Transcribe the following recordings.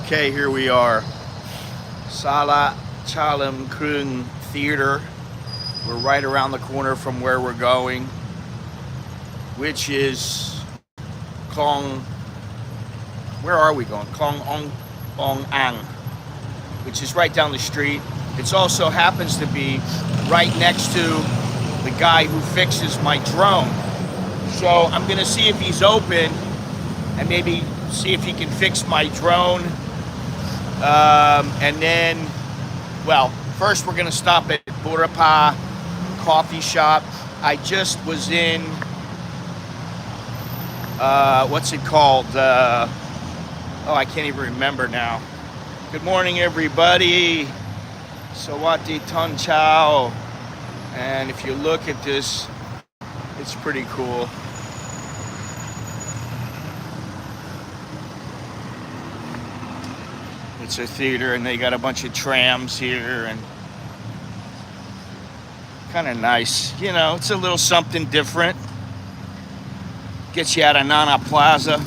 Okay, here we are. Sala Chalam Khlong Theater. We're right around the corner from where we're going, which is Khlong. Where are we going? Khlong Ong Ang, which is right down the street. It also happens to be right next to the guy who fixes my drone. So I'm gonna see if he's open and maybe see if he can fix my drone. And then, well, first we're gonna stop at Burapa coffee shop. I just was in, what's it called? Oh, I can't even remember now. Good morning, everybody. Sawati Ton Chow. And if you look at this, it's pretty cool. It's a theater and they got a bunch of trams here and kind of nice. You know, it's a little something different. Gets you out of Nana Plaza.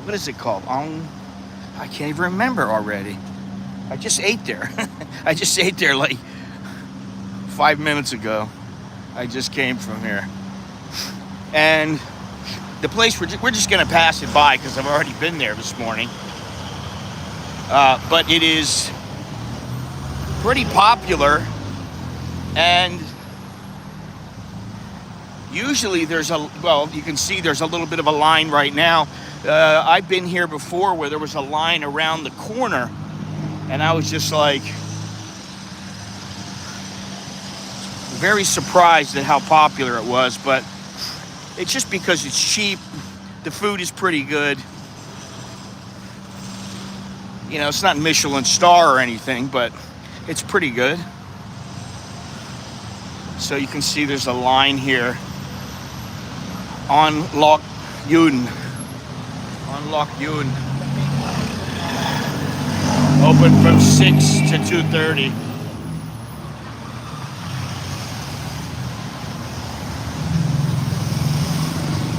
What is it called? I can't even remember already. I just ate there. I just ate there like 5 minutes ago. I just came from here. And the place, we're just gonna pass it by because I've already been there this morning. But it is pretty popular, and usually there's you can see there's a little bit of a line right now. I've been here before where there was a line around the corner, and I was just like very surprised at how popular it was. But it's just because it's cheap. The food is pretty good. You know, it's not Michelin star or anything, but it's pretty good. So you can see there's a line here on Lock Yun. Lock Yun. Open from 6 to 2:30.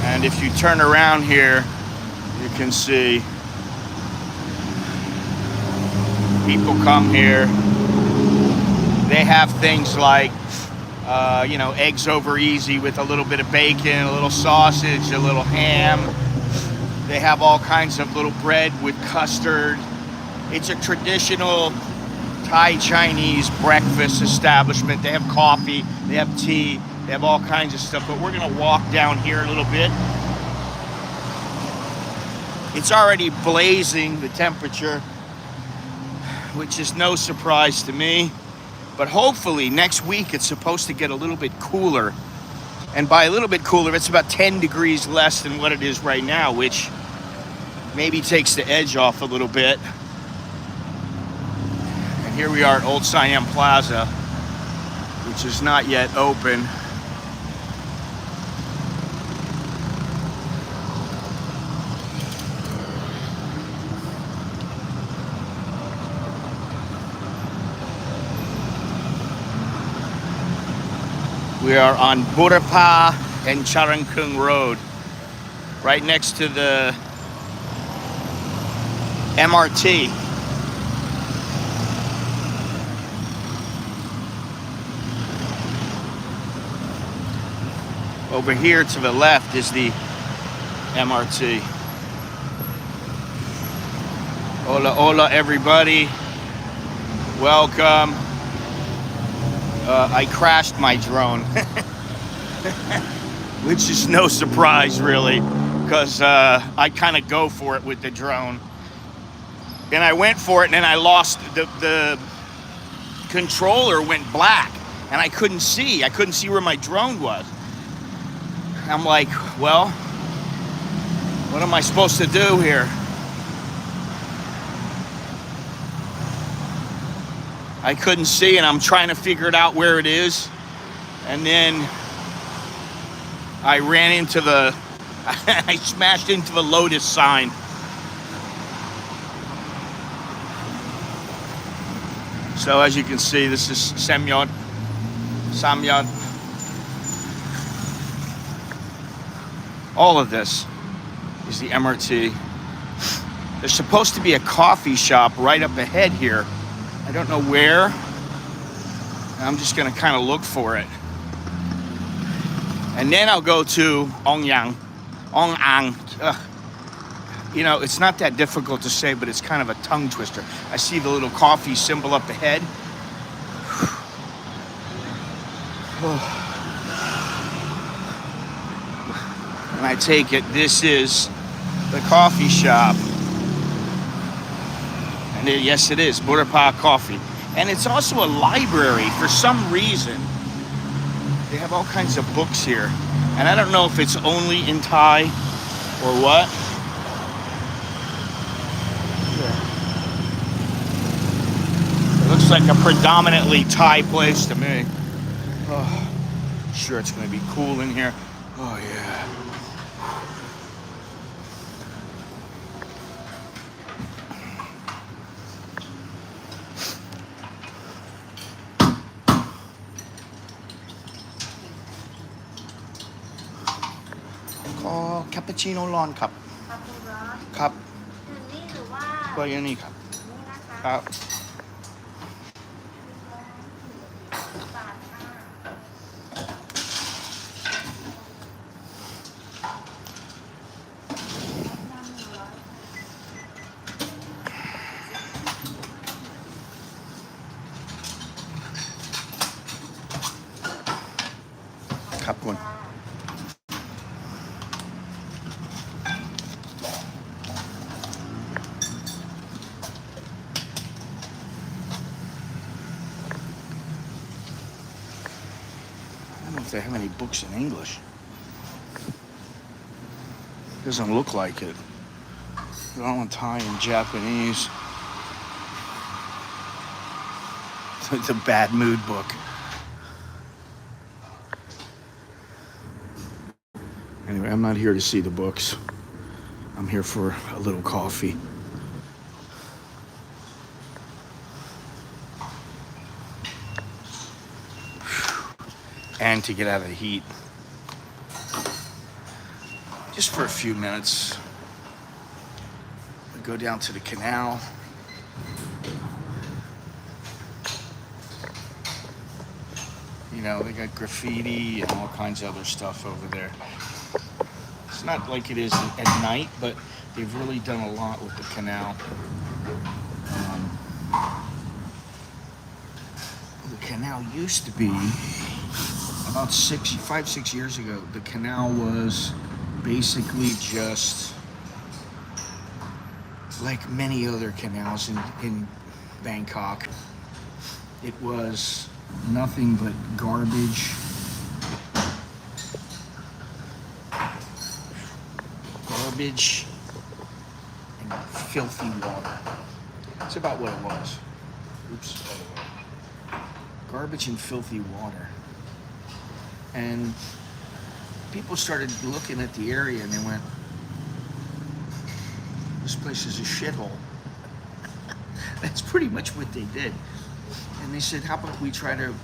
And if you turn around here, you can see people come here. They have things like, you know, eggs over easy with a little bit of bacon, a little sausage, a little ham. They have all kinds of little bread with custard. It's a traditional Thai Chinese breakfast establishment. They have coffee, they have tea, they have all kinds of stuff. But we're gonna walk down here a little bit. It's already blazing, the temperature, which is no surprise to me. But hopefully next week it's supposed to get a little bit cooler. And by a little bit cooler, it's about 10 degrees less than what it is right now, which maybe takes the edge off a little bit. And here we are at Old Siam Plaza, which is not yet open. We are on Burapa and Charankung Road, right next to the MRT. Over here to the left is the MRT. Hola, hola, everybody. Welcome. I crashed my drone, which is no surprise really, because I kind of go for it with the drone. And I went for it and then I lost the controller went black and I couldn't see where my drone was. I'm like, well, what am I supposed to do here? I couldn't see, and I'm trying to figure it out where it is. And then I ran into I smashed into the Lotus sign. So as you can see, this is Samyot. All of this is the MRT. There's supposed to be a coffee shop right up ahead here. I don't know where. I'm just gonna kind of look for it. And then I'll go to Ong Ang. You know, it's not that difficult to say, but it's kind of a tongue twister. I see the little coffee symbol up ahead. And I take it this is the coffee shop. And yes, it is Burapa Coffee. And it's also a library for some reason. They have all kinds of books here. And I don't know if it's only in Thai or what. It looks like a predominantly Thai place to me. Oh, sure it's going to be cool in here. Oh, yeah. Cappuccino ร้อนครับ คาปูร้อน ครับ นี่หรือว่า ก็อย่างนี้ครับ นี่นะคะ ครับ บาทค่ะ ครับคุณ I don't know if they have any books in English. Doesn't look like it. They're all in Thai and Japanese. The bad mood book. Anyway, I'm not here to see the books. I'm here for a little coffee. And to get out of the heat. Just for a few minutes. We go down to the canal. You know, they got graffiti and all kinds of other stuff over there. It's not like it is at night, but they've really done a lot with the canal. The canal used to be, about 5-6 years ago, the canal was basically just like many other canals in Bangkok. It was nothing but garbage. Garbage and filthy water. That's about what it was. Oops. Garbage and filthy water. And people started looking at the area and they went, this place is a shithole. That's pretty much what they did. And they said, how about we try to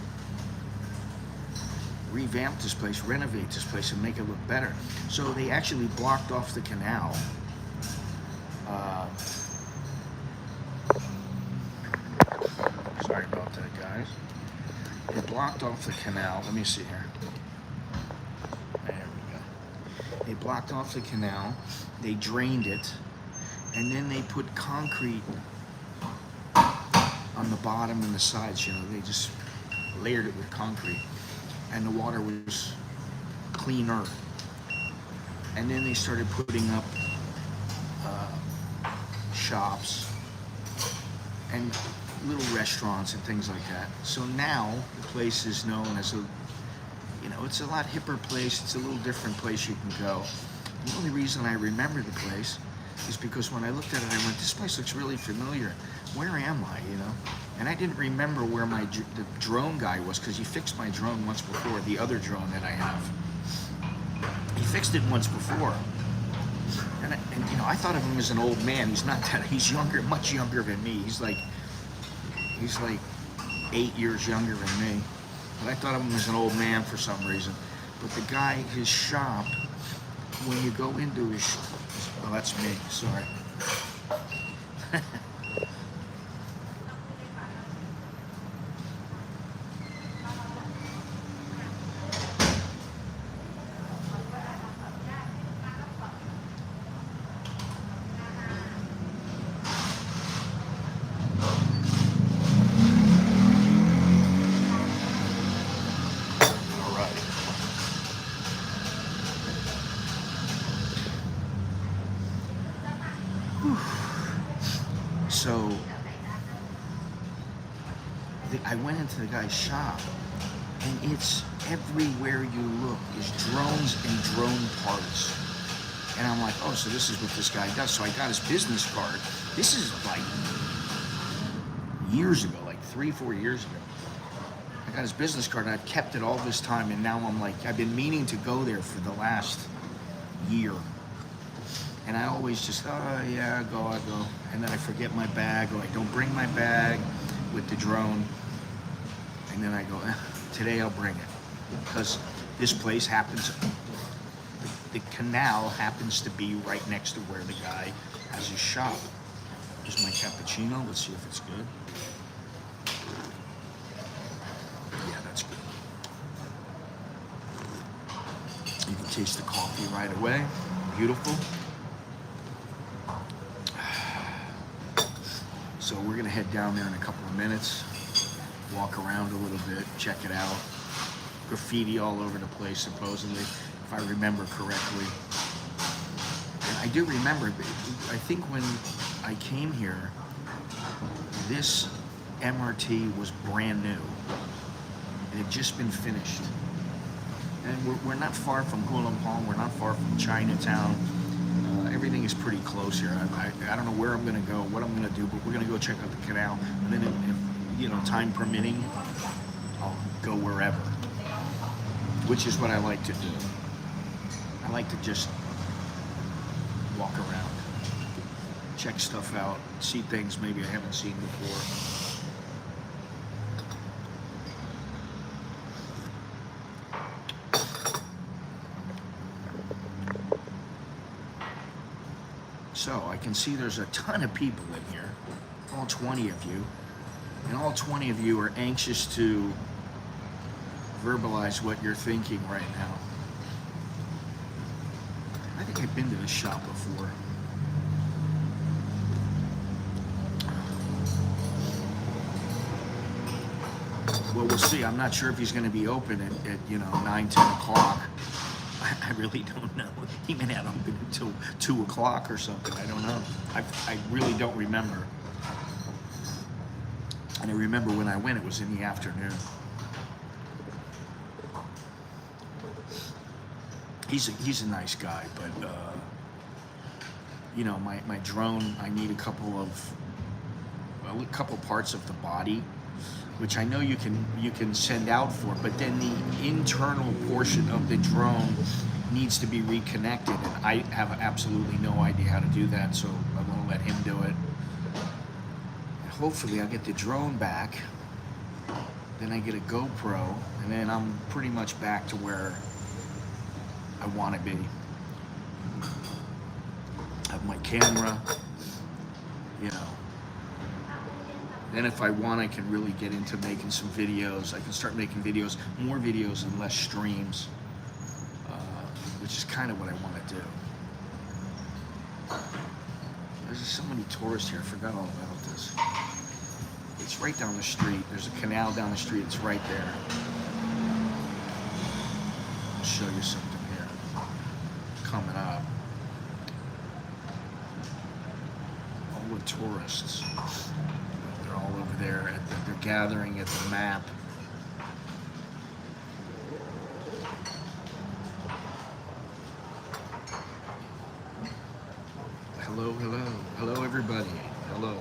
revamp this place, renovate this place, and make it look better. So they actually blocked off the canal. Sorry about that, guys. They blocked off the canal. Let me see here. There we go. They blocked off the canal. They drained it. And then they put concrete on the bottom and the sides, you know. They just layered it with concrete. And the water was cleaner. And then they started putting up shops and little restaurants and things like that. So now the place is known as it's a lot hipper place. It's a little different place you can go. The only reason I remember the place is because when I looked at it, I went, this place looks really familiar. Where am I, you know? And I didn't remember where the drone guy was, because he fixed my drone once before, the other drone that I have. He fixed it once before. And I thought of him as an old man. He's not that. He's younger, much younger than me. He's like 8 years younger than me. But I thought of him as an old man for some reason. But the guy, his shop, when you go into his, oh, that's me, sorry. So I went into the guy's shop, and it's everywhere you look is drones and drone parts. And I'm like, oh, so this is what this guy does. So I got his business card. This is like years ago, like 3-4 years ago. I got his business card, and I've kept it all this time, and now I'm like, I've been meaning to go there for the last year. And I always just, oh yeah, I go. And then I forget my bag, or I don't bring my bag with the drone. And then I go, today I'll bring it. Because this place happens, the canal happens to be right next to where the guy has his shop. Here's my cappuccino, let's see if it's good. Yeah, that's good. You can taste the coffee right away, beautiful. So we're gonna head down there in a couple of minutes, walk around a little bit, check it out. Graffiti all over the place, supposedly, if I remember correctly. And I do remember, I think when I came here, this MRT was brand new. It had just been finished. And we're not far from Khlong Ong Ang, we're not far from Chinatown. Everything is pretty close here. I don't know where I'm gonna go, what I'm gonna do, but we're gonna go check out the canal, and then if you know, time permitting, I'll go wherever, which is what I like to do. I like to just walk around, check stuff out, see things maybe I haven't seen before. So I can see there's a ton of people in here, all 20 of you, and all 20 of you are anxious to verbalize what you're thinking right now. I think I've been to this shop before. Well, we'll see. I'm not sure if he's going to be open at you know, 9, 10 o'clock. I really don't know. He may not open until 2 o'clock or something. I don't know. I really don't remember. And I remember when I went, it was in the afternoon. He's a nice guy, but you know, my drone, I need a couple parts of the body, which I know you can send out for, but then the internal portion of the drone needs to be reconnected, and I have absolutely no idea how to do that, so I'm gonna let him do it. And hopefully I'll get the drone back, then I get a GoPro, and then I'm pretty much back to where I want to be. Have my camera, you know. Then if I want, I can really get into making some videos. I can start making videos, more videos and less streams, which is kind of what I want to do. There's just so many tourists here. I forgot all about this. It's right down the street. There's a canal down the street. It's right there. I'll show you something here coming up. All the tourists. They're all over there. They're gathering at the map. Hello, hello. Hello, everybody. Hello.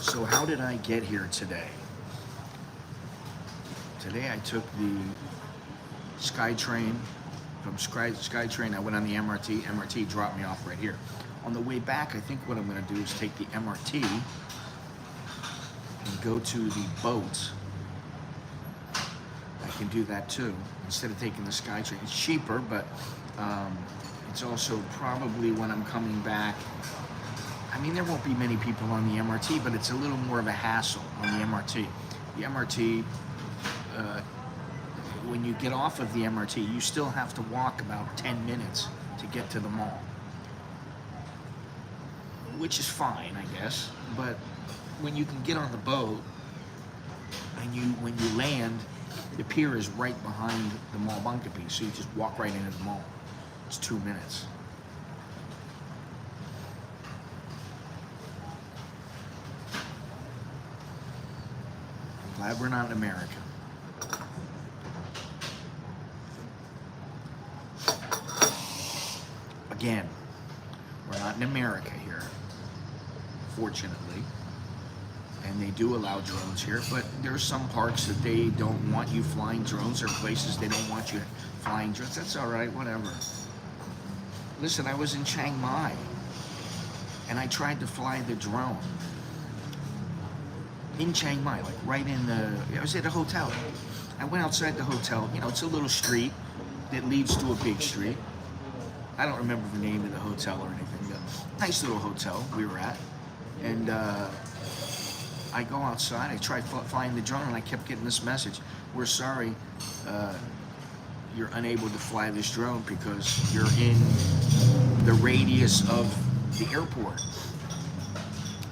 So how did I get here today? Today I took the SkyTrain. From SkyTrain, I went on the MRT. MRT dropped me off right here. On the way back, I think what I'm going to do is take the MRT and go to the boat. I can do that too, instead of taking the SkyTrain. It's cheaper, but it's also probably when I'm coming back. I mean, there won't be many people on the MRT, but it's a little more of a hassle on the MRT. The MRT, when you get off of the MRT, you still have to walk about 10 minutes to get to the mall. Which is fine, I guess, but when you can get on the boat and when you land, the pier is right behind the mall Bangkok, so you just walk right into the mall. It's 2 minutes. I'm glad we're not in America. Again, we're not in America here, fortunately. And they do allow drones here, but there's some parks that they don't want you flying drones, or places they don't want you flying drones. That's all right, whatever. Listen, I was in Chiang Mai, and I tried to fly the drone. In Chiang Mai, like right in I was at a hotel. I went outside the hotel, you know, it's a little street that leads to a big street. I don't remember the name of the hotel or anything, but nice little hotel we were at. And I go outside, I tried flying the drone, and I kept getting this message: we're sorry, you're unable to fly this drone because you're in the radius of the airport.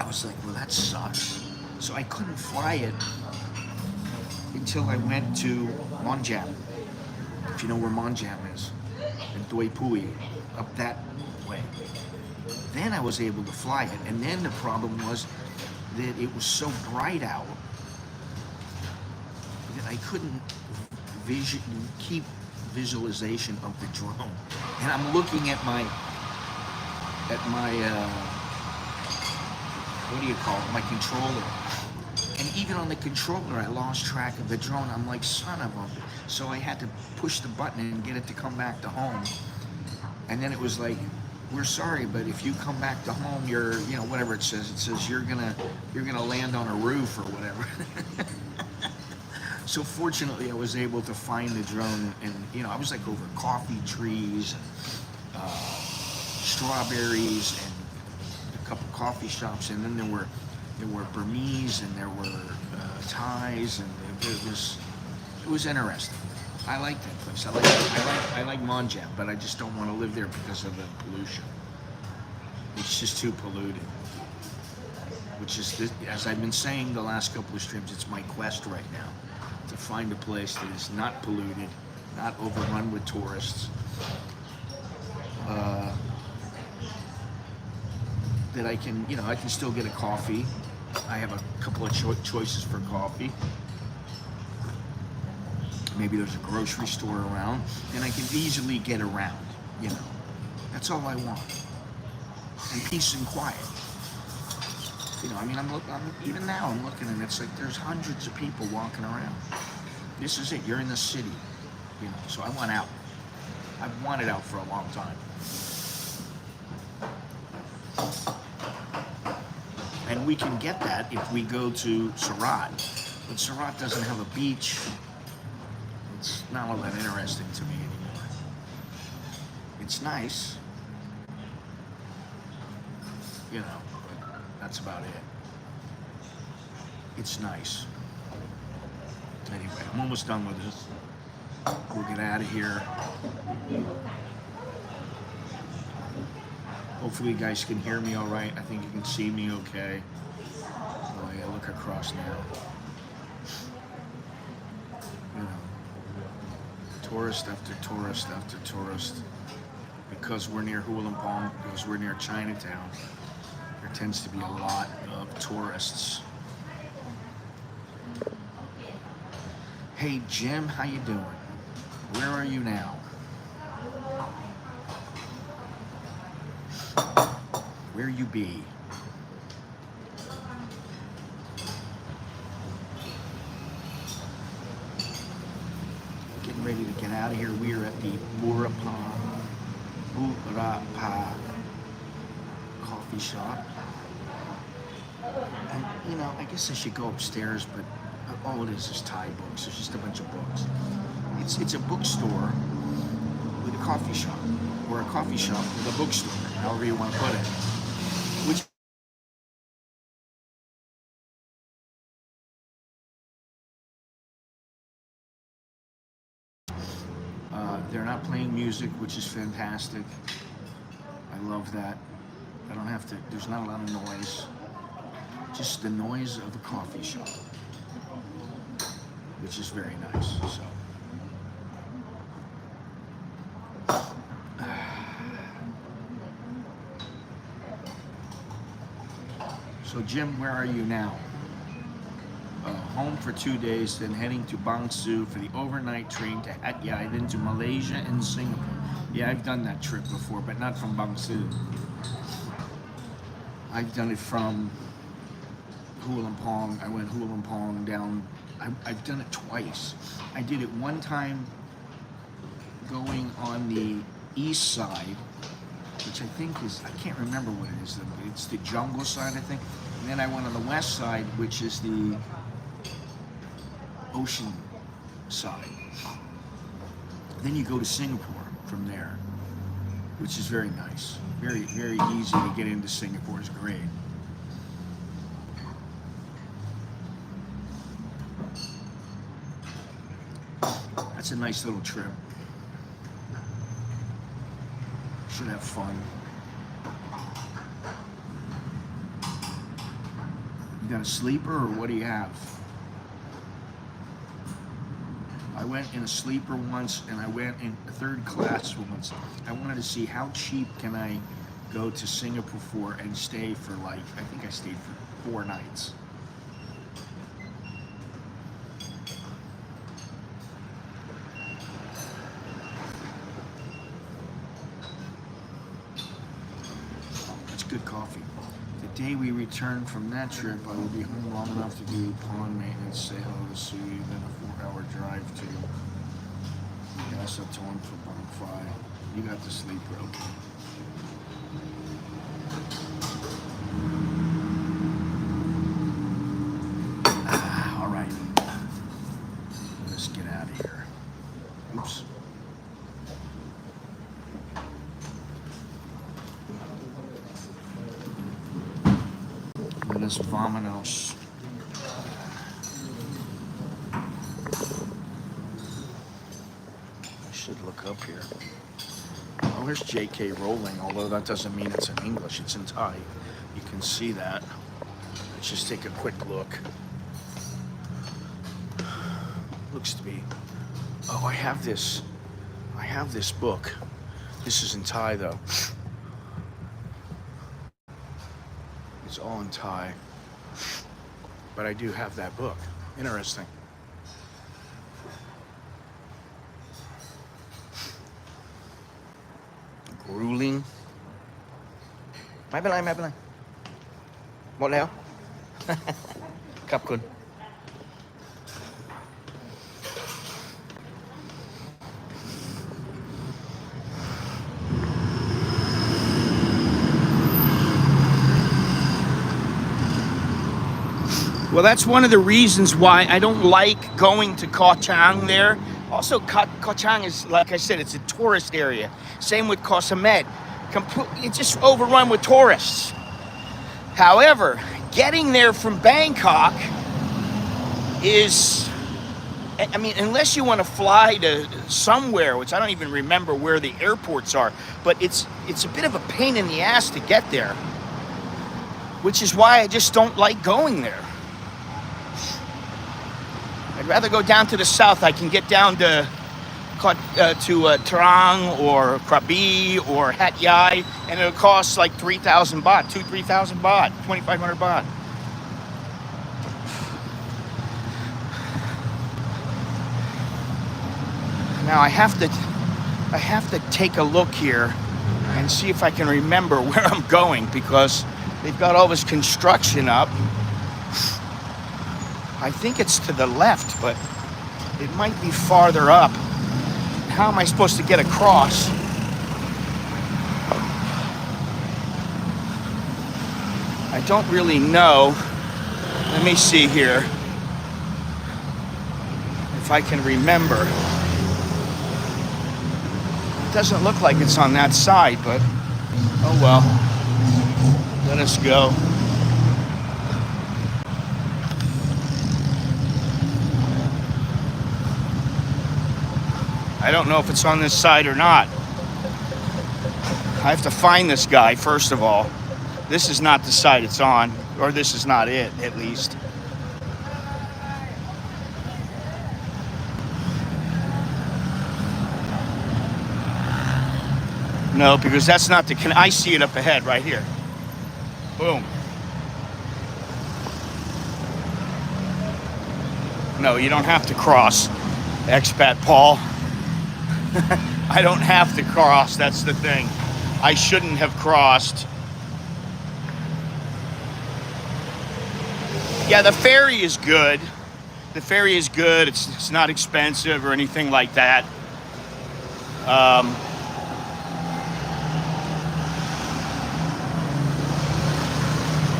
I was like, well, that sucks. So I couldn't fly it until I went to Monjam, if you know where Monjam is, and Doi Pui, up that way. Then I was able to fly it, and then the problem was that it was so bright out that I couldn't keep visualization of the drone. And I'm looking at my what do you call it, my controller. And even on the controller, I lost track of the drone. I'm like, son of a... So I had to push the button and get it to come back to home. And then it was like, we're sorry, but if you come back to home, you're, you know, whatever it says you're gonna land on a roof or whatever. So fortunately, I was able to find the drone, and you know, I was like over coffee trees, and, strawberries, and a couple coffee shops, and then there were Burmese, and there were Thais, and it was interesting. I like that place. I like Monjam, but I just don't want to live there because of the pollution. It's just too polluted. Which is, as I've been saying the last couple of streams, it's my quest right now to find a place that is not polluted, not overrun with tourists, that I can, you know, I can still get a coffee. I have a couple of choices for coffee. Maybe there's a grocery store around, and I can easily get around, you know. That's all I want. And peace and quiet. You know, I mean, even now I'm looking, and it's like there's hundreds of people walking around. This is it, you're in the city, you know, so I want out. I've wanted out for a long time. And we can get that if we go to Surat. But Surat doesn't have a beach. It's not all that interesting to me anymore. It's nice, you know, but that's about it. It's nice. Anyway, I'm almost done with this. We'll get out of here. Hopefully you guys can hear me all right. I think you can see me okay. Oh yeah, look across now. You know, tourist after tourist after tourist. Because we're near Khlong, because we're near Chinatown, there tends to be a lot of tourists. Hey Jim, how you doing? Where are you now? Where you be? Getting ready to get out of here. We are at the Burapa coffee shop. And, you know, I guess I should go upstairs, but all it is Thai books. It's just a bunch of books. It's a bookstore with a coffee shop, or a coffee shop with a bookstore, however you want to put it. Which they're not playing music, which is fantastic. I love that. I don't have to, there's not a lot of noise. Just the noise of the coffee shop, which is very nice. So Jim, where are you now? Home for 2 days, then heading to Bangkok for the overnight train to Hat Yai, then to Malaysia and Singapore. Yeah, I've done that trip before, but not from Bangkok. I've done it from Khlong. I went Khlong down. I've done it twice. I did it one time going on the east side, which I think is, I can't remember what it is. It's the jungle side, I think. And then I went on the west side, which is the ocean side. Then you go to Singapore from there, which is very nice. Very, very easy to get into Singapore. It's great. That's a nice little trip. Should have fun. You got a sleeper, or what do you have? I went in a sleeper once, and I went in third class once. I wanted to see how cheap can I go to Singapore for and stay for, like, I think I stayed for 4 nights. That's good coffee. The day we return from that trip, I will be home long enough to do pond maintenance, say hello to Sue, then a 4-hour drive to Yasaton for Bangkok. You got the sleeper, okay. All right. Let's get out of here. Oops. Buenos vámonos. I should look up here. Oh, there's JK Rowling, although that doesn't mean it's in English, it's in Thai. You can see that. Let's just take a quick look. Looks to be, oh, I have this book. This is in Thai though. It's all in Thai, but I do have that book. Interesting. Grueling. ไม่เป็นไรไม่เป็นไรหมดแล้ว ขอบคุณ Well, that's one of the reasons why I don't like going to Koh Chang there. Also, Koh Chang is, like I said, it's a tourist area. Same with Koh Samet. It's just overrun with tourists. However, getting there from Bangkok is, I mean, unless you want to fly to somewhere, which I don't even remember where the airports are, but it's a bit of a pain in the ass to get there, which is why I just don't like going there. I'd rather go down to the south. I can get down to Trang or Krabi or Hat Yai, and it'll cost like 3,000 baht, 3,000 baht, 2,500 baht. Now I have to take a look here and see if I can remember where I'm going, because they've got all this construction up. I think it's to the left, but it might be farther up. how am I supposed to get across? I don't really know. Let me see here if I can remember. It doesn't look like it's on that side, but oh well. Let us go. I don't know if it's on this side or not. I have to find this guy, first of all. This is not the side it's on, or this is not it, at least. No, because that's not the canal. I see it up ahead, right here. Boom. No, you don't have to cross, expat Paul. I don't have to cross, that's the thing. I shouldn't have crossed. Yeah, the ferry is good. The ferry is good. It's not expensive or anything like that.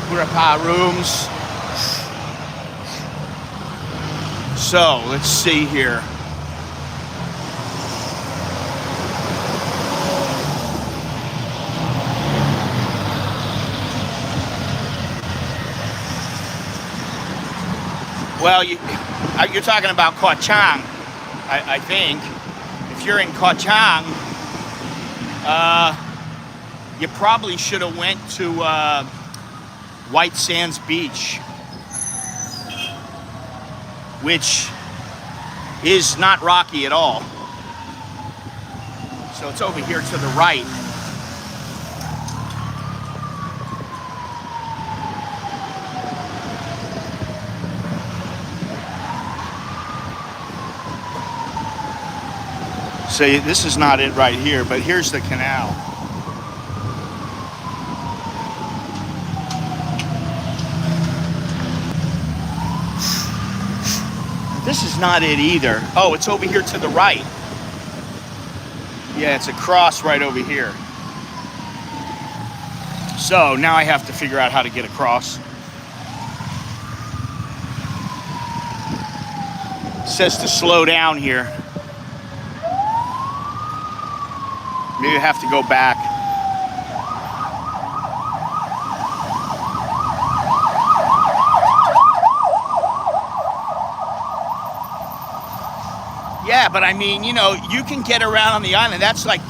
Burapa rooms. So, let's see here. Well, you're talking about Koh Chang, I think. If you're in Koh Chang, you probably should have went to White Sands Beach, which is not rocky at all. So it's over here to the right. So this is not it right here, but here's the canal. This is not it either. Oh, it's over here to the right. Yeah, it's a cross right over here. So now I have to figure out how to get across. It says to slow down here. Maybe I have to go back. Yeah, but I mean, you know, you can get around on the island. That's like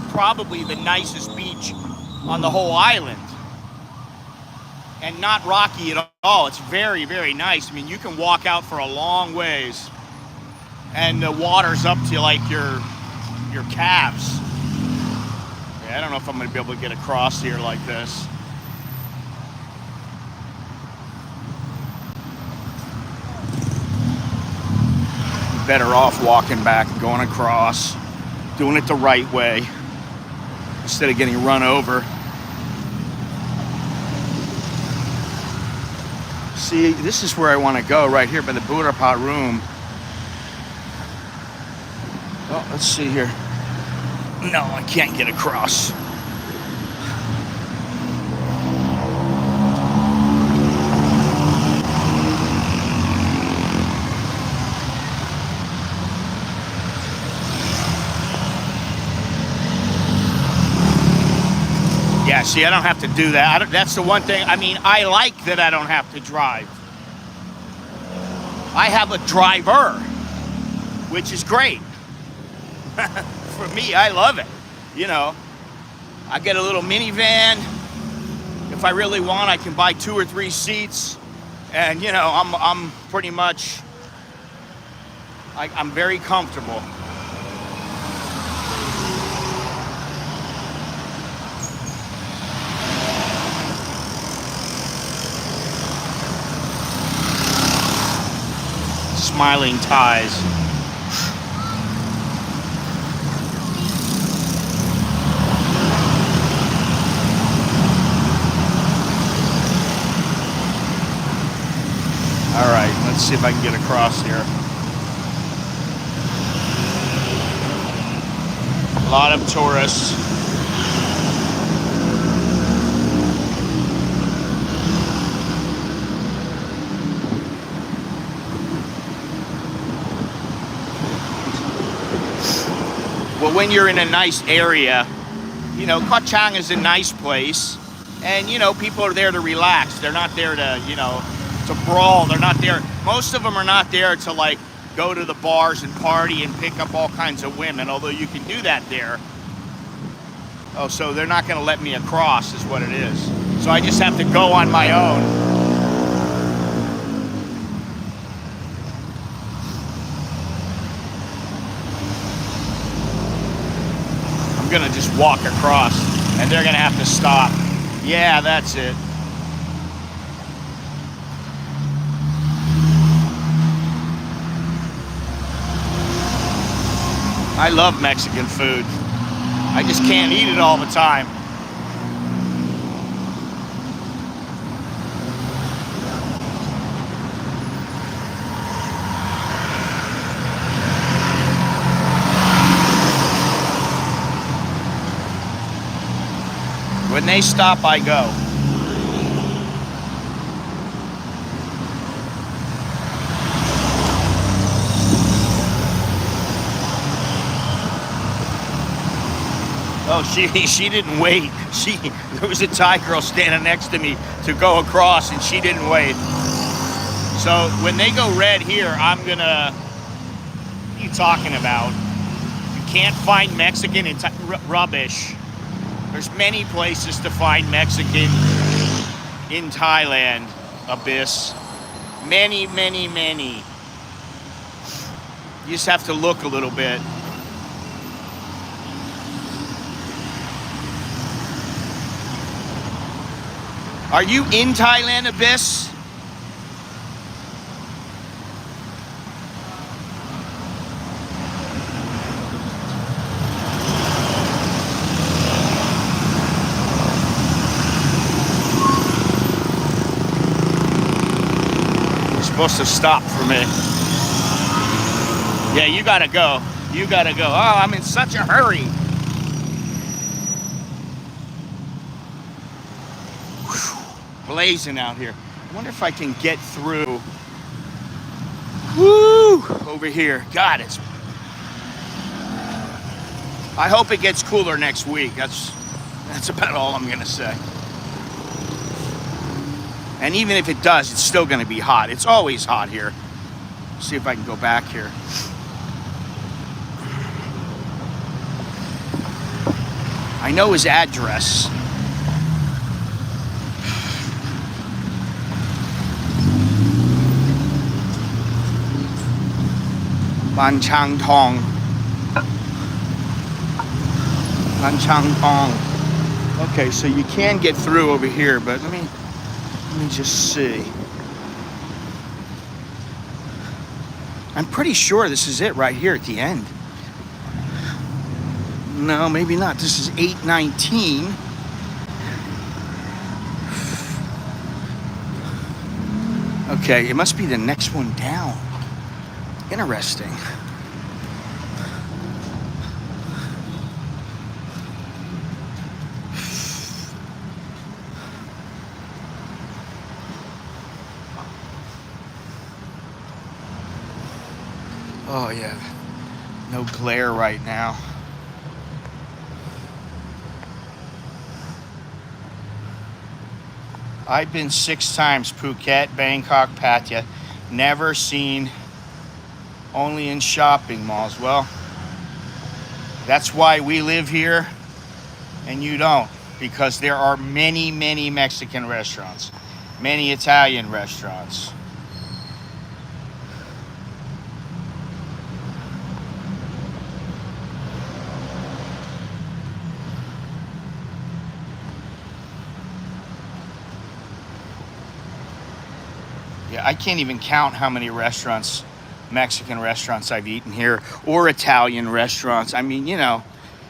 probably the nicest beach on the whole island. And not rocky at all. It's very, very nice. I mean, you can walk out for a long ways. And the water's up to like your calves. Yeah, I don't know if I'm going to be able to get across here like this. Better off walking back and going across, doing it the right way, instead of getting run over. See, this is where I want to go, right here by the Burapa room. Oh, let's see here. No, I can't get across. Yeah, see, I don't have to do that. That's the one thing. I mean, I like that I don't have to drive. I have a driver, which is great. For me, I love it. You know, I get a little minivan. If I really want, I can buy 2 or 3 seats. And, you know, I'm pretty much, I'm very comfortable. Smiling ties. All right, let's see if I can get across here. A lot of tourists. Well, when you're in a nice area, you know, Koh Chang is a nice place, and you know, people are there to relax. They're not there to, you know, to brawl. They're not there. Most of them are not there to like go to the bars and party and pick up all kinds of women, although you can do that there. Oh, so they're not going to let me across is what it is. So I just have to go on my own. I'm going to just walk across and they're going to have to stop. Yeah, that's it. I love Mexican food. I just can't eat it all the time. When they stop, I go. Oh, she didn't wait. There was a Thai girl standing next to me to go across, and she didn't wait. So when they go red here, I'm gonna. What are you talking about? You can't find Mexican in rubbish. There's many places to find Mexican in Thailand, Abyss. Many, many, many. You just have to look a little bit. Are you in Thailand, Abyss? You're supposed to stop for me. Yeah, you gotta go. You gotta go. Oh, I'm in such a hurry. Blazing out here. I wonder if I can get through. Woo! Over here. God, it's. I hope it gets cooler next week. That's about all I'm gonna say. And even if it does, it's still gonna be hot. It's always hot here. See if I can go back here. I know his address. Ban Chang Tong. Ban Chang Tong. Okay, so you can get through over here, but let me just see. I'm pretty sure this is it right here at the end. No, maybe not. This is 819. Okay, it must be the next one down. Interesting. Oh yeah, no glare right now. I've been 6 times, Phuket, Bangkok, Pattaya. Never seen, only in shopping malls. Well, that's why we live here and you don't, because there are many, many Mexican restaurants, many Italian restaurants. Yeah, I can't even count how many restaurants, Mexican restaurants I've eaten here, or Italian restaurants. I mean, you know,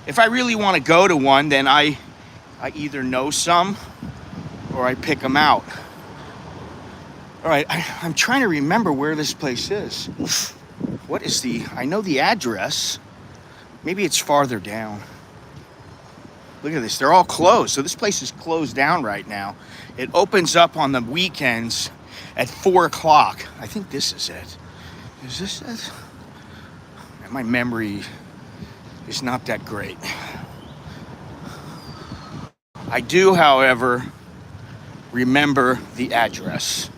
if I really want to go to one, then I either know some or I pick them out. All right, I'm trying to remember where this place is. What is I know the address, Maybe it's farther down. Look at this. They're all closed. So this place is closed down right now. It opens up on the weekends at 4 o'clock. I think this is it. Is this it? My memory is not that great. I do, however, remember the address.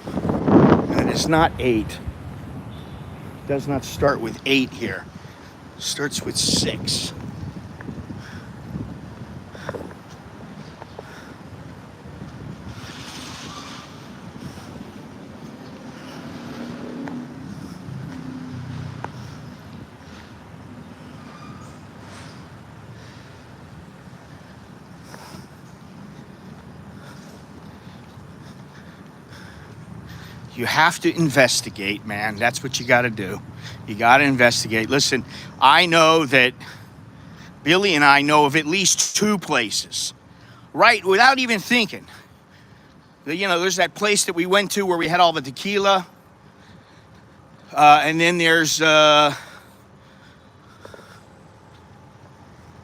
And it is not 8. It does not start with 8 here. It starts with 6. You have to investigate, man. That's what you got to do. You got to investigate. Listen, I know that Billy and I know of at least 2 places, right? Without even thinking. You know, there's that place that we went to where we had all the tequila. And then there's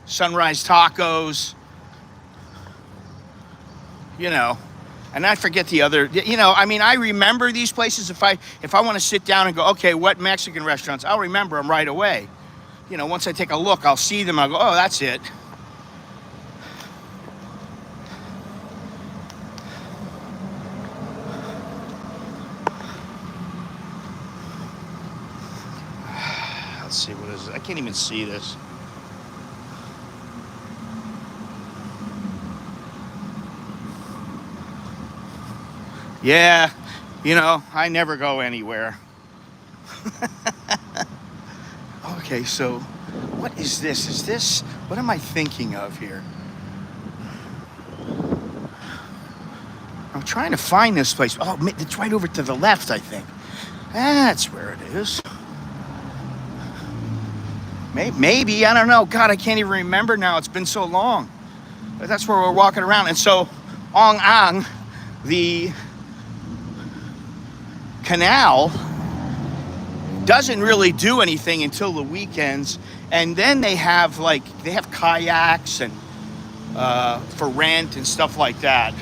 Sunrise Tacos. You know. And I forget the other, you know, I mean, I remember these places. If I want to sit down and go, okay, what Mexican restaurants? I'll remember them right away. You know, once I take a look, I'll see them. I'll go, oh, that's it. Let's see, what is it? I can't even see this. Yeah, you know, I never go anywhere. Okay, so what is this? Is this, what am I thinking of here? I'm trying to find this place. Oh, it's right over to the left, I think. That's where it is. Maybe, I don't know. God, I can't even remember now. It's been so long. But that's where we're walking around. And so, Ong Ang, the Canal, doesn't really do anything until the weekends, and then they have kayaks and for rent and stuff like that.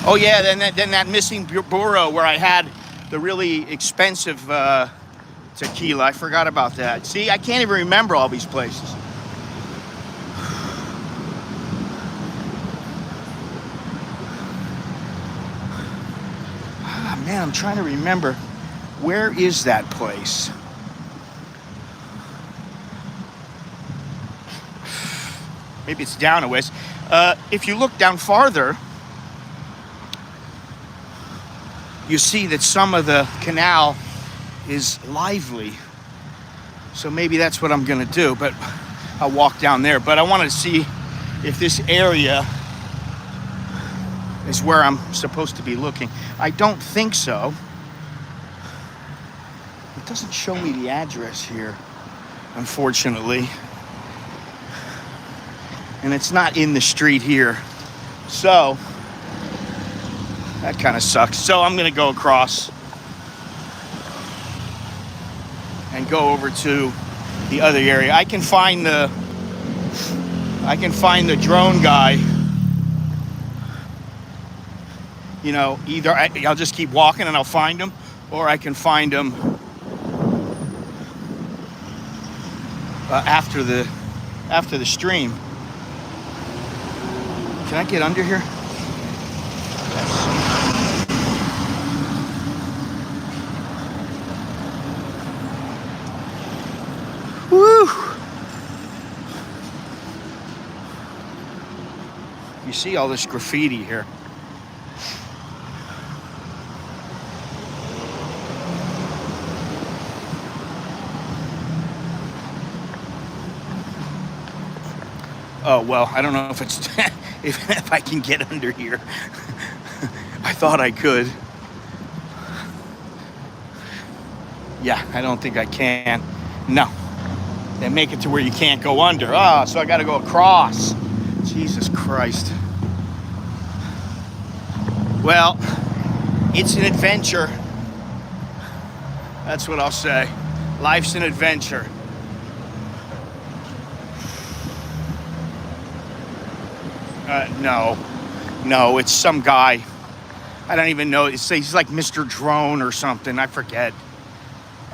Oh yeah, then that missing burro where I had the really expensive tequila. I forgot about that. See, I can't even remember all these places. Ah, man, I'm trying to remember. Where is that place? Maybe it's down a ways. If you look down farther, you see that some of the canal is lively. So maybe that's what I'm gonna do, but I'll walk down there. But I wanted to see if this area is where I'm supposed to be looking. I don't think so. It doesn't show me the address here, unfortunately. And it's not in the street here. So that kind of sucks. So I'm gonna go across and go over to the other area. I can find the drone guy. You know, either I'll just keep walking and I'll find him, or I can find him after the stream. Can I get under here? Woo! You see all this graffiti here. Oh, well, I don't know if it's if I can get under here. I thought I could. Yeah, I don't think I can. No. They make it to where you can't go under. Ah, so I got to go across. Jesus Christ. Well, it's an adventure. That's what I'll say. Life's an adventure. No, it's some guy. I don't even know. He's like Mr. Drone or something. I forget.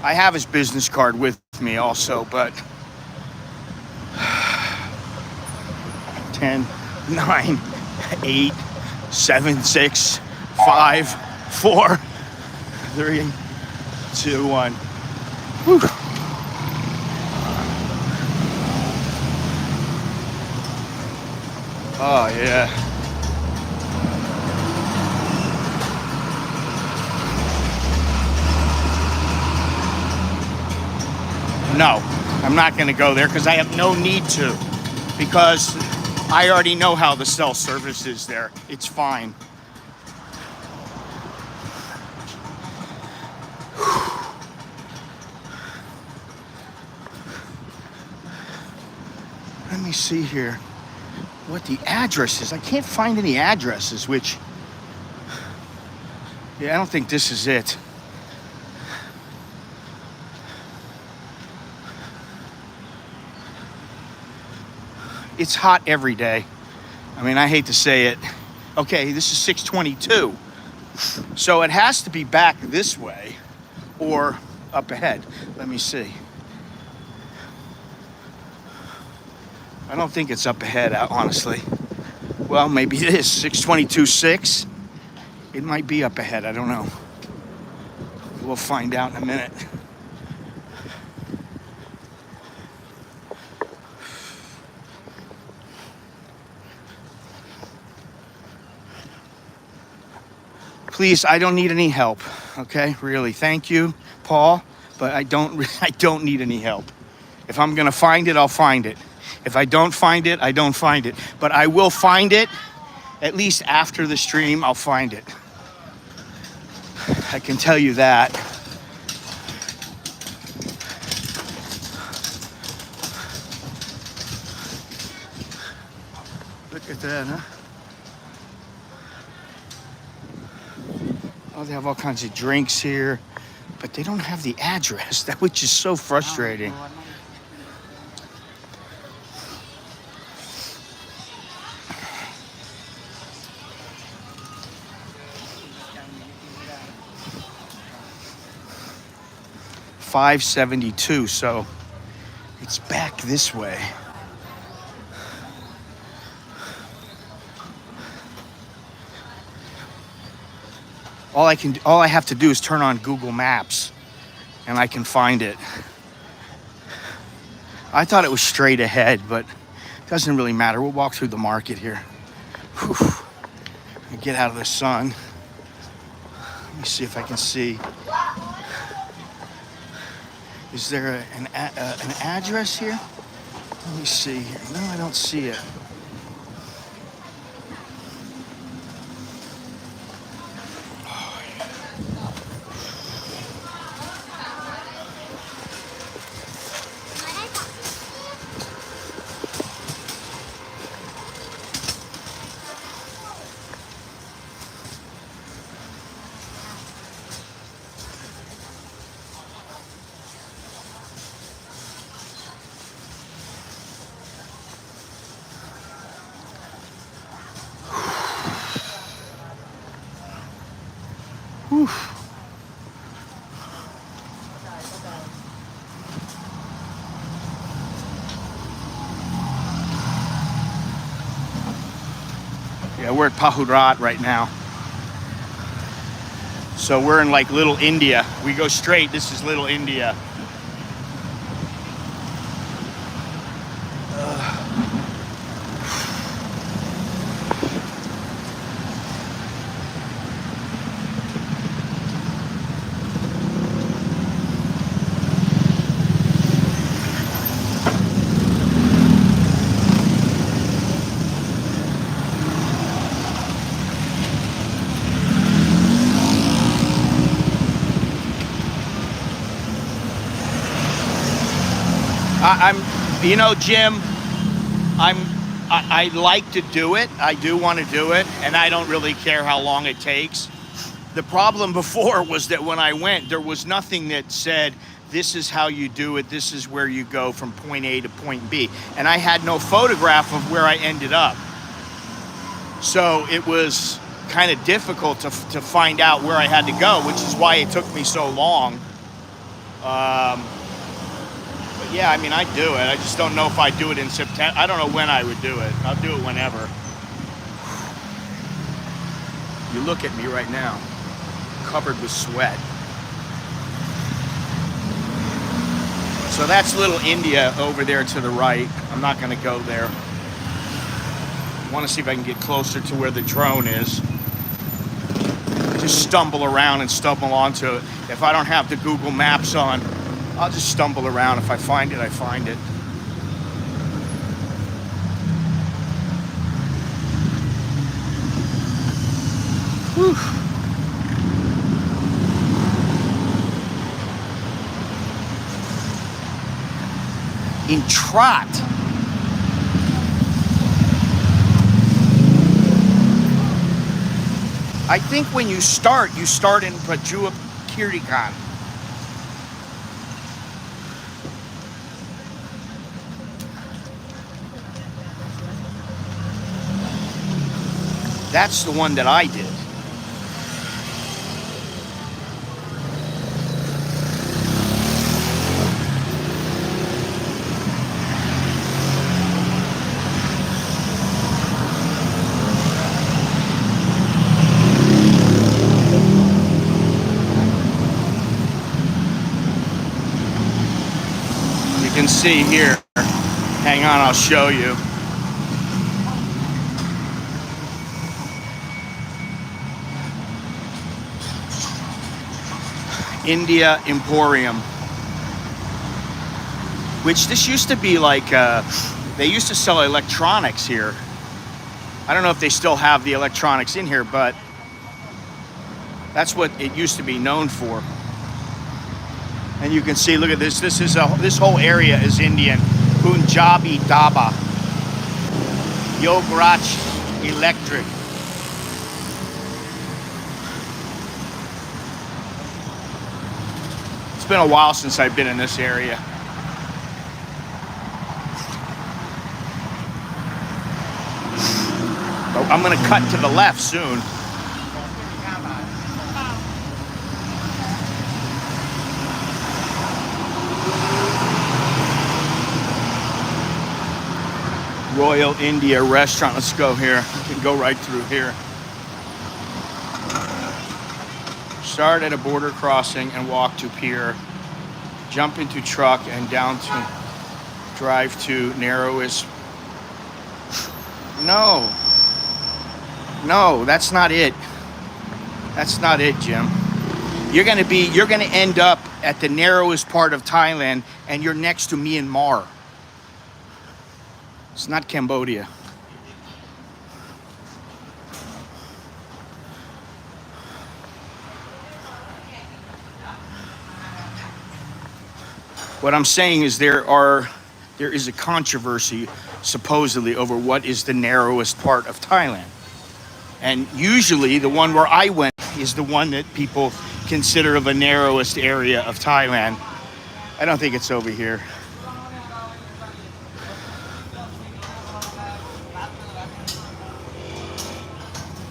I have his business card with me also, but 10, 9, 8, 7, 6, 5, 4, 3, 2, 1. Whew. Oh, yeah. No, I'm not going to go there because I have no need to. Because I already know how the cell service is there. It's fine. Let me see here what the address is. I can't find any addresses, which, yeah, I don't think this is it. It's hot every day. I mean, I hate to say it. Okay, this is 6:22. So it has to be back this way or up ahead. Let me see. I don't think it's up ahead, honestly. Well, maybe it is. 6:22.6. It might be up ahead. I don't know. We'll find out in a minute. Please, I don't need any help. Okay, really. Thank you, Paul, but I don't need any help. If I'm gonna find it, I'll find it. If I don't find it, I don't find it. But I will find it, at least after the stream, I'll find it. I can tell you that. Look at that, huh? Oh, they have all kinds of drinks here, but they don't have the address, which is so frustrating. $5.72, so it's back this way. All I have to do is turn on Google Maps and I can find it. I thought it was straight ahead, but it doesn't really matter. We'll walk through the market here. Whew. Get out of the sun. Let me see if I can see. Is there an address here? Let me see here. No, I don't see it. Whew. Yeah, we're at Pahurat right now. So we're in like Little India. We go straight, this is Little India. I'm, you know, Jim, I like to do it. I do want to do it, and I don't really care how long it takes. The problem before was that when I went, there was nothing that said, this is how you do it, this is where you go from point A to point B. And I had no photograph of where I ended up. So it was kind of difficult to find out where I had to go, which is why it took me so long. But yeah, I mean, I'd do it. I just don't know if I'd do it in September. I don't know when I would do it. I'll do it whenever. You look at me right now, covered with sweat. So that's little India over there to the right. I'm not going to go there. I want to see if I can get closer to where the drone is. Just stumble around and stumble onto it. If I don't have the Google Maps on, I'll just stumble around. If I find it, I find it. Whew. In trot. I think when you start in Prachuap Khiri. That's the one that I did. You can see here. Hang on, I'll show you. India Emporium, which this used to be like, they used to sell electronics here. I don't know if they still have the electronics in here, but that's what it used to be known for. And you can see, look at this. This whole area is Indian. Punjabi Dhaba, Yograch Electric. It's been a while since I've been in this area. But I'm going to cut to the left soon. Royal India Restaurant. Let's go here. We can go right through here. Start at a border crossing and walk to pier. Jump into truck and down to drive to narrowest. No, that's not it. That's not it, Jim. You're gonna end up at the narrowest part of Thailand, and you're next to Myanmar. It's not Cambodia. What I'm saying is there is a controversy supposedly over what is the narrowest part of Thailand. And usually the one where I went is the one that people consider the narrowest area of Thailand. I don't think it's over here.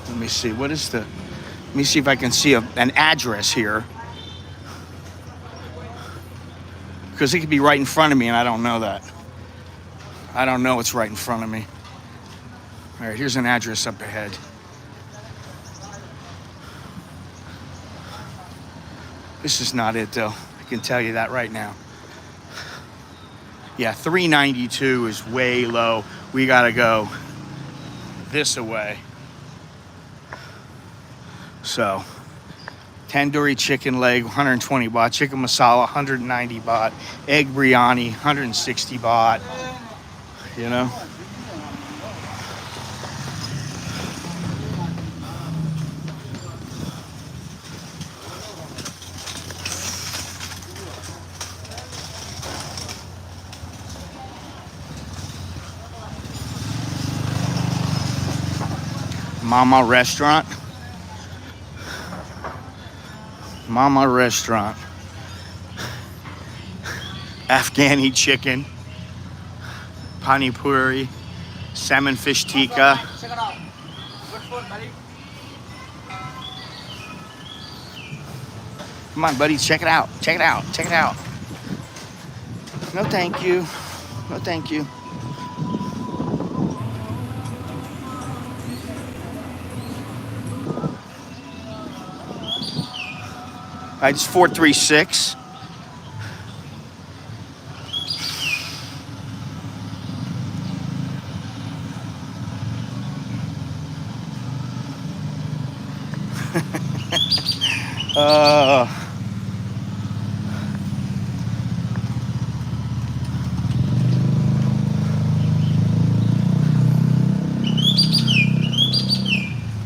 Let me see, let me see if I can see an address here. Because it could be right in front of me and I don't know that. I don't know it's right in front of me. All right, here's an address up ahead. This is not it though. I can tell you that right now. Yeah, 392 is way low. We gotta go this away. So, tandoori chicken leg, 120 baht. Chicken masala, 190 baht. Egg biryani, 160 baht. You know? Mama restaurant. Mama restaurant. Afghani chicken. Pani puri. Salmon fish tikka. Come on, buddy, check it out. Check it out. Check it out. No, thank you. No, thank you. All right, it's 436.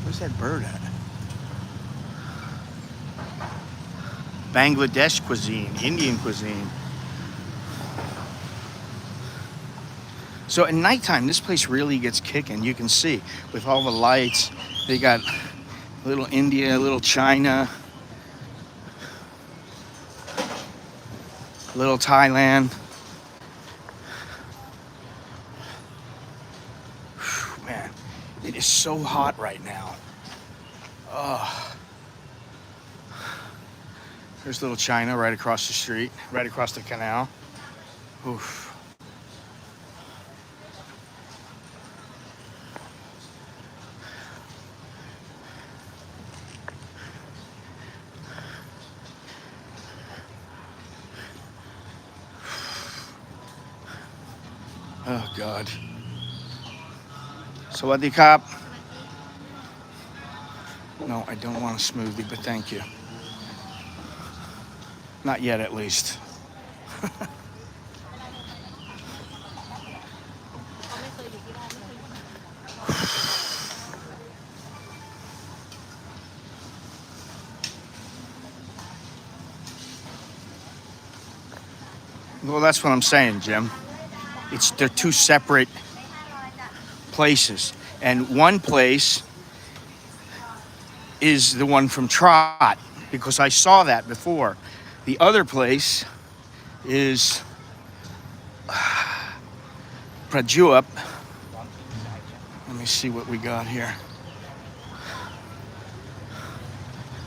Where's that bird at? Bangladesh cuisine, Indian cuisine. So at nighttime, this place really gets kicking. You can see with all the lights. They got little India, little China, little Thailand. Whew, man, it is so hot right now. Oh. There's little China right across the street, right across the canal. Oof. Oh, God. Sawadee Kap. No, I don't want a smoothie, but thank you. Not yet, at least. Well, that's what I'm saying, Jim. They're two separate places. And one place is the one from Trot, because I saw that before. The other place is Prajuap. Let me see what we got here.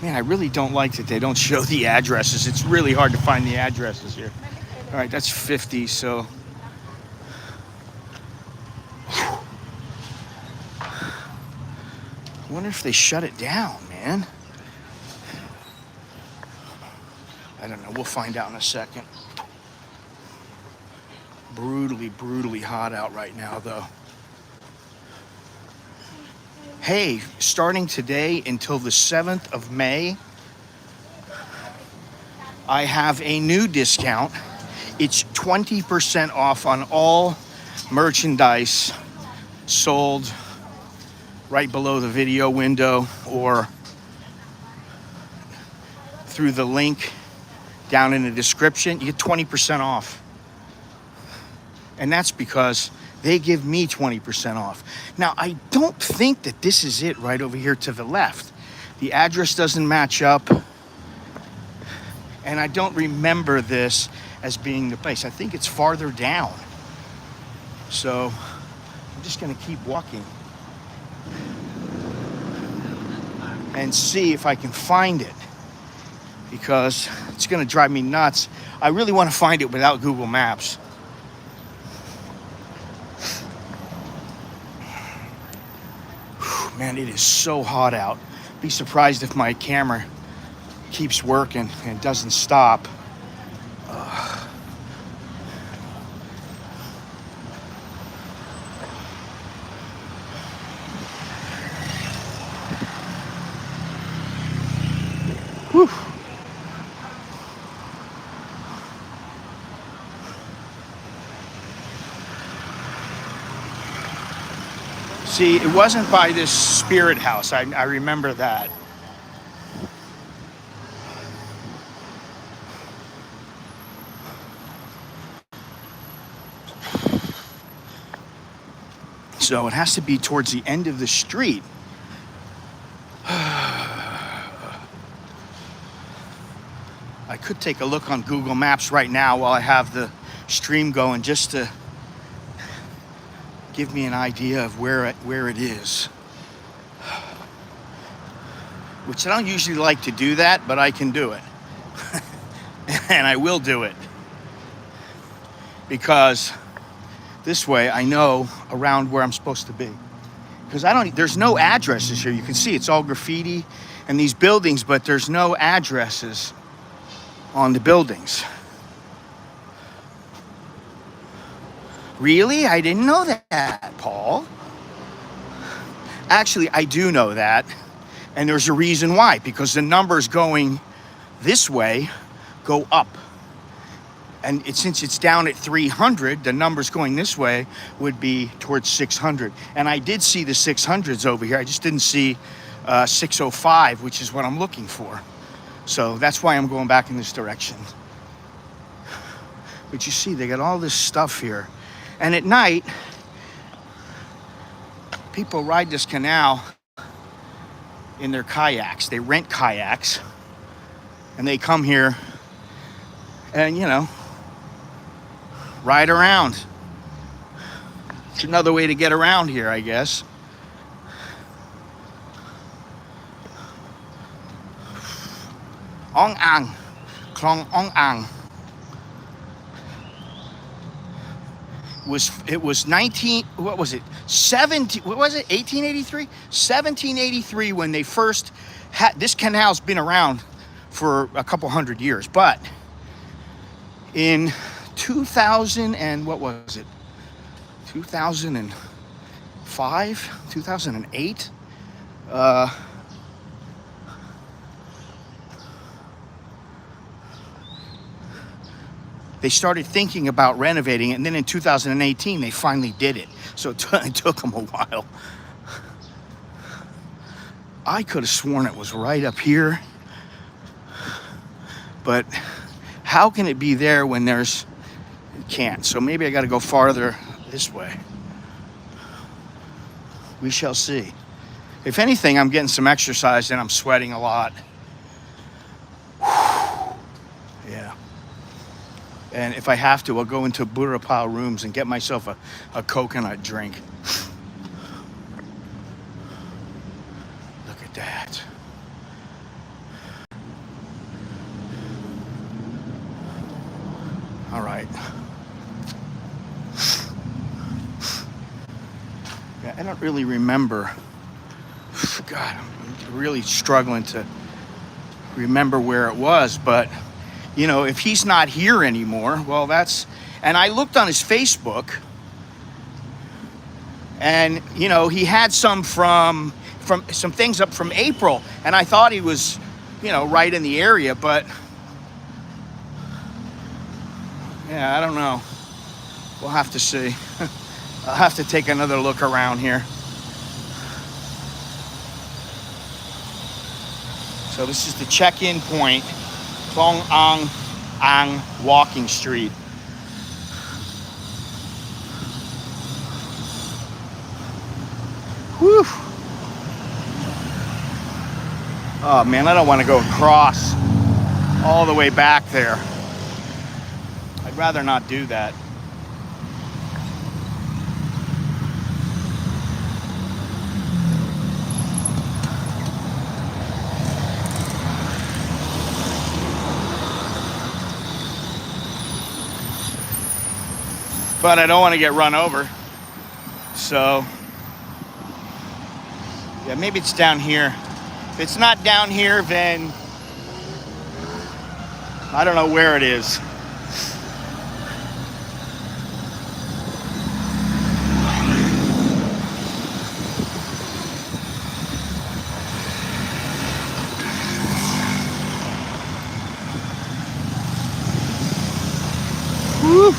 Man, I really don't like that they don't show the addresses. It's really hard to find the addresses here. All right, that's 50, so. I wonder if they shut it down, man. I don't know. We'll find out in a second. Brutally, brutally hot out right now, though. Hey, starting today until the 7th of May, I have a new discount. It's 20% off on all merchandise sold right below the video window or through the link down in the description. You get 20% off. And that's because they give me 20% off. Now, I don't think that this is it right over here to the left. The address doesn't match up. And I don't remember this as being the place. I think it's farther down. So I'm just gonna keep walking and see if I can find it, because it's gonna drive me nuts. I really wanna find it without Google Maps. Man, it is so hot out. Be surprised if my camera keeps working and doesn't stop. Whew. See, it wasn't by this spirit house. I remember that. So it has to be towards the end of the street could take a look on Google Maps right now while I have the stream going, just to give me an idea of where it is. Which I don't usually like to do that, but I can do it. And I will do it. Because this way I know around where I'm supposed to be. Because there's no addresses here. You can see it's all graffiti and these buildings, but there's no addresses on the buildings. Really? I didn't know that, Paul. Actually, I do know that. And there's a reason why. Because the numbers going this way go up. And since it's down at 300, the numbers going this way would be towards 600. And I did see the 600s over here. I just didn't see 605, which is what I'm looking for. So that's why I'm going back in this direction. But you see, they got all this stuff here. And at night, people ride this canal in their kayaks. They rent kayaks. And they come here and, you know, ride around. It's another way to get around here, I guess. Ong Ang, Khlong Ong Ang. It was 1883? 1783 when they first had, this canal's been around for a couple hundred years, but in 2000 and what was it? 2005, 2008, they started thinking about renovating it, and then in 2018 they finally did it. So it took them a while. I could have sworn it was right up here, but how can it be there when it can't? So maybe I got to go farther this way. We shall see. If anything, I'm getting some exercise and I'm sweating a lot. Yeah. And if I have to, I'll go into Burapao rooms and get myself a coconut drink. Look at that. All right. Yeah, I don't really remember. God, I'm really struggling to remember where it was, but you know, if he's not here anymore, well, and I looked on his Facebook, and you know, he had some from some things up from April, and I thought he was, you know, right in the area, but yeah, I don't know. We'll have to see. I'll have to take another look around here. So this is the check-in point, Khlong Ong Ang Walking Street. Whew. Oh man, I don't want to go across all the way back there. I'd rather not do that. But I don't want to get run over. So, yeah, maybe it's down here. If it's not down here, then I don't know where it is. Woo.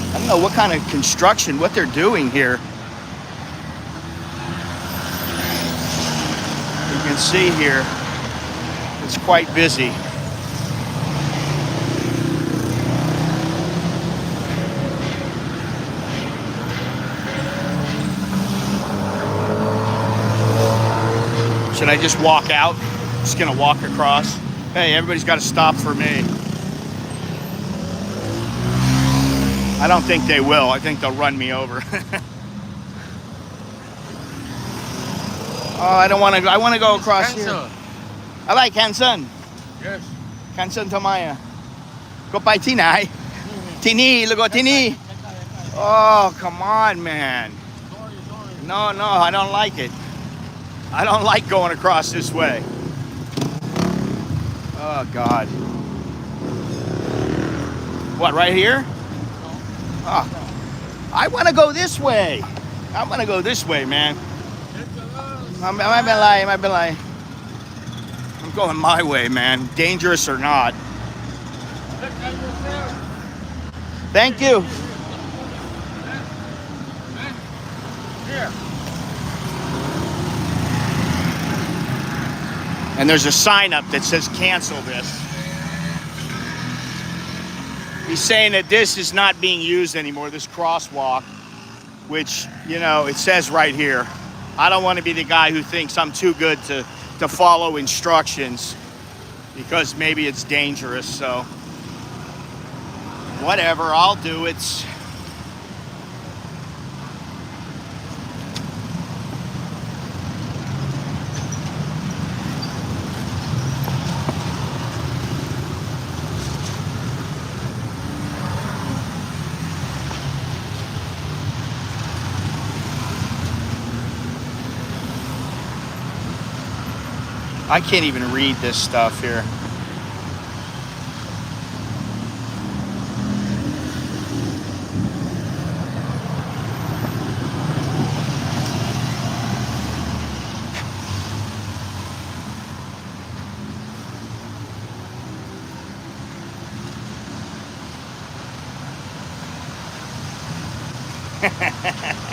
I don't know what kind of construction, what they're doing here. You can see here, it's quite busy. Should I just walk out? Just gonna walk across. Hey, everybody's got to stop for me. I don't think they will. I think they'll run me over. Oh, I don't want to go. I want to go across here. I like Hanson. Yes. Hanson ทำไมอ่ะก็ไปที่ไหนที่นี่แล้วก็ที่นี่ Oh, come on, man. No, I don't like it. I don't like going across this way. Oh, God. What, right here? Oh, I want to go this way. I want to go this way, man. I'm going my way, man. Dangerous or not. Thank you. Here. And there's a sign up that says cancel this. He's saying that this is not being used anymore, this crosswalk, which, you know, it says right here. I don't want to be the guy who thinks I'm too good to follow instructions because maybe it's dangerous, so whatever, I'll do it. I can't even read this stuff here.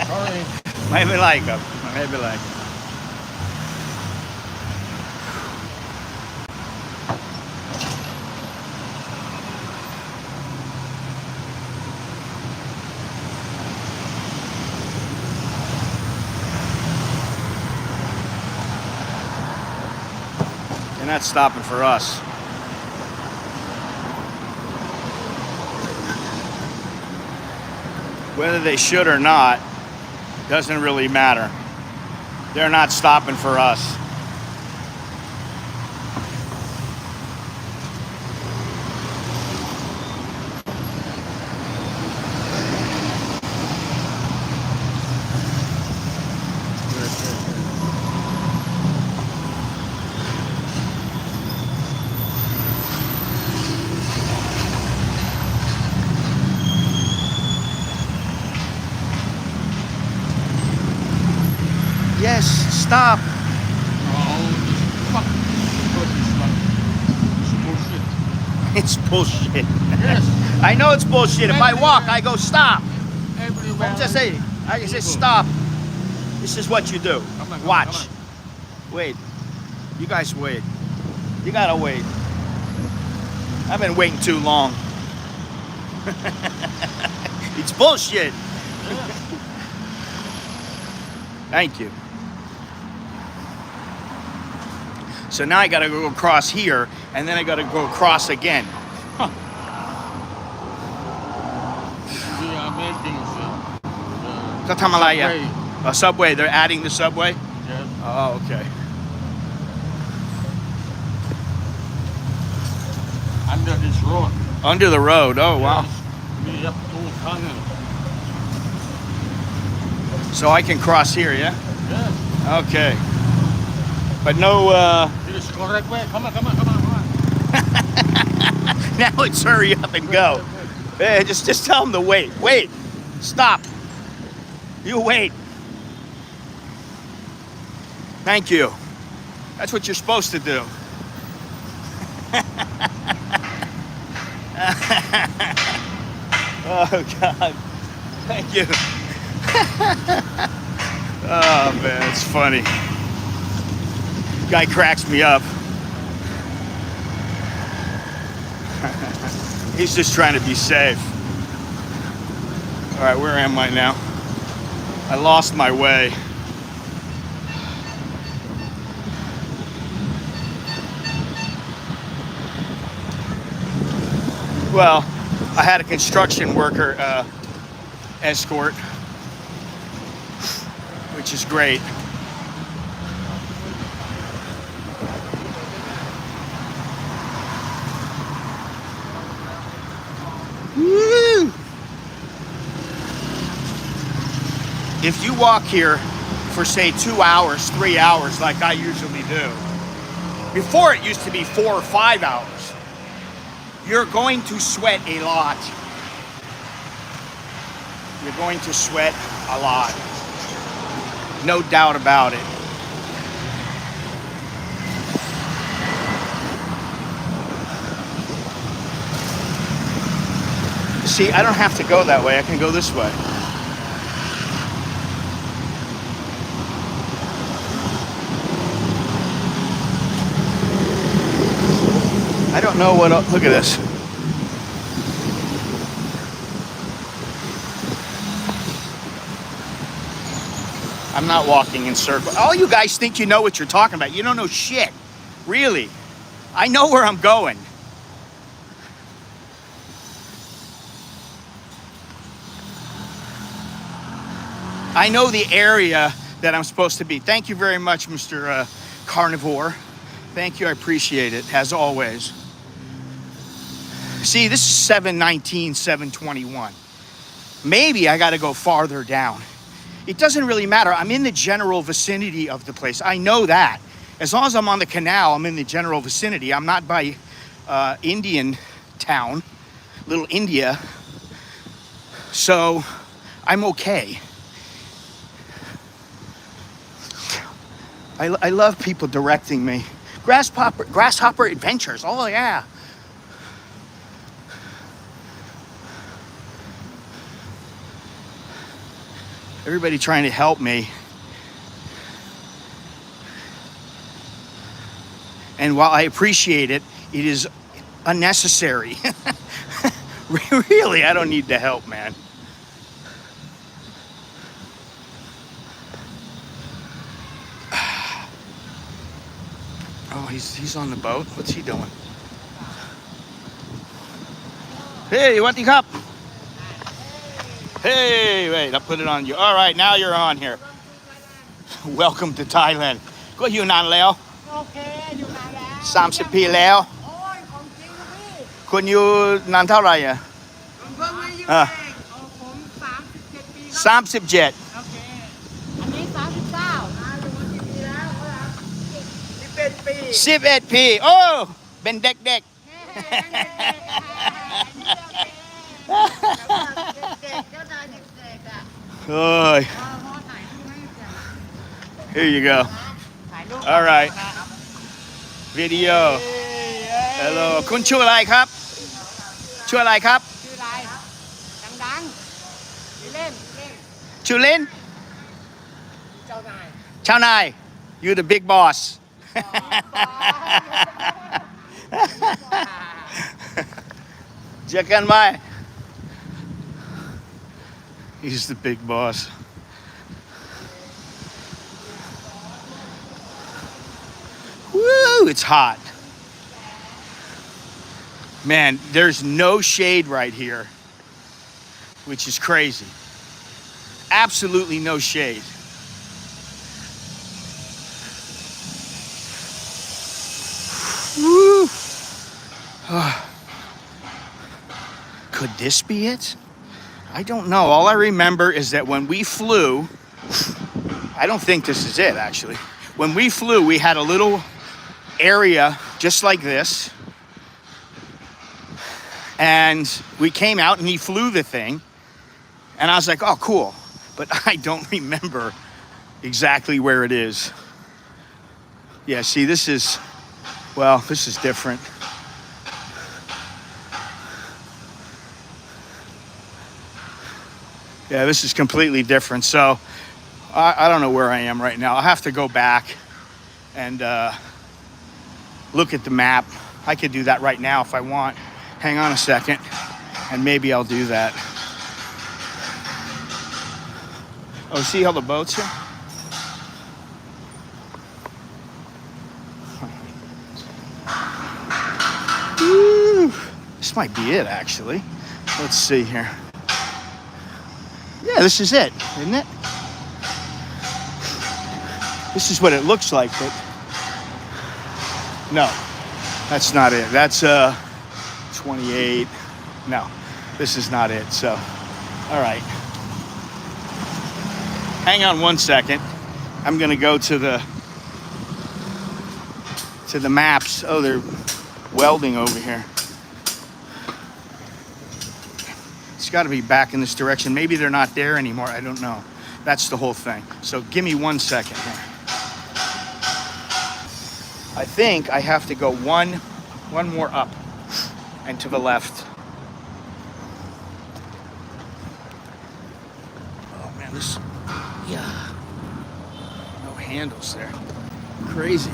Sorry. Maybe like them. Maybe like them. They're not stopping for us. Whether they should or not doesn't really matter. They're not stopping for us. Yes, stop. It's bullshit. Yes. I know it's bullshit. If I walk, I go stop. Everywhere. I'm just saying. I say stop. This is what you do. Come on, Watch. come Wait. You guys wait. You gotta wait. I've been waiting too long. It's bullshit. Thank you. So now I gotta go across here, and then I gotta go across again. The amazing. เขาทำอะไรอ่ะ Subway. A subway. They're adding the subway. Yes. Oh, okay. Under this road. Under the road. Oh, wow. Yes. We have two tunnels. So I can cross here, yeah? Yes. Okay. But no. This is correct way. Come on. Now it's hurry up and go. Hey, just tell them to wait. Wait. Stop. You wait. Thank you. That's what you're supposed to do. Oh, God. Thank you. Oh, man, it's funny. Guy cracks me up. He's just trying to be safe. All right, where am I now? I lost my way. Well, I had a construction worker escort, which is great. Woo! If you walk here for say 2 hours, 3 hours, like I usually do, before it used to be 4 or 5 hours, you're going to sweat a lot. You're going to sweat a lot. No doubt about it. See, I don't have to go that way. I can go this way. I don't know what. Look at this. I'm not walking in circles. All you guys think you know what you're talking about. You don't know shit. Really. I know where I'm going. I know the area that I'm supposed to be. Thank you very much, Mr. Carnivore. Thank you, I appreciate it, as always. See, this is 719, 721. Maybe I gotta go farther down. It doesn't really matter. I'm in the general vicinity of the place. I know that. As long as I'm on the canal, I'm in the general vicinity. I'm not by Indian town, Little India. So I'm okay. I love people directing me. Grasshopper Adventures. Oh, yeah. Everybody trying to help me. And while I appreciate it, it is unnecessary. Really, I don't need the help, man. Oh, he's on the boat. What's he doing? Hey, what the cup? Hey, wait, I'll put it on you. All right, now you're on here. Welcome to Thailand. Cóอยู่นานแล้ว โอเคอยู่นานแล้ว 30 ปีแล้ว โอ้ยของจริงนะพี่ คุณอยู่นานเท่าไหร่อ่ะ ผมเพิ่งมาอยู่เองโอ้ผม37 ปีครับ 37 โอเคอันนี้39อยู่มากี่ปีแล้วครับ11 ปี 11 ปี โอ้ เป็นเด็ก เฮ้ยเด็กๆเจ้านายเด็กๆอ่ะ ๆ เฮ้ย พ่อถ่ายรูปให้เสร็จ Here you go. ถ่ายรูป All right. Video. Hello. คุณชื่ออะไรครับ ชื่ออะไรครับ ชื่ออะไรดังๆชื่อเล่น ชื่อเล่น เจ้านาย เจ้านาย You the big boss. เจอกันไหม He's the big boss. Woo, it's hot. Man, there's no shade right here, which is crazy. Absolutely no shade. Woo. Could this be it? I don't know. All I remember is that when we flew, I don't think this is it actually. When we flew, we had a little area just like this. And we came out and he flew the thing. And I was like, oh, cool. But I don't remember exactly where it is. Yeah, see, this is different. Yeah, this is completely different. So I don't know where I am right now. I'll have to go back and look at the map. I could do that right now if I want. Hang on a second, and maybe I'll do that. Oh, see how the boat's here? Woo! This This might be it, actually. Let's see here. Yeah, this is it, isn't it? This is what it looks like, but no, that's not it. That's 28. No, this is not it. So, all right. Hang on one second. I'm gonna go to the maps. Oh, they're welding over here. It's got to be back in this direction. Maybe they're not there anymore. I don't know. That's the whole thing. So give me 1 second here. I think I have to go one more up and to the left. Oh man, this, yeah, no handles there. Crazy.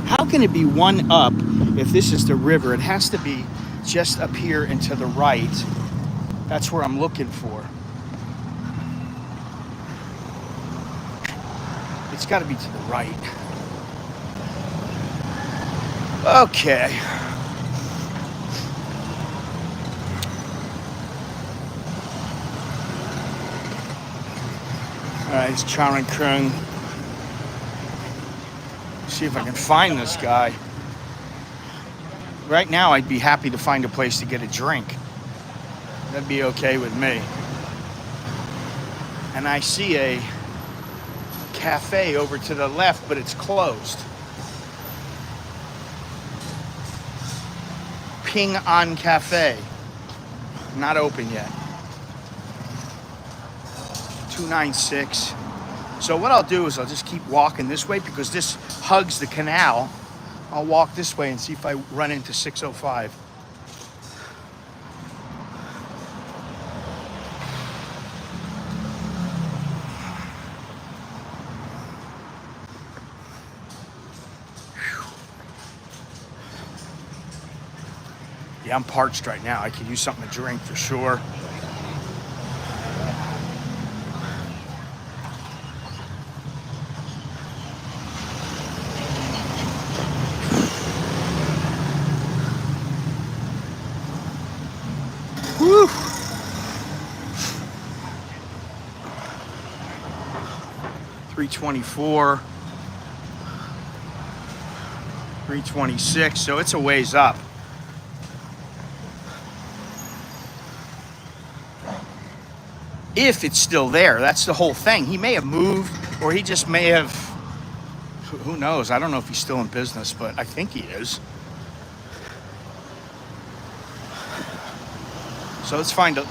How can it be one up if this is the river? It has to be just up here and to the right. That's where I'm looking for. It's got to be to the right. Okay. All right, it's Khlong. See if I can find this guy. Right now, I'd be happy to find a place to get a drink. That'd be okay with me. And I see a cafe over to the left, but it's closed. Khlong Ong Ang Cafe. Not open yet. 296. So what I'll do is I'll just keep walking this way because this hugs the canal. I'll walk this way and see if I run into 605. Yeah, I'm parched right now. I could use something to drink for sure. Woo! 324, 326, so it's a ways up. If it's still there, that's the whole thing. He may have moved, or he just may have, who knows? I don't know if he's still in business, but I think he is. So let's find a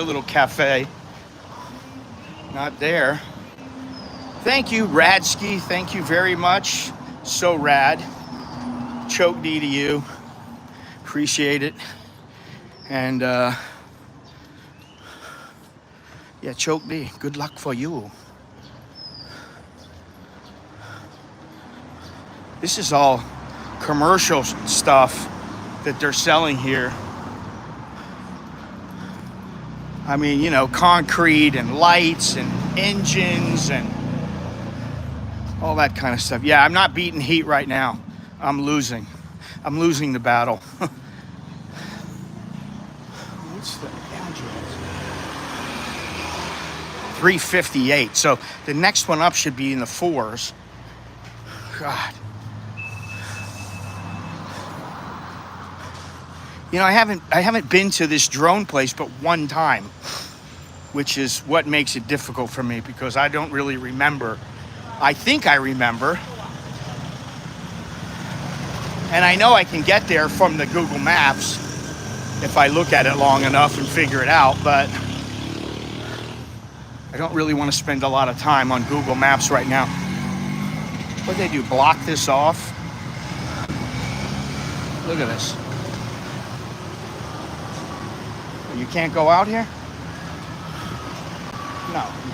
little cafe. Not there. Thank you, Radski. Thank you very much. So rad. Choke D to you. Appreciate it. And yeah, Choke D. Good luck for you. This is all commercial stuff that they're selling here. I mean, you know, concrete and lights and engines and all that kind of stuff. Yeah, I'm not beating heat right now. I'm losing. I'm losing the battle. What's the address? 358. So the next one up should be in the 4s. God. You know, I haven't been to this drone place but one time, which is what makes it difficult for me because I don't really remember. I think I remember. And I know I can get there from the Google Maps if I look at it long enough and figure it out, but I don't really want to spend a lot of time on Google Maps right now. What they do, block this off? Look at this. You can't go out here? No, you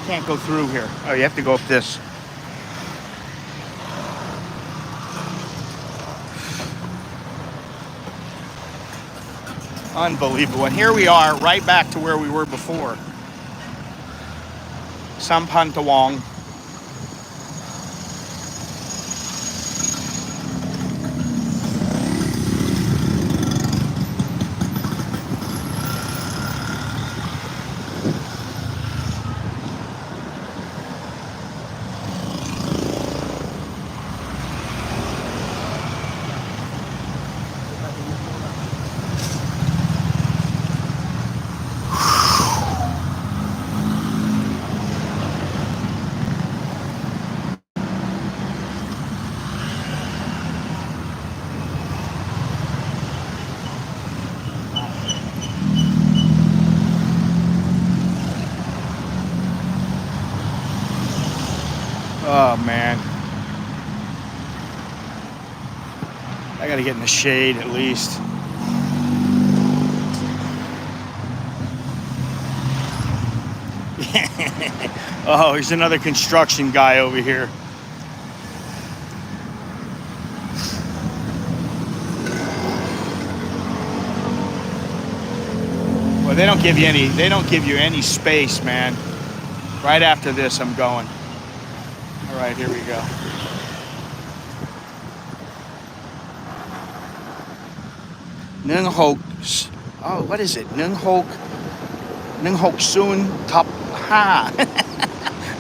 can't go through here. Oh, you have to go up this. Unbelievable. And here we are, right back to where we were before. Sampantawong. Oh man. I gotta get in the shade at least. Oh, here's another construction guy over here. Well, they don't give you any space, man. Right after this, I'm going. All right, here we go. Nung Hok. Oh, what is it? Nung Hok Soon Top Ha.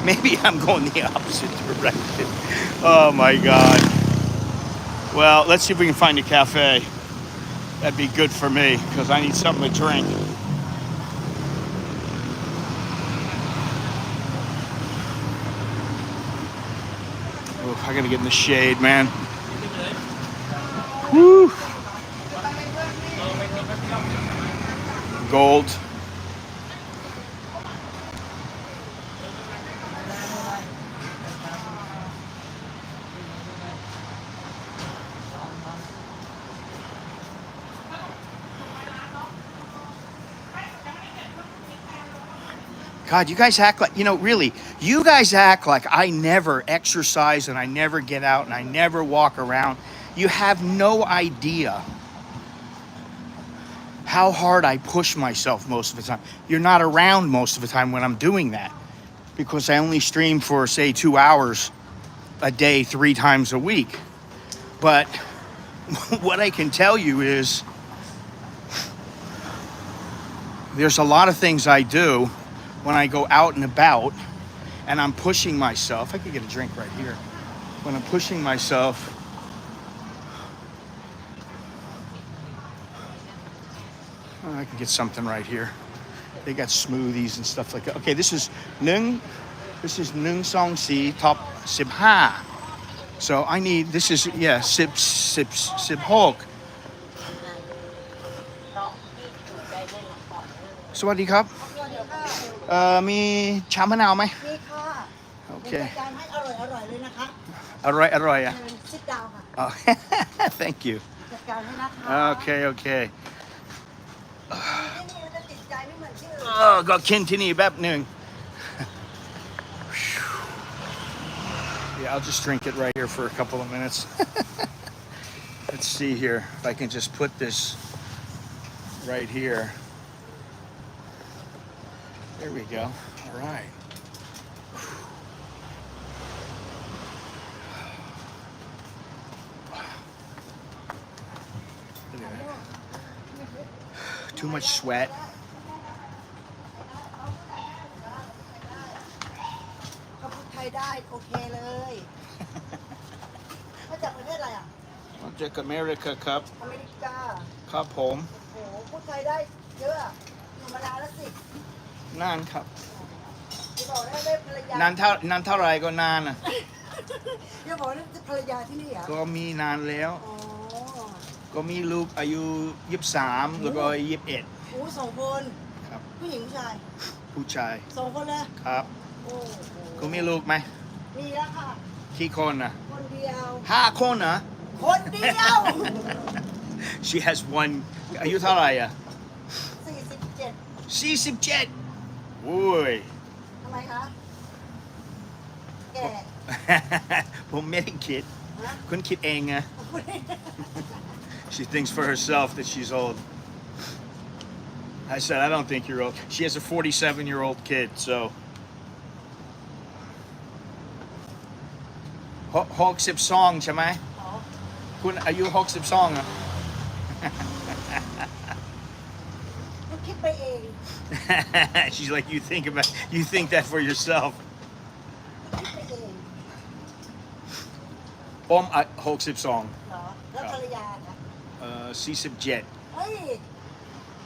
Maybe I'm going the opposite direction. Oh my God. Well, let's see if we can find a cafe. That'd be good for me because I need something to drink. Oh, I gotta get in the shade, man. Woo. Gold. God, you guys act like, really, you guys act like I never exercise and I never get out and I never walk around. You have no idea how hard I push myself most of the time. You're not around most of the time when I'm doing that because I only stream for, say, 2 hours a day, 3 times a week. But what I can tell you is there's a lot of things I do when I go out and about and I'm pushing myself. I could get a drink right here. When I'm pushing myself, oh, I can get something right here. They got smoothies and stuff like that. Okay, this is Nung Song Si Top 15. So I need, this is, yeah, Sip Hawk. สวัสดีครับมีชามะนาวไหม มีค่ะ โอเค เป็นจานให้อร่อยๆเลยนะคะ อร่อยอ่ะ ซิดดาวค่ะ Oh, thank you. จัดการให้นะคะ Okay. ที่นี่จะติดใจไม่เหมือนที่อื่น ก็กินที่นี่แป๊บหนึ่ง Yeah, I'll just drink it right here for a couple of minutes. Let's see here if I can just put this right here. There we go. All right. Look at that. Too much sweat. เขาพูดไทยได้โอเคเลยมาจากประเทศอะไรอ่ะ จากอเมริกาครับ อเมริกา ครับผม โอ้โหพูดไทยได้เยอะอะอยู่มานานแล้วสิ นานครับ อย่าบอกนะได้ภรรยาน านเท่าไหร่ก็นานอ่ะ อย่าบอกนะภรรยาที่นี่เหรอ ก็มีนานแล้ว อ๋อ ก็มีลูกอายุ23แล้วก็21 โอ้สองคน ครับ ผู้หญิงผู้ชาย ผู้ชาย สองคนเลย ครับ โอ้โห ก็มีลูกไหม มีแล้วค่ะ กี่คนอ่ะ คนเดียว 5 คนอ่ะ คนเดียว She has one อายุเท่าไหร่อ่ะ 47 47โอ้ย ทำไมคะ แก่ ผมไม่ได้คิด ฮะ คุณคิดเองไง She thinks for herself that she's old. I said, I don't think you're old. She has a 47-year-old kid, so. 60 ใช่ไหม อ๋อ คุณอายุ62อ่ะ ก็คิดไปเอง She's like, you think that for yourself. คิดไปเอง ผม62 เหรอ แล้วภรรยาค่ะ 47 เฮ้ย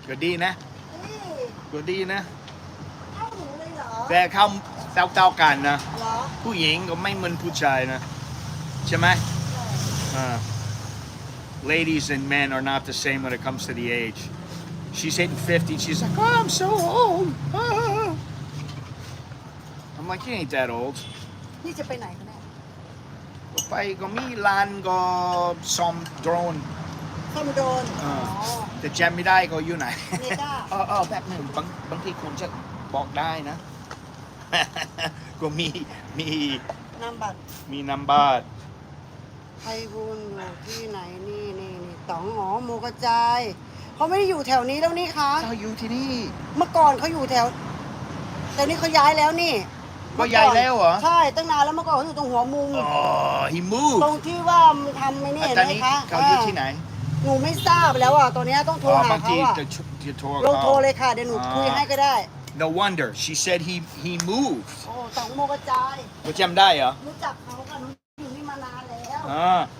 ก็ดีนะ เฮ้ย ก็ดีนะ เข้าหนูเลยเหรอ แต่เขาเท่ากันนะ เหรอ ผู้หญิงก็ไม่เหมือนผู้ชายนะ ใช่ไหม Ladies and men are not the same when it comes to the age. She's hitting 50. She's like, oh, I'm so old. I'm like, you ain't that old. นี่จะไปไหนกันแน่ ไปก็มีร้านก็ซ่อมโดรน คอมโดน อ๋อ แต่แจมไม่ได้ก็อยู่ไหน เนต้า แบบหนึ่งบางทีคุณจะบอกได้นะ ก็มี นำบัตร มีนัมบาร์ ไพบูลย์อยู่ที่ไหนนี่ต๋องอ๋อโมกระจายเขาไม่ได้อยู่แถวนี้แล้วนี่คะ เขาอยู่ที่นี่ เมื่อก่อนเขาอยู่แถวแต่นี่เขาย้ายแล้วนี่ ก็ย้ายแล้วเหรอ ใช่ตั้งนานแล้วเมื่อก่อนเขาอยู่ตรงหัวมุม อ๋อ he moved ตรงที่ว่ามันทำไม่นี่ ตอน นะ นี้ คะ เขาอยู่ที่ไหน หนูไม่ทราบแล้วอ่ะตัวเนี้ยต้องโทรหา บาง เขา ที อ่ะ จะโทร ลงโทร เขา เลยค่ะเดี๋ยวหนูคุยให้ก็ได้ No wonder she said he moved โอ้ต๋องโมกระจาย ก็จำได้เหรอ รู้จักเขาค่ะหนูอยู่นี่มานานแล้ว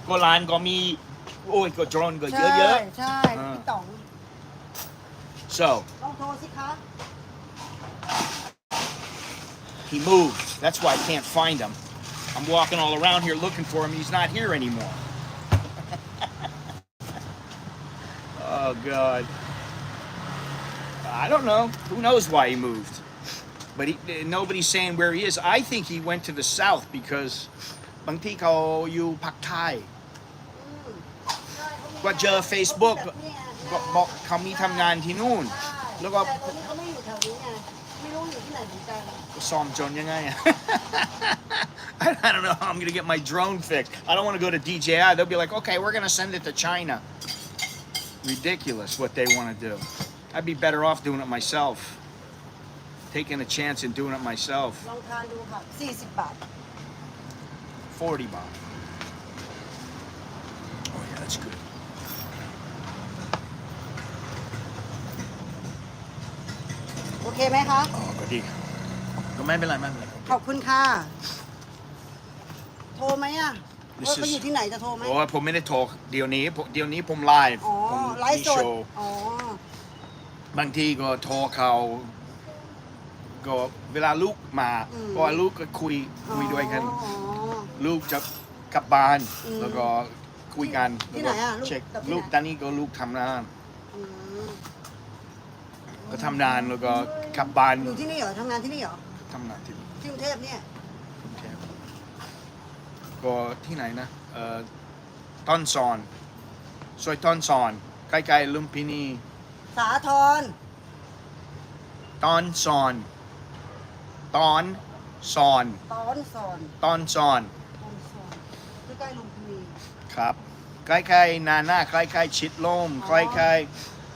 ก็ร้านก็มี โอ้ยก็โดรนก็เยอะ ใช่ อ่า พี่ต๋อง ๆ so ลองโทรสิคะ he moved that's why I can't find him I'm walking all around here looking for him he's not here anymore oh god I don't know who knows why he moved but nobody's saying where he is I think he went to the south because บางทีเขาอยู่ภาคใต้ ก็เจอ Facebook ก็บอกเขามีทำงานที่นู่น แล้วก็ แต่ตอนนี้เขาไม่อยู่แถวนี้ไงไม่รู้อยู่ที่ไหนเหมือนกัน ซ่อมจนยังไงอะ I don't know how I'm gonna get my drone fixed I don't want to go to DJI they'll be like okay we're gonna send it to China ridiculous what they want to do I'd be better off doing it myself taking a chance and doing it myself ลองทานดูค่ะ40 บาท 40 baht oh yeah that's good โอเคไหมคะ อ๋อก็ดีก็ไม่เป็นไร ขอบคุณค่ะ โทรไหมอ่ะ This ว่าเขา is- อยู่ที่ไหนจะโทรไหม โอ้ยผมไม่ได้โทรเดี๋ยวนี้ผมไลฟ์ อ๋อ ผม ไลฟ์ส มี ด โชว์ อ๋อบ างทีก็โทรเขาก็เวลาลูกมาเพราะว่าลูกก็คุยด้วยกัน อ๋อ ลูกจะกลับบ้าน อืม แล้วก็คุยกัน ที่ไหนอะ แล้วก็เช็ค ลูกกลับที่ไหนลูกตอนนี้ก็ลูกทำงาน อืม ก็ทำงานแล้วก็กลับบ้าน อยู่ที่นี่เหรอทำงานที่นี่เหรอ ทำงานที่นี่ ที่กรุงเทพเนี่ย กรุงเทพก็ที่ไหนนะต้นซอนซอยต้นซอนใกล้ๆลุมพินี สาทร ต้นซอนตอนซอน ต้อนสอน ต้นซอน ต้นสอนใกล้ๆลุมพินี ครับใกล้ๆนาใกล้ๆชิดลม อ๋ ใก อ ล้ๆ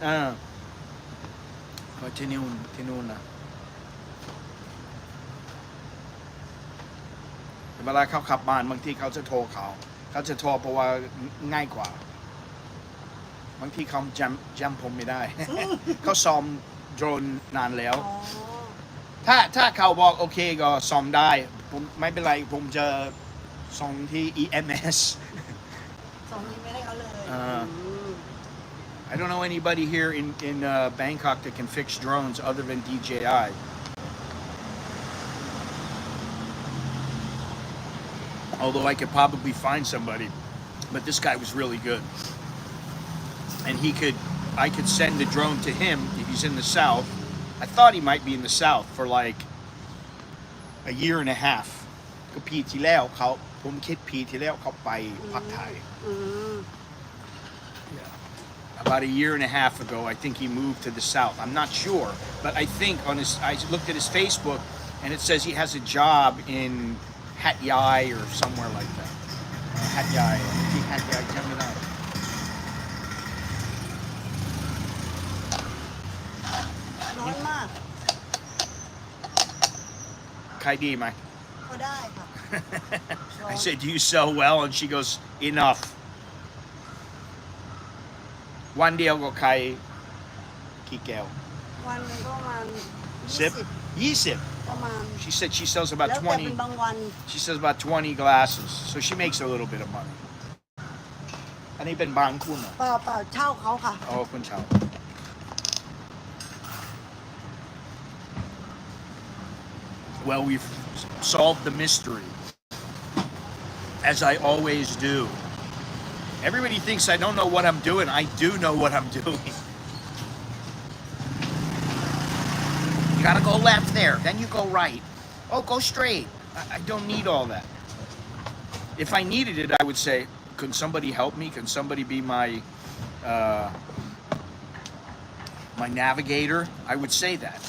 ก็ที่นู่นนะเวลาเขาขับบ้านบางทีเขาจะโทรเขาจะโทรเพราะว่าง่ายกว่าบางทีเขาจำผมไม่ได้ เขาซ้อมโดรนนานแล้ว อ๋อ ถ้าเขาบอกโอเคก็ซ้อมได้ผมไม่เป็นไรผมจะส่งที่ EMS สองนี้ไม่ได้เขาเลย อ่า ม I don't know anybody here in Bangkok that can fix drones other than DJI. Although I could probably find somebody, but this guy was really good. And I could send the drone to him if he's in the south. I thought he might be in the south for like a year and a half. ก็ปีที่แล้วผมคิดปีที่แล้วเขาไปพักไทย อืม About a year and a half ago, I think he moved to the south. I'm not sure, but I think I looked at his Facebook, and it says he has a job in Hat Yai or somewhere like that. Hat Yai, Hat Yai, tell me that. ร้อนมาก ขายดีไหม ก็ได้ค่ะ I said, do you sell well? And she goes, enough. วันเดียวก็ขายกี่แก้ว วันหนึงก็ประมาณ 20 ประมาณ She said she sells แล้ว about แต่เป็น 20. บางวัน She sells about 20 glasses, so she makes a little bit of money. อันนี้เป็นบางคุณเหรอ เปล่าเช่าเขาค่ะ อ๋อคุณเชา Well, we've solved the mystery, as I always do. Everybody thinks I don't know what I'm doing. I do know what I'm doing. You gotta go left there, then you go right. Oh, go straight. I don't need all that. If I needed it, I would say, can somebody help me? Can somebody be my my navigator? I would say that.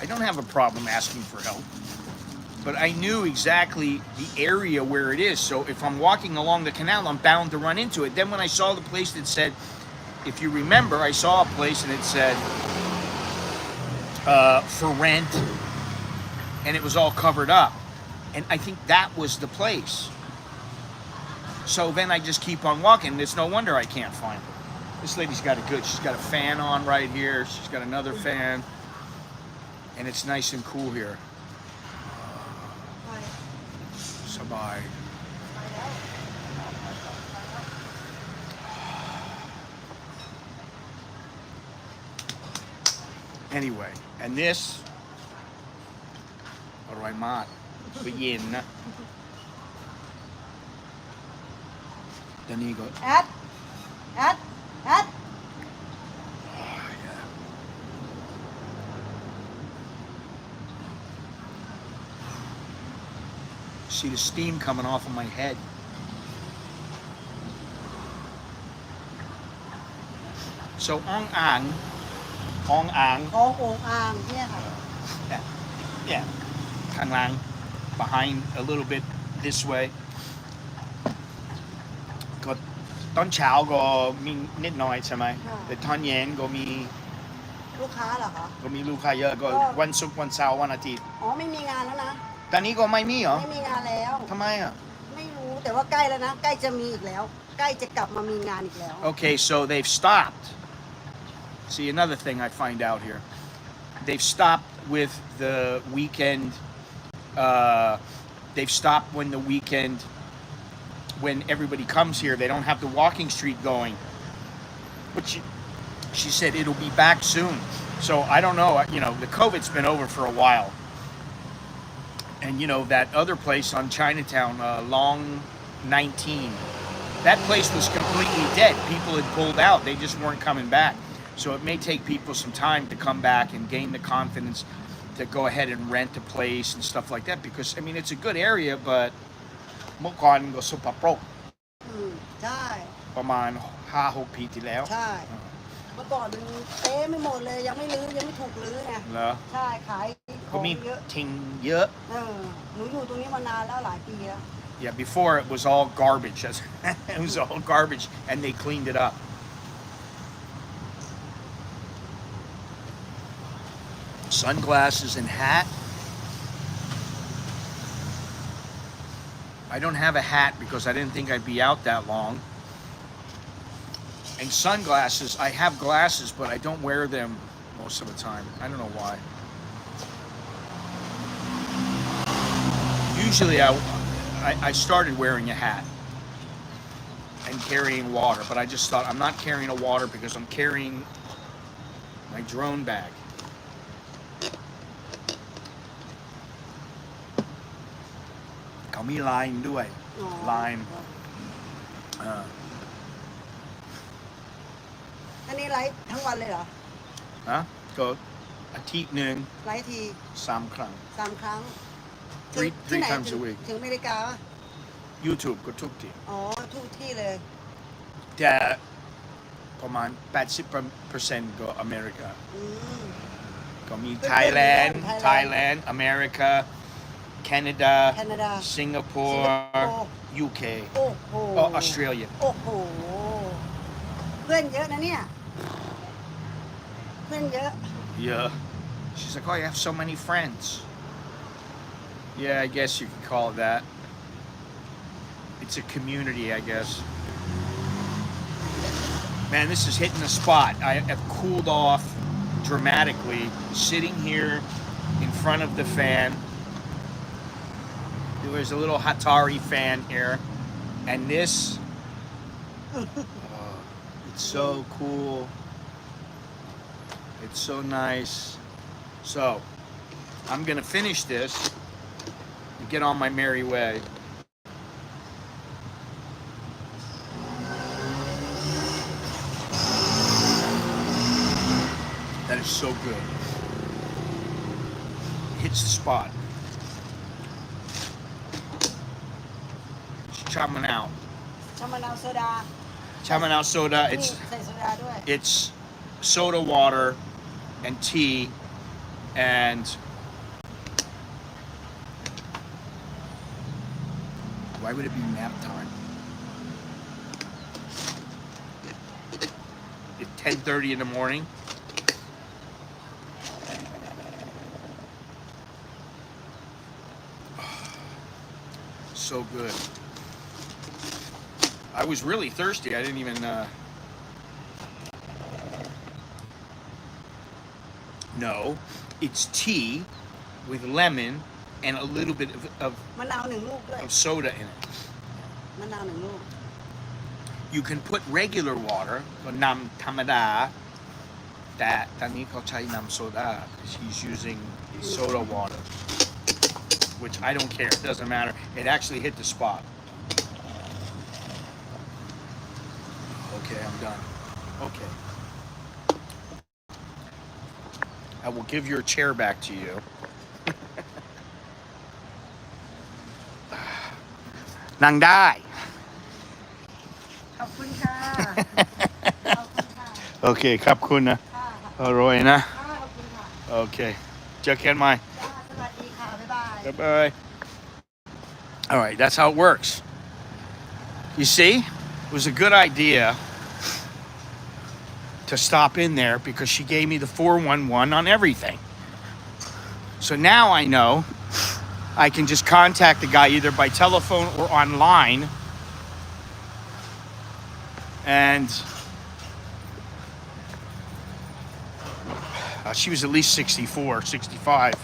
I don't have a problem asking for help, but I knew exactly the area where it is. So if I'm walking along the canal, I'm bound to run into it. Then when I saw the place that said, if you remember, I saw a place and it said for rent, and it was all covered up. And I think that was the place. So then I just keep on walking. It's no wonder I can't find it. This lady's got it good. She's got a fan on right here. She's got another fan. And it's nice and cool here. ไป Sabai. ไปแล้ว Anyway, and this อร่อยมากก็เย็นนะตอนนี้ก็ แอดแอดแอด See the steam coming off of my head. So Ong Ang, Ong Ang, คลองโองอ่างเนี่ยค่ะ yeah, Khlong Ang, behind a little bit this way. ก็ตอนเช้าก็มีนิดหน่อยใช่ไหม แต่ตอนเย็นก็มี ลูกค้าเหรอคะ ลูกค้าเยอะก็วันศุกร์วันเสาร์วันอาทิตย์ อ๋อไม่มีงานแล้วนะ ตอนนี้ก็ไม่มีเหรอ ไม่มีงานแล้ว ทำไมอ่ะ ไม่รู้แต่ว่าใกล้แล้วนะ ใกล้จะมีอีกแล้ว ใกล้จะกลับมามีงานอีกแล้ว Okay, so they've stopped. See, another thing I find out here. They've stopped with the weekend. They've stopped when the weekend, when everybody comes here, they don't have the walking street going. But she said it'll be back soon. So I don't know. You know, the COVID's been over for a while. And you know, that other place on Chinatown, Long 19, that place was completely dead. People had pulled out. They just weren't coming back. So it may take people some time to come back and gain the confidence to go ahead and rent a place and stuff like that. Because, I mean, it's a good area, but เมื่อก่อนก็สกปรก ใช่ ประมาณ 5-6 ปีที่แล้ว ใช่ เมื่อก่อนมันเต๊ไม่หมดเลยยังไม่รื้อยังไม่ถูกรื้อไง เหรอ ใช่ขายข ก็ อง มี เยอะ ทิ้งเยอะ หนูอยู่ตรงนี้มานานแล้วหลายปีแล้ว Yeah, before it was all garbage. It was all garbage, and they cleaned it up. Sunglasses and hat. I don't have a hat because I didn't think I'd be out that long. And sunglasses, I have glasses, but I don't wear them most of the time. I don't know why. Usually I started wearing a hat and carrying water, but I just thought I'm not carrying a water because I'm carrying my drone bag. Kami line ด้วย อ๋อ line อันนี้ไลฟ์ทั้งวันเลยเหรอ ฮะก็อาทิตย์หนึ่ง ไลฟ์ที 3 ครั้ง 3 ครั้ง Three ที่ไหน times a week ถึงอเมริกา YouTube ก็ทุกที อ๋อทุกที่เลย แต่ประมาณ 80% ก็อเมริกา อืม ก็มี เป็น Thailand Thailand Thailand America Canada แคนาดา Singapore UK โอ้โห Australia โอ้โห เพื่อนเยอะนะเนี่ย เพื่อนเยอะ Yeah. She's like, oh, you have so many friends. Yeah, I guess you could call it that. It's a community, I guess. Man, this is hitting the spot. I have cooled off dramatically sitting here in front of the fan. There's a little Hatari fan here. And this, it's so cool. It's so nice. So, I'm gonna finish this and get on my merry way. That is so good. Hits the spot. Let's chamanao. ชามะนาวโซดา Chamanao soda. นี่ใส่โซดาด้วย It's soda water and tea and why would it be nap time? It's 10:30 in the morning. So good. I was really thirsty. I didn't even No, it's tea with lemon and a little bit of มะนาวหนึ่งลูกด้วย soda in it. มะนาวหนึ่งลูก You can put regular water, but nam tamada. That tani ko chai nam soda. He's using soda water, which I don't care. It doesn't matter. It actually hit the spot. Okay, I'm done. Okay. I will give your chair back to you. Nang dai. ขอบคุณค่ะ ขอบคุณค่ะ Okay, ขอบคุณนะ ค่ะ อร่อยนะ ขอบคุณค่ะ Okay. เจอกันใหม่ จ้าสวัสดีค่ะ บ๊ายบาย Bye-bye. All right, that's how it works. You see, it was a good idea to stop in there because she gave me the 411 on everything. So now I know I can just contact the guy either by telephone or online. And she was at least 64, 65.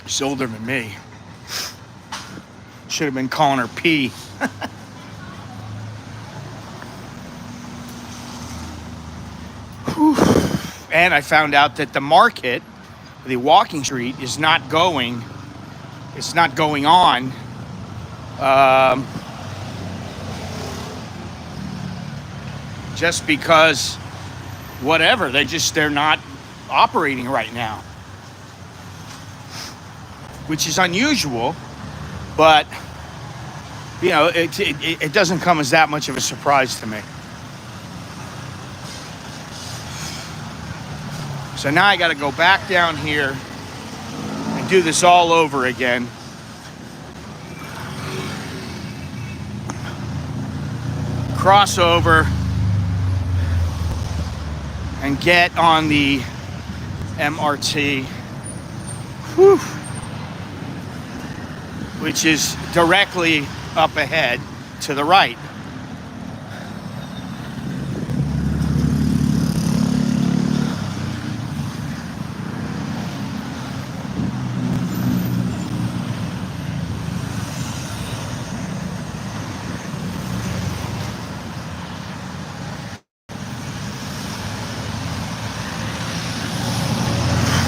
She's older than me. Should have been calling her P. Whew. And I found out that the market, the walking street, is not going. It's not going on. Just because, whatever, they're not operating right now, which is unusual. But you know, it doesn't come as that much of a surprise to me. So now I got to go back down here and do this all over again. Cross over and get on the MRT, whew, which is directly up ahead to the right.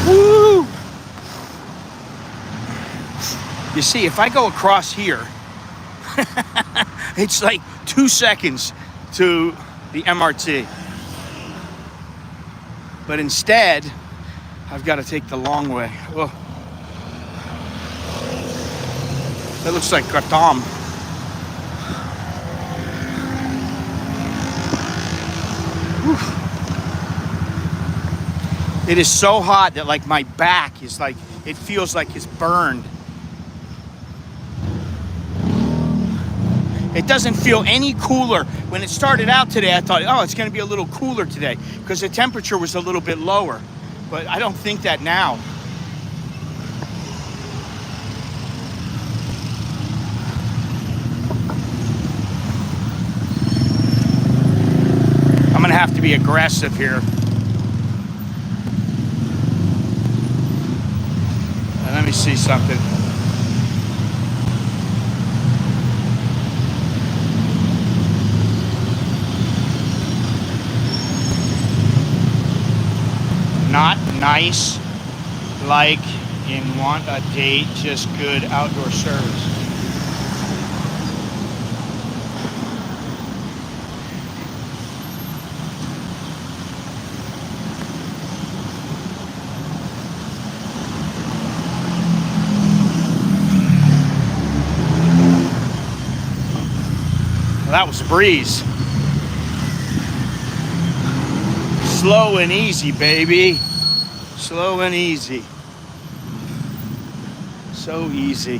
Woo! You see, if I go across here, it's like 2 seconds to the MRT. But instead, I've got to take the long way. Oh. That looks like Kratom. It is so hot that like my back is like, it feels like it's burned. It doesn't feel any cooler. When it started out today, I thought, oh, it's going to be a little cooler today because the temperature was a little bit lower. But I don't think that now. I'm going to have to be aggressive here. Let me see something. Not nice, like in want a date, just good outdoor service. That was a breeze. Slow and easy, baby. Slow and easy. So easy.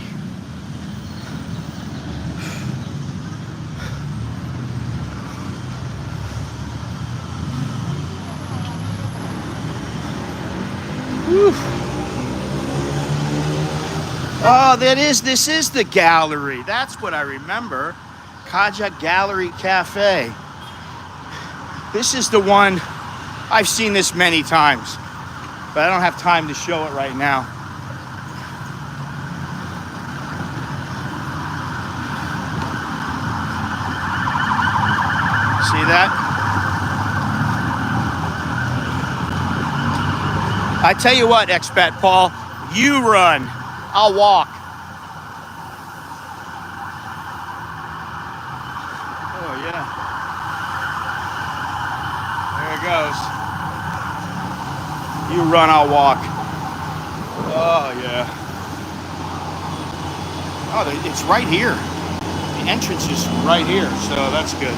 Whew. Oh, this is the gallery. That's what I remember. CASHAPP Gallery Cafe. This is the one. I've seen this many times, but I don't have time to show it right now. See that? I tell you what, expat Paul, you run, I'll walk. Oh yeah. There it goes. You run, I'll walk. Oh yeah. Oh, it's right here. The entrance is right here, so that's good.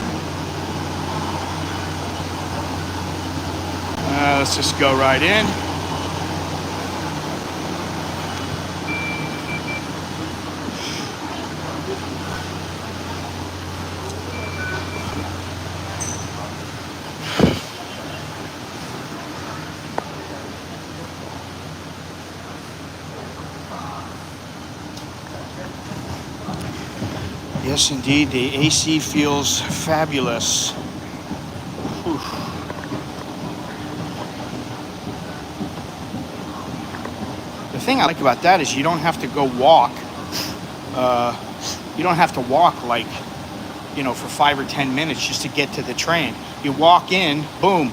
Let's just go right in. Yes, indeed, the AC feels fabulous. Whew. The thing I like about that is you don't have to go walk. You don't have to walk like, for 5 or 10 minutes just to get to the train. You walk in, boom,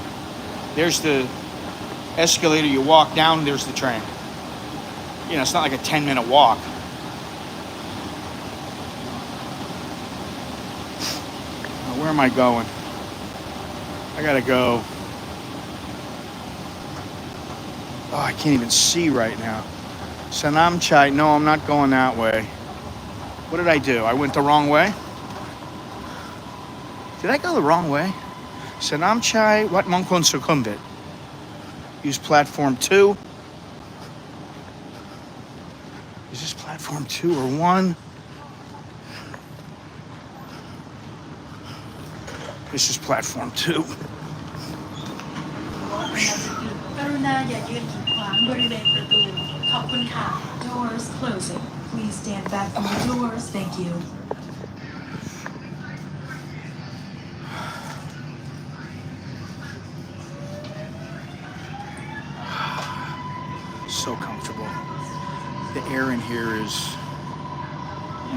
there's the escalator. You walk down, there's the train. It's not like a 10-minute walk. Where am I going? I gotta go. Oh, I can't even see right now. Sanam Chai. No, I'm not going that way. What did I do? I went the wrong way? Did I go the wrong way? Sanam Chai. Wat Mongkon Sukumbit. Use platform 2. Is this platform 2 or 1? This is platform 2. กรุณาอย่ายืนกีดขวางบริเวณประตูขอบคุณค่ะ Doors closing. Please stand back from the doors. Thank you. So comfortable. The air in here is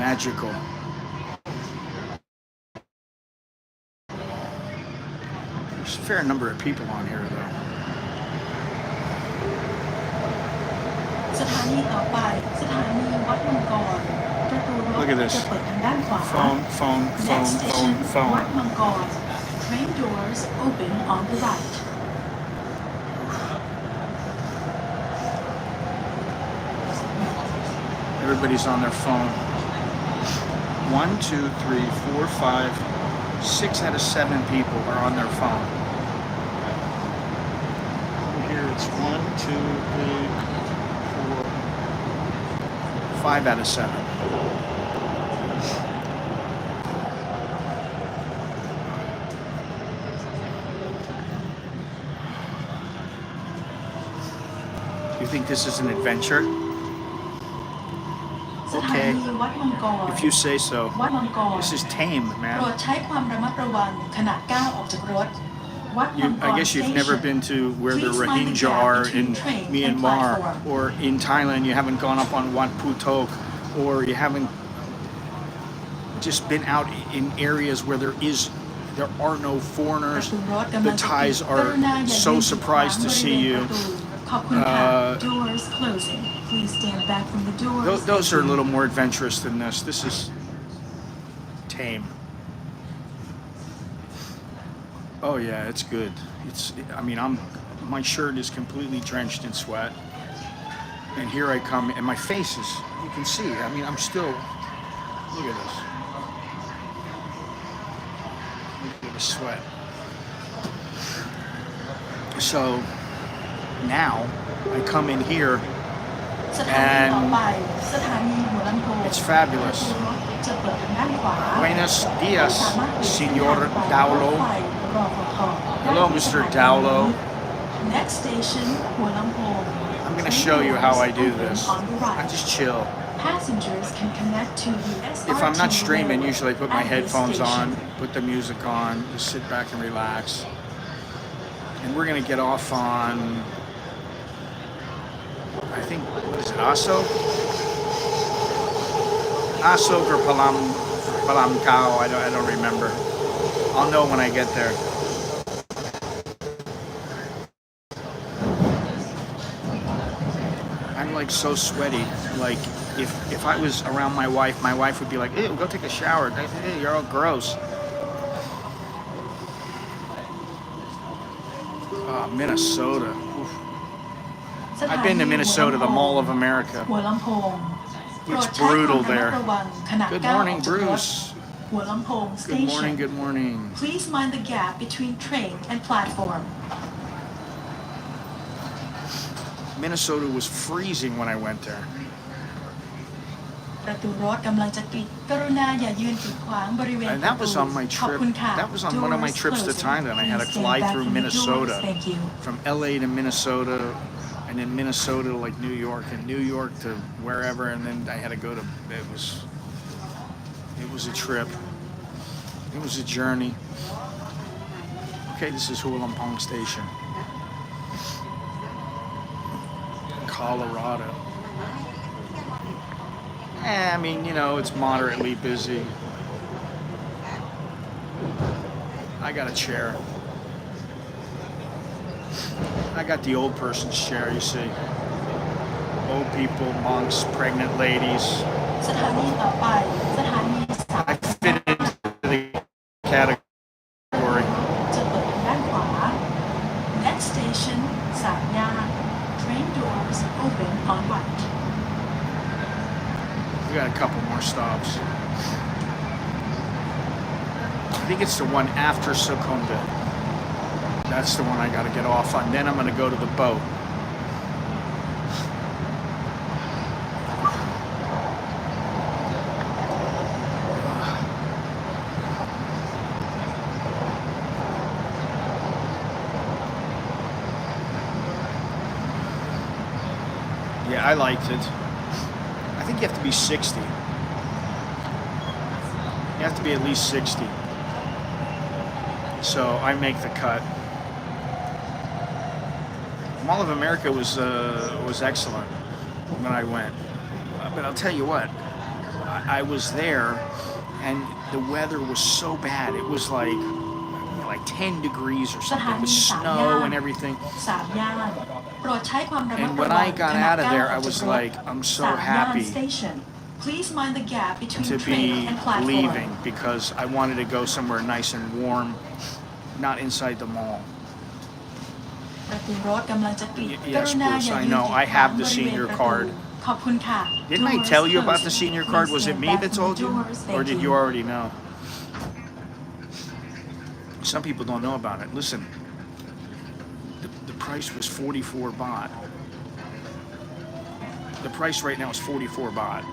magical. There's a fair number of people on here, though. สถานีต่อไปสถานีวัดมังกรประตูรถ Look at this. จะเปิดทางด้านขวา Phone. Next station วัดมังกร Train doors open on the right. Everybody's on their phone. 1, 2, 3, 4, 5, 6 out of 7 people are on their phone. Over here it's 1, 2, 3, 4, 5 out of 7. You think this is an adventure? สถานีวัดมังกร If you say so. วัดมังกร This is tame, โปร man. ดใช้ความระมัดระวังขณะก้าวออกจากรถวัดมังกร I guess you've never been to where the Rohingya are in Myanmar, or in Thailand you haven't gone up on Wat Phutok, or you haven't just been out in areas where there are no foreigners. The Thais are so surprised to see you. Doors closing. Please stand back from the doors. Those are a little more adventurous than this. This is tame. Oh yeah, it's good. My shirt is completely drenched in sweat. And here I come, and my face is, you can see, I'm still, look at this. I sweat. So now I come in here สถานีต่อไปสถานีหัวลำโพง It's fabulous. ประตูรถจะเปิดทางด้านขวา Buenos dias, สามารถเปลี่ยนเส้น Senor ทางไป Daulo. รถไฟรอฟท Hello, Mr. Daulo. Next station หัวลำโพง I'm going to show you how I do this. On the right. I just chill. Passengers can connect to the SRT If I'm not streaming, railway usually I put my at this headphones station. on, put the music on, just sit back and relax. And we're going to get off on, I think, what is it, Aso? Aso or Palam Cow, I don't remember. I'll know when I get there. I'm like so sweaty. Like if I was around my wife would be like, ew, go take a shower. Ew, you're all gross. Minnesota. Oof. สถานี I've been to Minnesota, the Mall of America. หัวลำโพง It's โปรดใช้ความ brutal ระมัด there. ระวังขณะ Good ก้าวอ morning, อกจากรถ Bruce. หัวลำโพง Good morning, station good morning. Please mind the gap between train and platform Minnesota was freezing when I went there. ประตูรถกำลังจะปิดกรุณาอย่ายืนกีดขวางบริเวณ And ป that ระตู was on my ขอบ trip. คุณค่ะ That was on one of my Doors trips to closing. Thailand. I had to Please stand fly back through from the Minnesota. doors. Thank you. From LA to Minnesota, and then Minnesota to like New York, and New York to wherever, and then I had to go to. It was a trip. It was a journey. Okay, this is Hua Lamphong Station, Colorado. I mean, you know, it's moderately busy. I got a chair. I got the old person's chair, you see. Old people, monks, pregnant ladies. สถานีต่อไปสถานีสาม I fit into the category. จะเปิดทางด้านขวา Next station สามย่าน Train doors open on right We got a couple more stops. I think it's the one after Sukhumvit. That's the one I got to get off on. Then I'm going to go to the boat. Yeah, I liked it. I think you have to be 60. You have to be at least 60. So I make the cut. Mall of America was excellent when I went. But I'll tell you what, I was there and the weather was so bad. It was like 10 degrees or something with snow and everything. สามย่านโปรดใช้ความระมัด And ระ when วัง I got ขณะ out of ก้าว there, อ I อก was จากรถ like, I'm so สามย่าน happy station Please mind the gap between to train be and platform leaving because I wanted to go somewhere nice and warm, not inside the mall. ประตูรถกำลังจะปิด Yes, กรุณาอย่า Bruce, I ยืน know. กีด I ขวาง have the บริเวณ senior ประตู card. ขอบคุณค่ะ Didn't I Doors tell you about the closing. senior card? Please Was it stand me back that from told the you? doors. Or Thank did you already know? Some people don't know about it. Listen, the price was 44 baht. The price right now is 44 baht.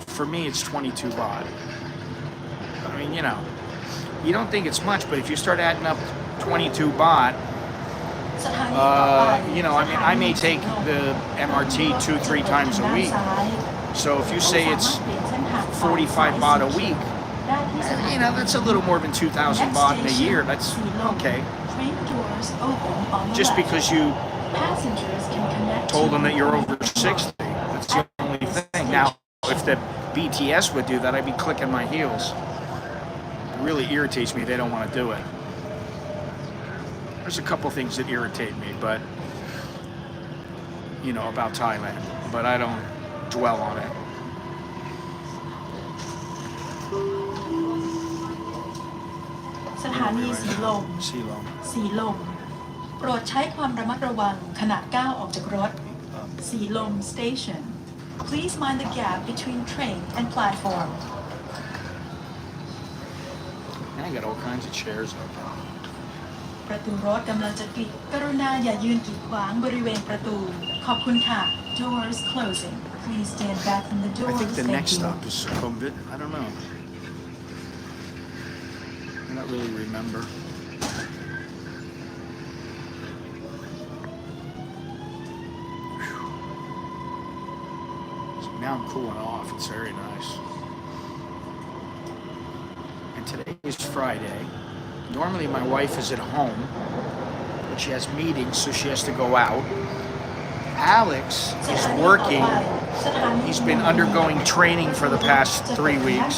For me, it's 22 baht. I mean, you know, you don't think it's much, but if you start adding up 22 baht, สถานีต่อไป you know, I mean, I may take the MRT 2-3 times a week. So if you say it's 45 baht a week, you know, that's a little more than 2,000 baht in a year. That's okay. Just because you told them that you're over 60. That's the only thing. Now, if the BTS would do that, I'd be clicking my heels. It really irritates me they don't want to do it. There's a couple things that irritate me, but, you know, about Thailand, but I don't dwell on it. สถานีสีลม Silom. สีลม โปรดใช้ความระมัดระวังขณะก้าวออกจากรถ สีลม station Please mind the gap between train and platform. I got all kinds of chairs open. ประตูรถกำลังจะปิดกรุณาอย่ายืนกีดขวางบริเวณประตูขอบคุณค่ะ Doors closing. Please stand back from the I doors. think the Thank next you. stop is Sukhumvit. I don't know. I don't really remember. So now I'm cooling off. It's very nice. And today is Friday. Normally my wife is at home, but she has meetings, so she has to go out. Alex is working. He's been undergoing training for the past 3 weeks.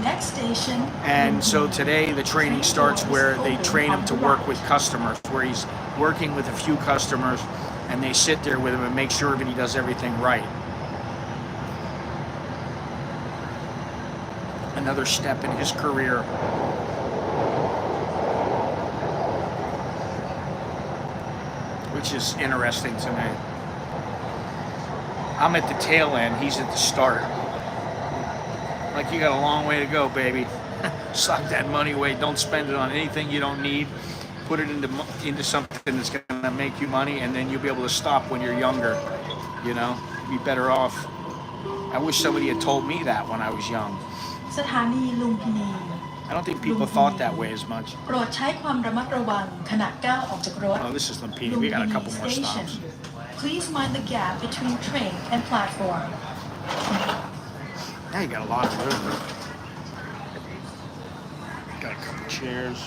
Next station. And so today the training starts where they train him to work with customers, where he's working with a few customers and they sit there with him and make sure that he does everything right. Another step in his career. Which is interesting to me. I'm at the tail end, he's at the start. Like, you got a long way to go, baby. Sock that money away. Don't spend it on anything you don't need. Put it into something that's going to make you money, and then you'll be able to stop when you're younger. You know, be better off. I wish somebody had told me that when I was young. สถานีลุมพินี I don't think people thought that way as much. โปรดใช้ความระมัดระวังขณะก้าวออกจากรถ Oh, this is Lumpini. We got a couple more Station. stops. Please mind the gap between train and platform. Now you got a lot of room. Got a couple chairs.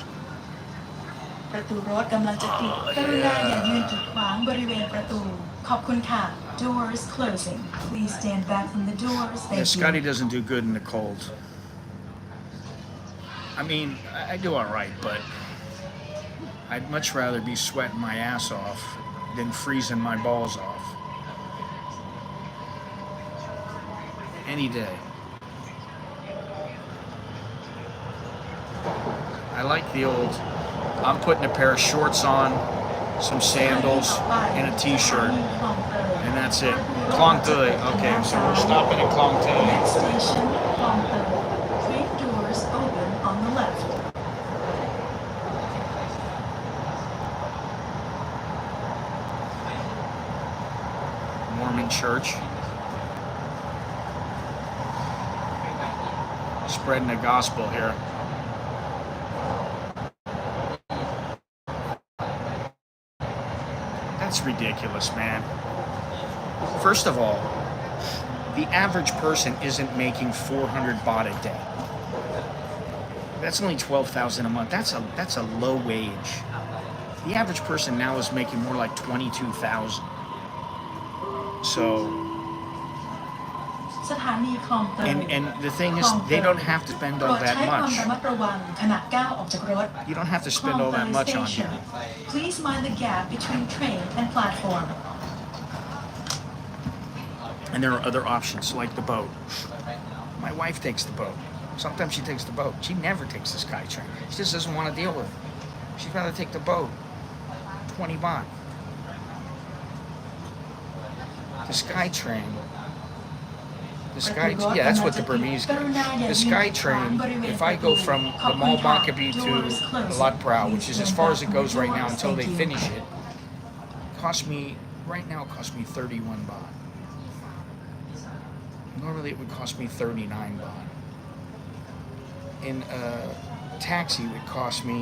ประตูรถกำลังจะปิดกรุณาอย่ายืนกีดขวางบริเวณประตูขอบคุณค่ะ Doors closing. Please stand back from the doors. Yeah, Thank you. Scotty doesn't do good in the cold. I mean, I do all right, but I'd much rather be sweating my ass off than freezing my balls off. Any day. I like the old, I'm putting a pair of shorts on, some sandals, and a t-shirt, and that's it. Khlong Ong. Okay, so we're stopping at Khlong Ong. Next station, Khlong Ong. Train doors open on the left. Mormon church. Spreading the gospel here. That's ridiculous, man. First of all, the average person isn't making 400 baht a day. That's only 12,000 a month. That's a low wage. The average person now is making more like 22,000. So, สถานีคลองเตย and the thing is, they don't have to spend โปร all ดใช้ that ความ much. ระมัดระวังขณะก้าวออกจากรถ You don't have to spend all that much on Station. here. Please mind the gap between train and platform. And there are other options, like the boat. My wife takes the boat. Sometimes she takes the boat. She never takes the SkyTrain. She just doesn't want to deal with it. She'd rather take the boat. 20 baht. The SkyTrain. Yeah, that's what the Burmese get. The SkyTrain, if I go from the Mall Bangkok to Lat Prao, which is as far as it goes right now until they finish it, right now it costs me 31 baht. Normally it would cost me 39 baht. In a taxi it would cost me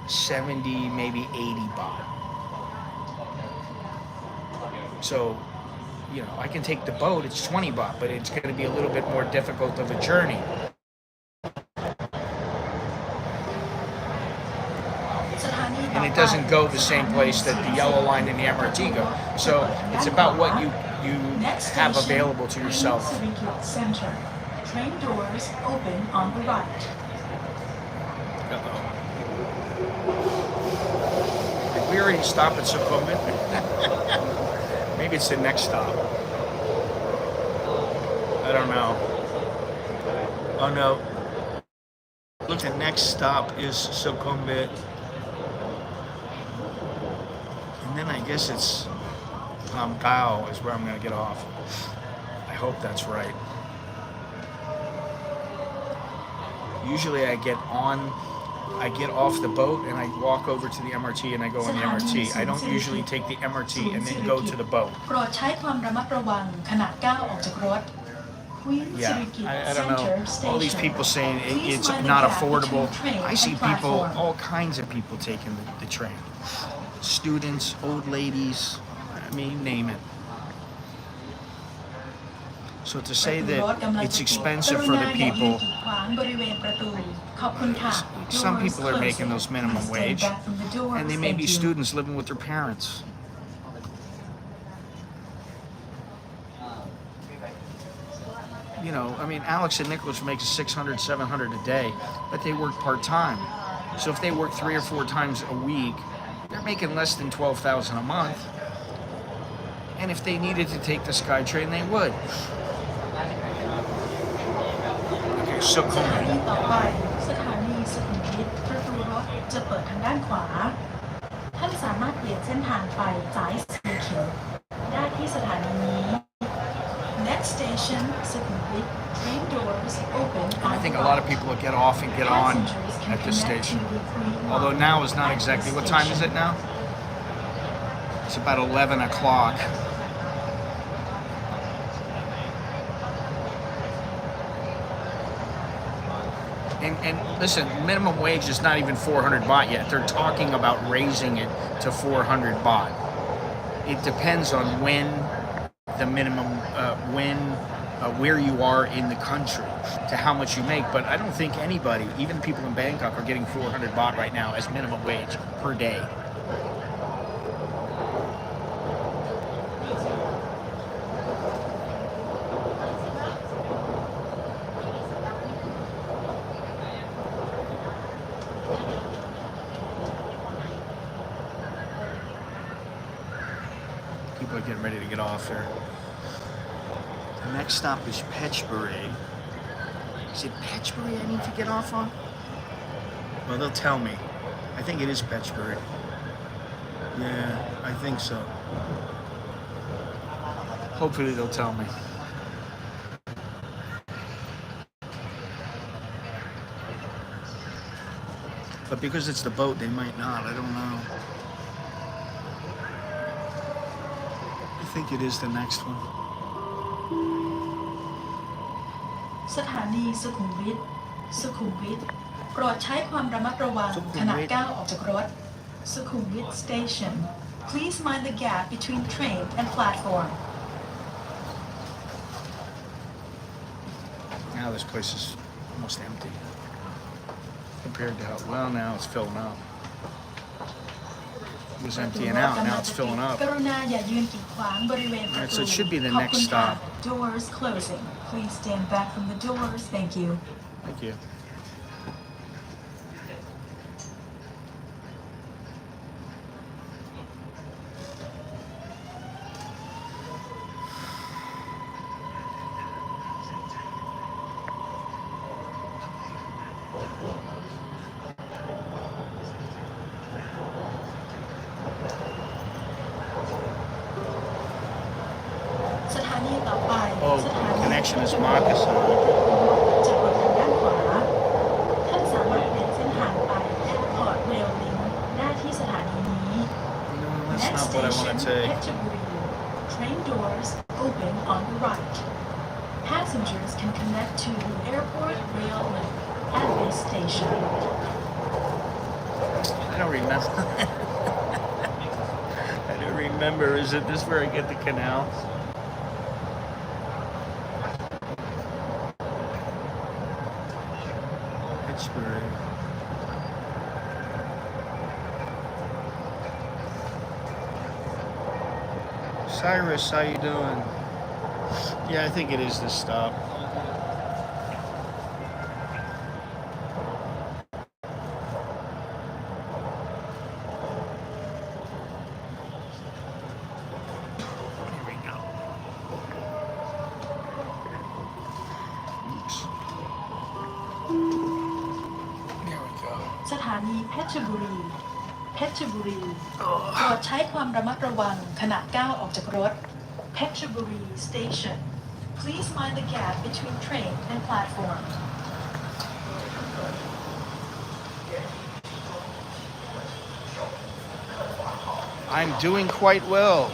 70, maybe 80 baht. So, you know, I can take the boat, it's 20 baht, but it's going to be a little bit more difficult of a journey. And it doesn't go the same place that the yellow line and the MRT go. So it's about what you have available to yourself. Center. Train doors open on the right. Uh-oh. Did we already stop at Sukhumvit? Maybe it's the next stop. I don't know. Oh no. Look, the next stop is Sukhumvit. And then I guess it's Khlong Ong is where I'm going to get off. I hope that's right. Usually I get off the boat and I walk over to the MRT and I go on the MRT. I don't usually take the MRT and then go to the boat. โปรดใช้ความระมัดระวังขณะก้าวออกจากรถ Yeah, I don't know. All these people saying it's not affordable. I see people, all kinds of people taking the train. Students, old ladies, I mean, name it. So to say that it's expensive for the people, some people are making those minimum wage, and they may be students living with their parents. You know, I mean, Alex and Nicholas are making $600, $700 a day, but they work part-time. So if they work 3 or 4 times a week, they're making less than $12,000 a month. And if they needed to take the SkyTrain, they would. Okay, so สถานีต่อไปสถานีสุขุมวิทประตูรถจะเปิดทางด้านขวาท่านสามารถเปลี่ยนเส้นทางไปสายสีเขียวได้ที่สถานีนี้ Next station สุขุมวิท train doors open I think a lot of people will get off and get on at this station. Although now is not exactly, what time is it now? It's about 11 o'clock. And listen, minimum wage is not even 400 baht yet. They're talking about raising it to 400 baht. It depends on when the minimum, where you are in the country, to how much you make. But I don't think anybody, even people in Bangkok, are getting 400 baht right now as minimum wage per day. People are getting ready to get off here. The next stop is Phetchaburi. Is it Phetchaburi I need to get off on? Well, they'll tell me. I think it is Phetchaburi. Yeah, I think so. Hopefully they'll tell me. But because it's the boat, they might not. I don't know. I think it is the next one. สถานีสุขุมวิทสุขุมวิทโปรดใช้ความระมัดระวังขณะก้าวออกจากรถสุขุมวิท station please mind the gap between train and platform Now this place is almost empty compared to how, well, now it's filling up. It was emptying out, now it's filling up. กรุณาอย่ายืนกีดขวางบริเวณประ Alright, ตู so it should be the ขอบ next คุณค่ะ stop. doors closing please stand back from the doors thank you Thank you. Oh, connection is moccasin. จะเปิดทางด้านขวาท่านสามารถเปลี่ยนเส้นทางไปพอร์ตเรลลิงได้ที่สถานีนี้ No, that's Next not what I want station to take. Phetchaburi train doors open on the right passengers can connect to the airport rail link at this station I don't remember. I don't remember. Is it this where I get the canal? Pittsburgh. Cyrus, how you doing? Yeah, I think it is this stop. Here we go. Oops. There we go. สถานีเพชรบุรี เพชรบุรีโปรดใช้ความระมัดระวังขณะก้าวออกจากรถเพชรบุรี Station Please mind the gap between train and platform I'm doing quite well.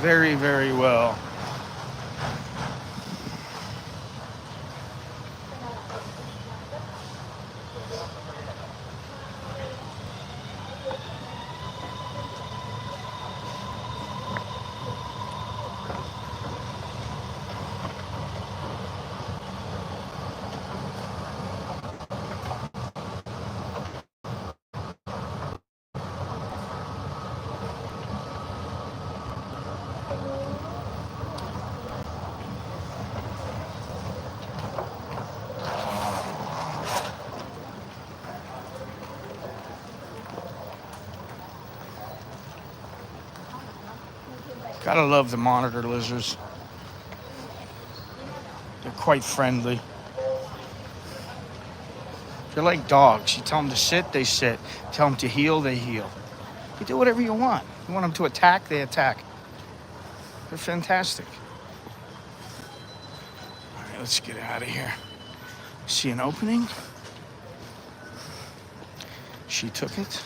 Very, very well. Gotta love the monitor lizards. They're quite friendly. They're like dogs. You tell them to sit, they sit. Tell them to heel, they heel. You do whatever you want. You want them to attack, they attack. They're fantastic. All right, let's get out of here. See an opening? She took it.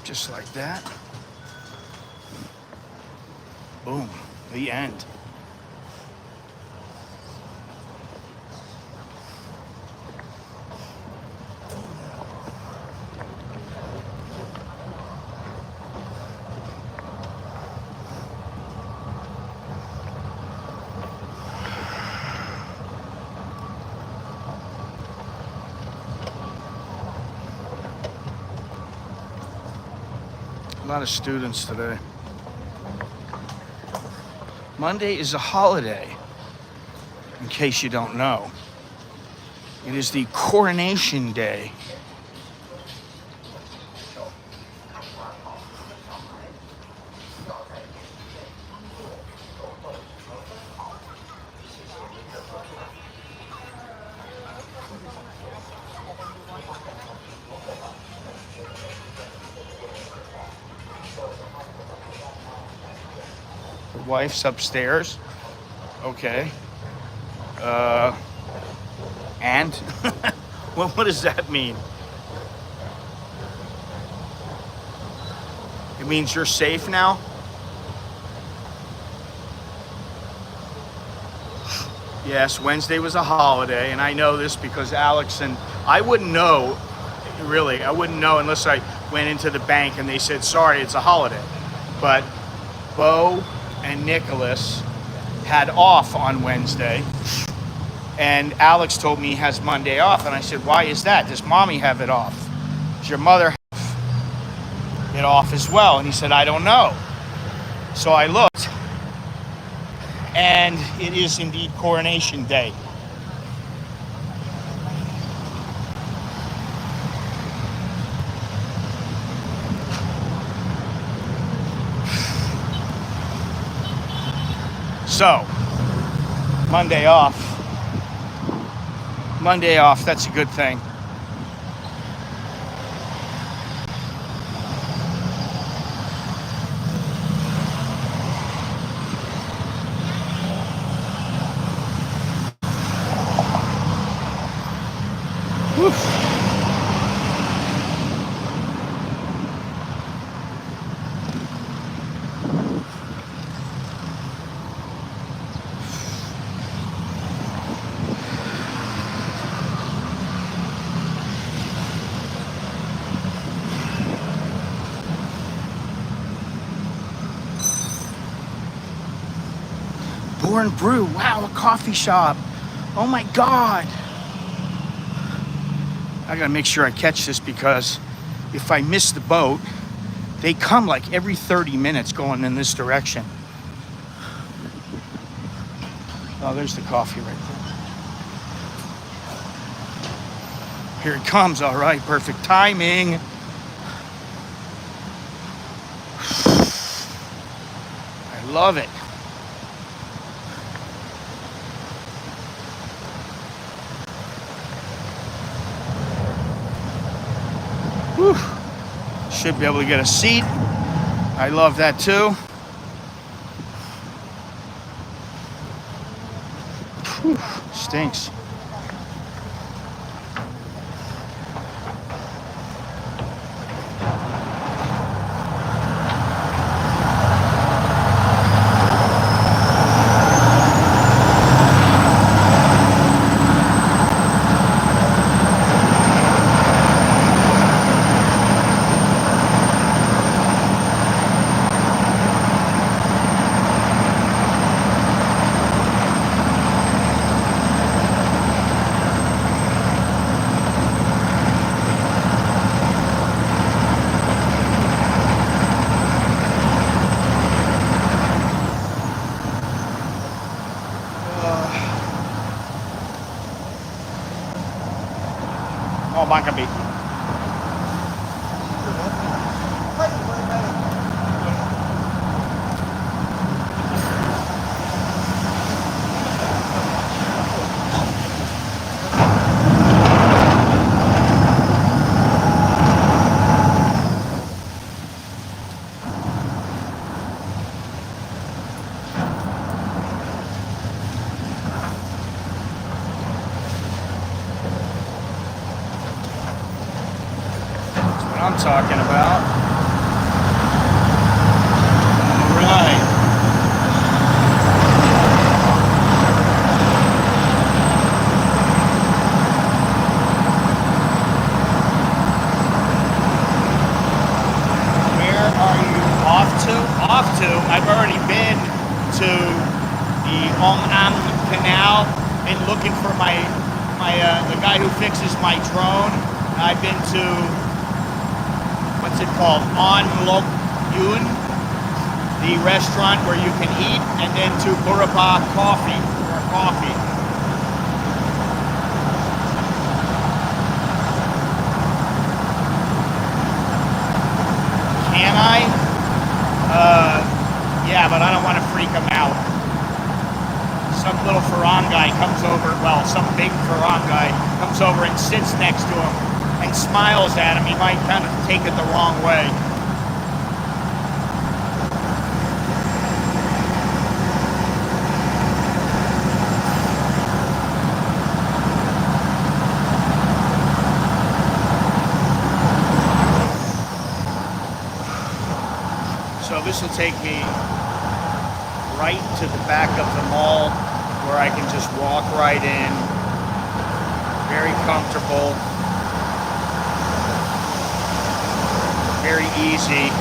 Just like that. Boom. The end. A lot of students today. Monday is a holiday, in case you don't know. It is the coronation day. Wife's upstairs. Okay. And? Well, what does that mean? It means you're safe now? Yes, Wednesday was a holiday, and I know this because Alex and I wouldn't know, really, I wouldn't know unless I went into the bank and they said, sorry, it's a holiday. But Bo and Nicholas had off on Wednesday, and Alex told me he has Monday off, and I said, why is that? Does mommy have it off? Does your mother have it off as well? And he said, I don't know. So I looked, and it is indeed Coronation Day. So, Monday off. Monday off, that's a good thing. Woof. Born Brew, wow, a coffee shop. Oh my God. I gotta make sure I catch this because if I miss the boat, they come like every 30 minutes going in this direction. Oh, there's the coffee right there. Here it comes, all right, perfect timing. I love it. Should be able to get a seat. I love that too. Whew, stinks. Oh, Bangkok. I'm talking about. All right. Where are you off to? Off to, I've already been to the Khlong Ong Ang Canal and looking for the guy who fixes my drone. I've been to, what's it called? On Lok Yun, the restaurant where you can eat, and then to Burapa Coffee, or coffee. Can I? Yeah, but I don't want to freak him out. Some little Farang guy comes over, well, some big Farang guy comes over and sits next to him and smiles at him. He might kind of take it the wrong way. So this will take me right to the back of the mall where I can just walk right in. Very comfortable. Very easy.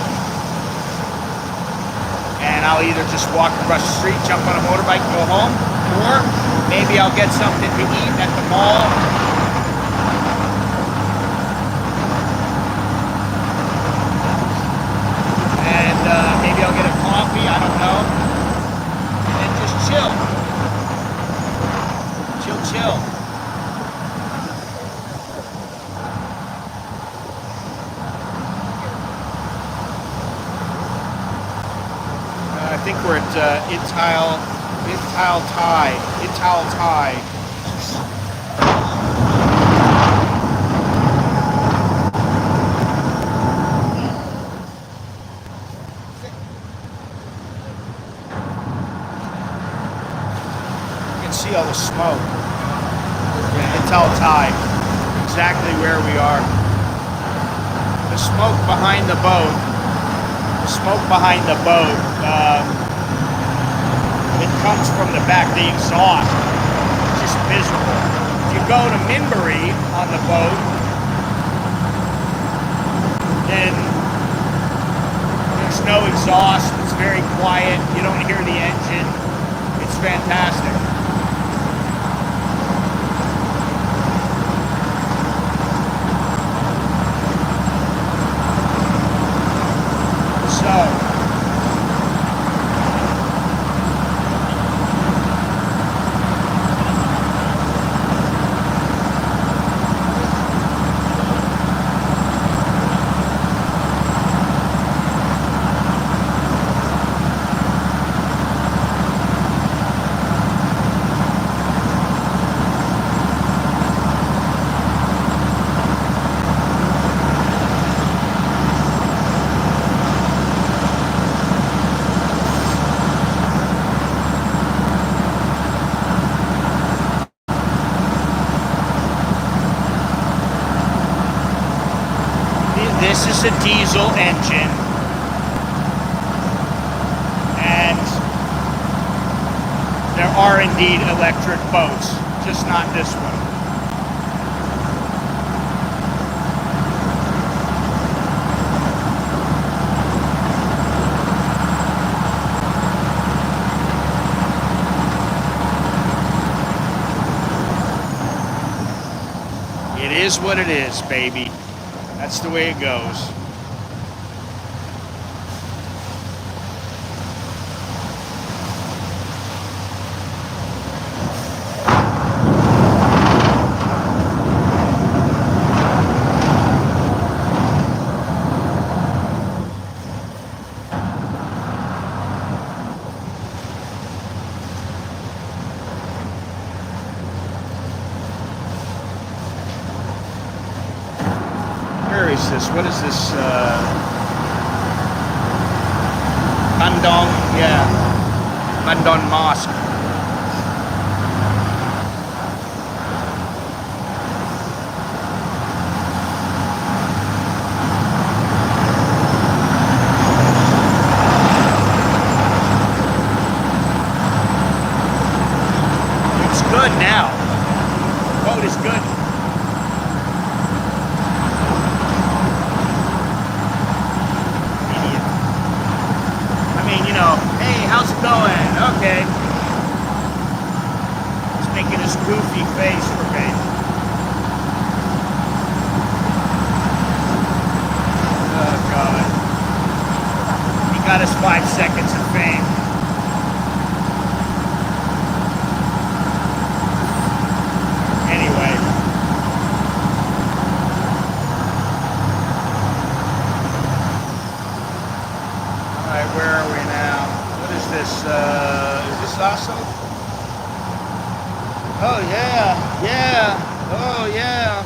And I'll either just walk across the street, jump on a motorbike, go home, or maybe I'll get something to eat at the mall. And maybe I'll get a coffee, I don't know. And then just chill. Chill. I think we're at Ital Thai. You can see all the smoke. Yeah, Ital Thai, exactly where we are. The smoke behind the boat. It comes from the back, the exhaust, just miserable. If you go to Minbury on the boat, then there's no exhaust, it's very quiet, you don't hear the engine, it's fantastic. So, diesel engine, and there are indeed electric boats, just not this one. It is what it is, baby. That's the way it goes. Where is this? What is this? Bandung, yeah. Bandung Mosque. It's good now. Boat is good. You know, hey, how's it going? Okay. He's making his goofy face for me. Oh, God. He got his 5 seconds of fame. Anyway. Alright, where are we now? What is this? Is this awesome? Oh yeah, yeah, oh yeah,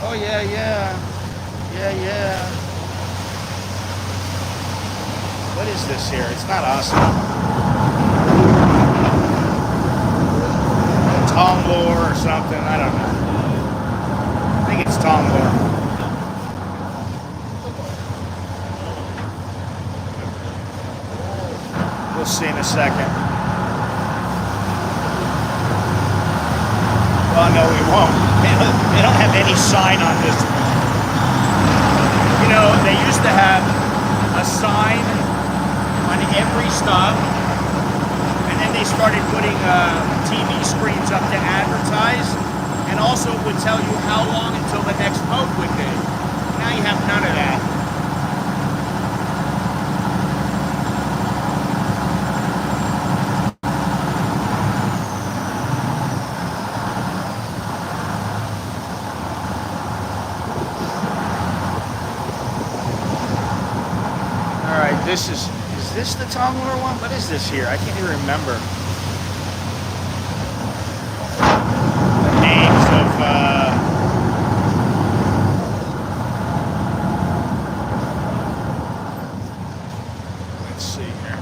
oh yeah, yeah, yeah, yeah. What is this here? It's not awesome. Tonglor or something, I don't know. I think it's Tonglor. We'll see in a second. Well, no, we won't. They don't have any sign on this one. You know, they used to have a sign on every stop, and then they started putting TV screens up to advertise, and also it would tell you how long until the next boat would be. Now you have none of that. This is this the Tonglor one? What is this here? I can't even remember. The names of, let's see here.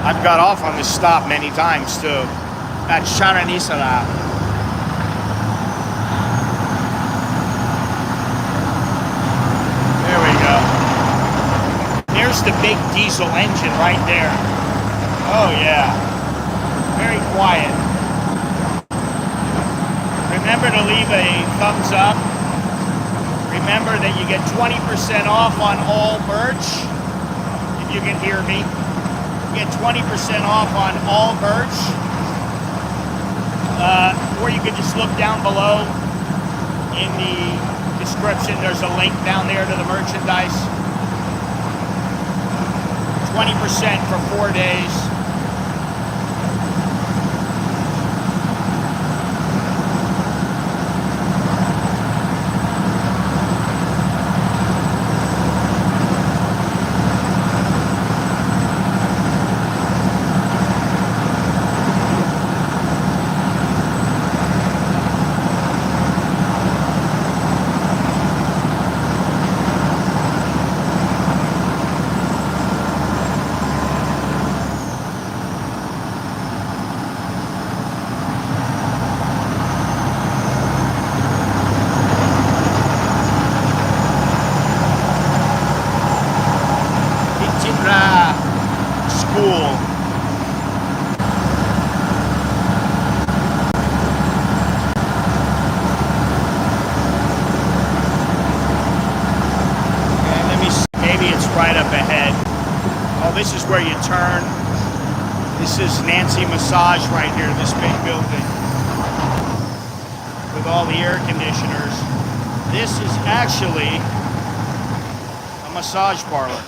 I've got off on this stop many times too. At Sharanisala. There we go. There's the big diesel engine right there. Oh yeah. Very quiet. Remember to leave a thumbs up. Remember that you get 20% off on all merch. If you can hear me. You get 20% off on all merch. Or you can just look down below in the description. There's a link down there to the merchandise. 20% for 4 days. cool. And let me see, maybe it's right up ahead. Oh, this is where you turn. This is Nancy Massage right here, this big building with all the air conditioners. This is actually a massage parlor.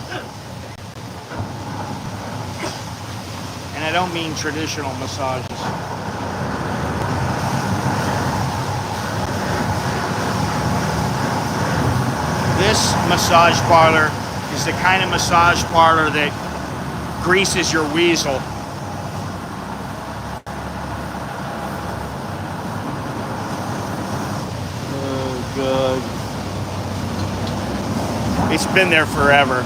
And I don't mean traditional massages. This massage parlor is the kind of massage parlor that greases your weasel. Oh, God. It's been there forever.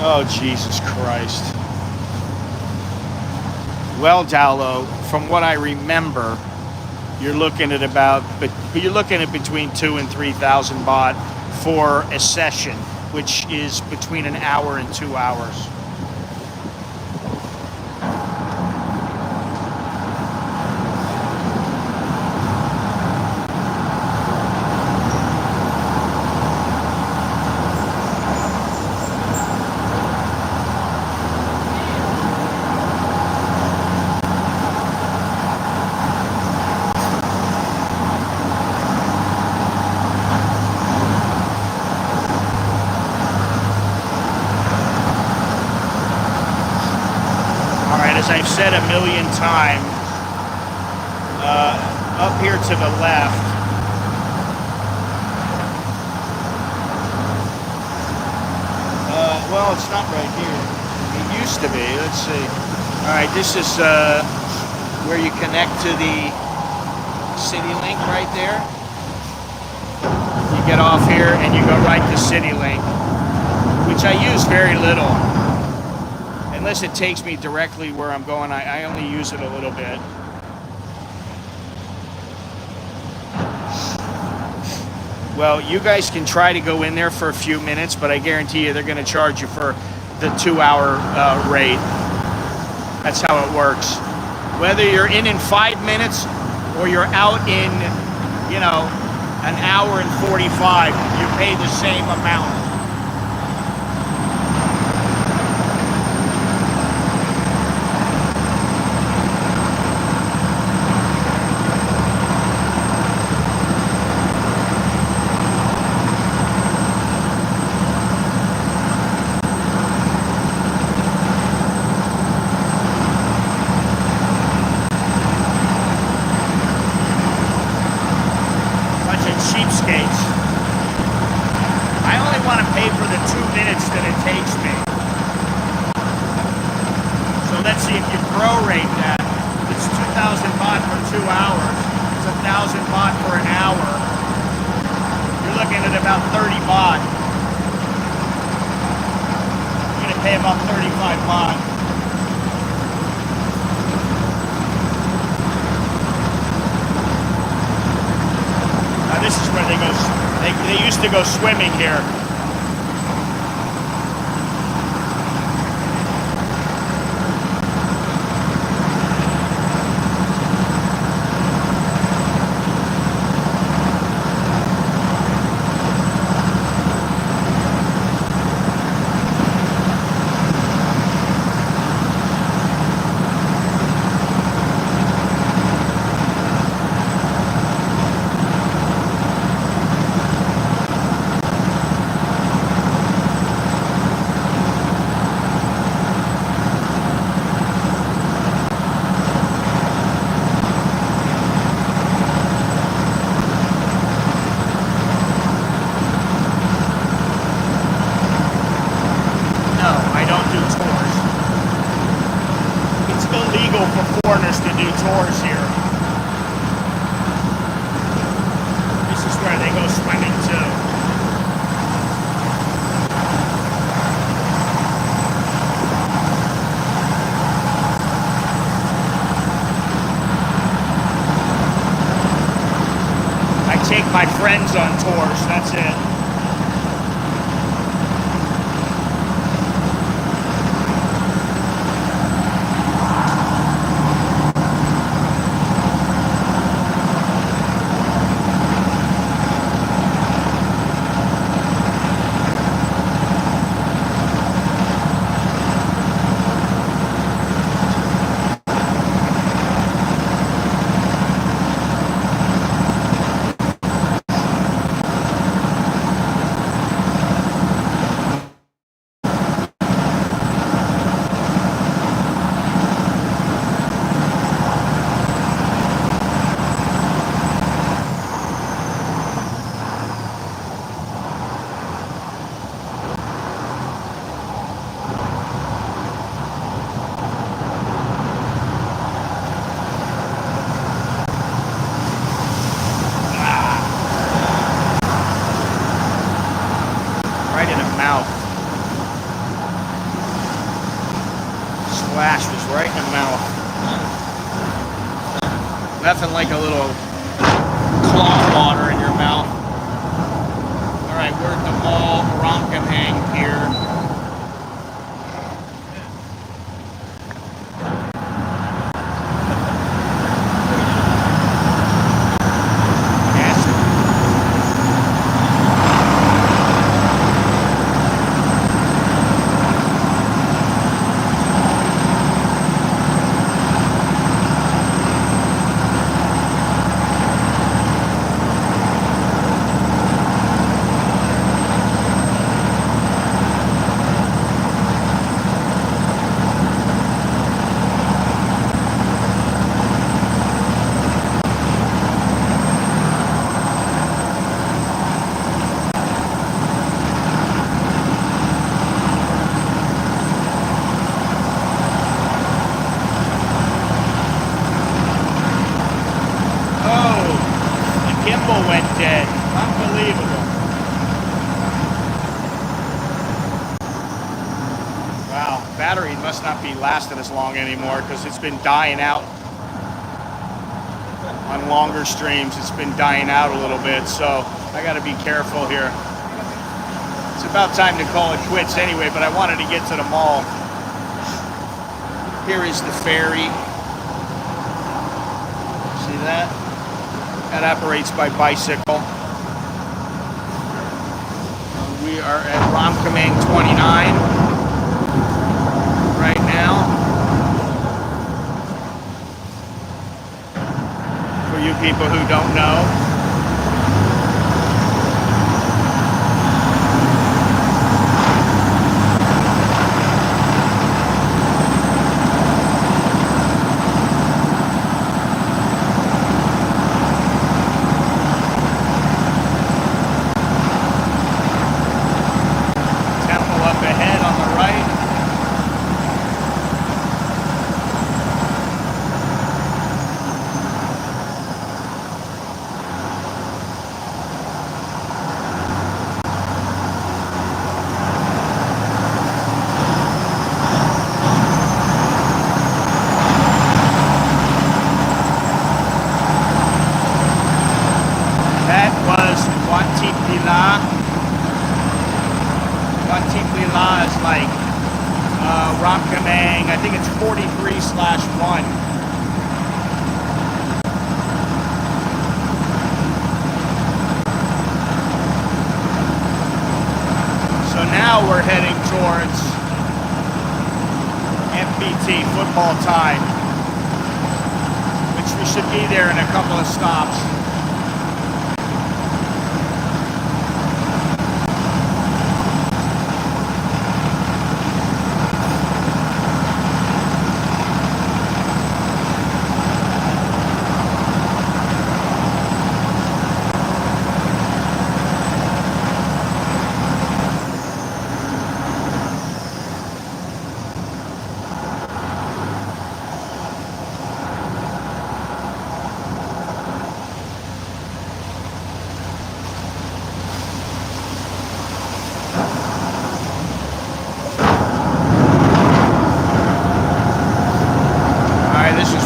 Oh, Jesus Christ. Well, Dowlow, from what I remember, you're looking at between 2,000 and 3,000 baht for a session, which is between an hour and 2 hours. As I've said a million times, up here to the left, well, it's not right here. It used to be. Let's see. All right, this is where you connect to the CityLink right there. You get off here and you go right to CityLink, which I use very little. Unless it takes me directly where I'm going, I only use it a little bit. Well, you guys can try to go in there for a few minutes, but I guarantee you they're going to charge you for the 2-hour rate. That's how it works. Whether you're in 5 minutes or you're out in, an hour and 45, you pay the same amount. Cheapskates. I only want to pay for the 2 minutes that it takes me. So let's see if you prorate that. It's 2,000 baht for 2 hours. It's 1,000 baht for an hour. You're looking at about 30 baht. You're going to pay about 35 baht. This is where they used to go swimming here. foreigners to do tours here. This is where they go swimming too. I take my friends on tours, that's it. Splash was right in the mouth. Nothing like a little cloth water in your mouth. All right, we're at the mall, Khlong Ong Ang here. Went dead. Unbelievable. Wow, battery must not be lasting as long anymore because it's been dying out. On longer streams, it's been dying out a little bit, so I got to be careful here. It's about time to call it quits anyway, but I wanted to get to the mall. Here is the ferry. See that? That operates by bicycle. We are at Khlong Ong Ang 29 right now. For you people who don't know. Is like Khlong Ong Ang. I think it's 43/1. So now we're heading towards MPT, football time, which we should be there in a couple of stops.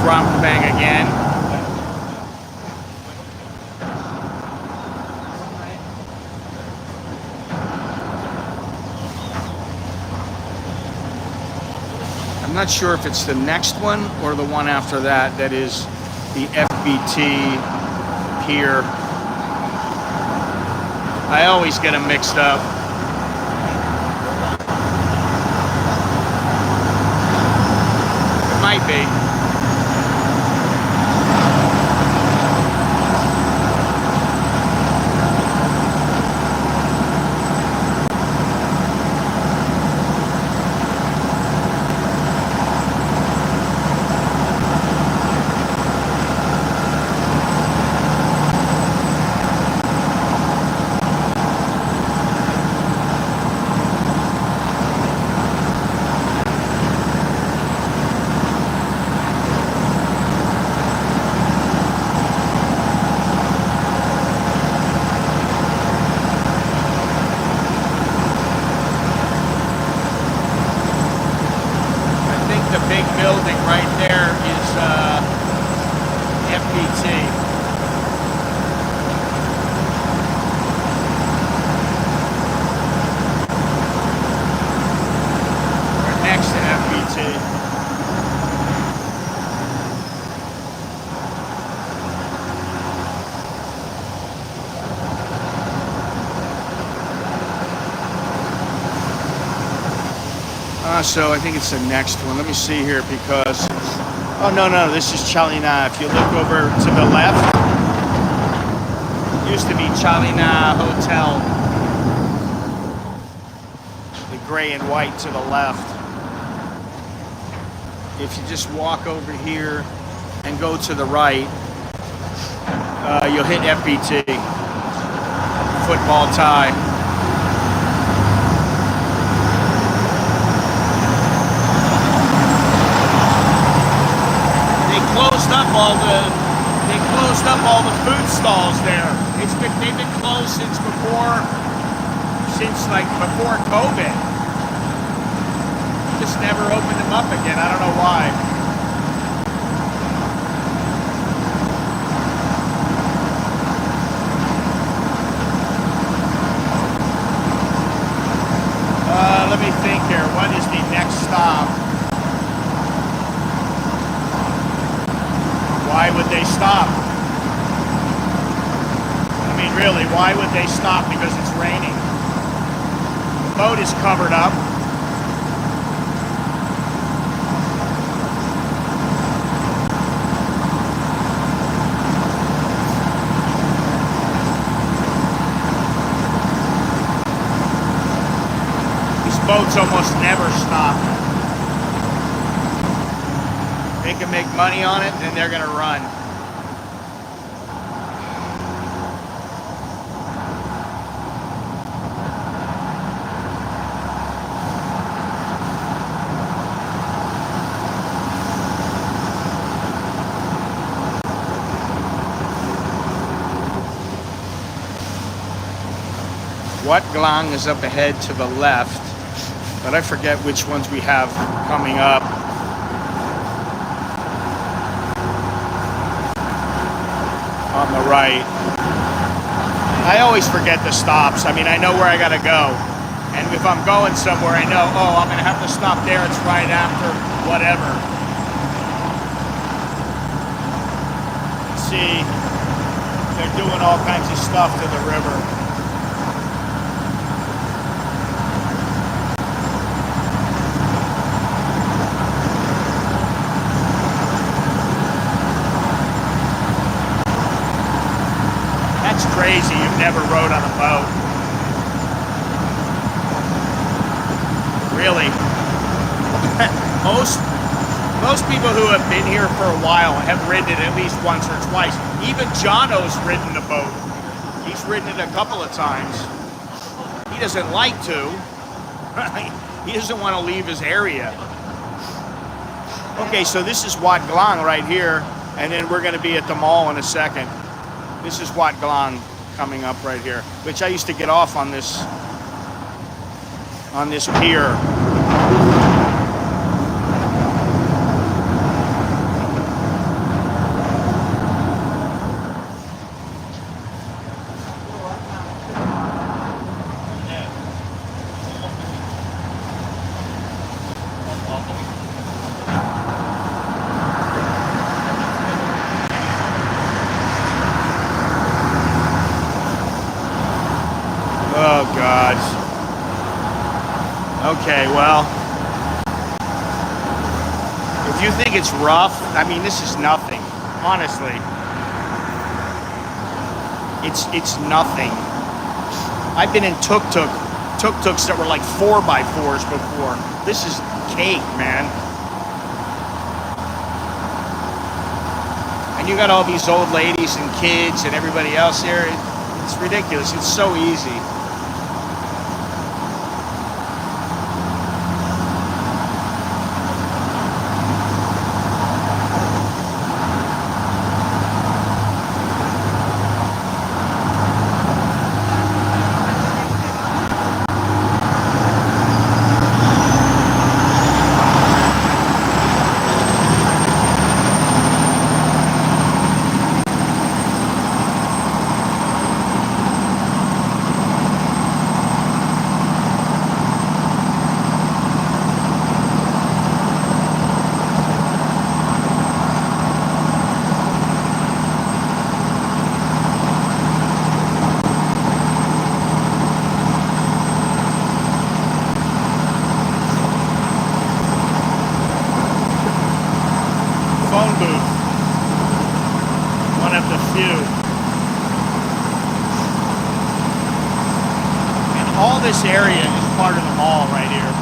Bang again. I'm not sure if it's the next one or the one after that that is the FBT pier. I always get them mixed up. It might be. So I think it's the next one. Let me see here because, oh no, this is Chalina. If you look over to the left, it used to be Chalina Hotel. The gray and white to the left. If you just walk over here and go to the right, you'll hit FBT, football tie. They closed up all the food stalls there. They've been closed since before COVID. Just never opened them up again. I don't know why. Let me think here. What is the next stop? Why would they stop? I mean, really, why would they stop? Because it's raining. The boat is covered up. These boats almost never stop. They can make money on it, then they're going to run. Wat Khlong is up ahead to the left, but I forget which ones we have coming up. On the right. I always forget the stops. I mean, I know where I gotta go. And if I'm going somewhere, I know, oh, I'm gonna have to stop there. It's right after whatever. See, they're doing all kinds of stuff to the river. Crazy, you've never rode on a boat. Really. Most people who have been here for a while have ridden it at least once or twice. Even Jono's ridden a boat. He's ridden it a couple of times. He doesn't like to. He doesn't want to leave his area. Okay, so this is Wat Khlong right here, and then we're going to be at the mall in a second. This is Wat Khlong coming up right here, which I used to get off on this pier. Okay, well, if you think it's rough, I mean, this is nothing. Honestly, it's nothing. I've been in tuk-tuks that were like 4x4s before. This is cake, man. And you got all these old ladies and kids and everybody else here. It's ridiculous. It's so easy. Phone booth. One of the few. And all this area is part of the mall right here.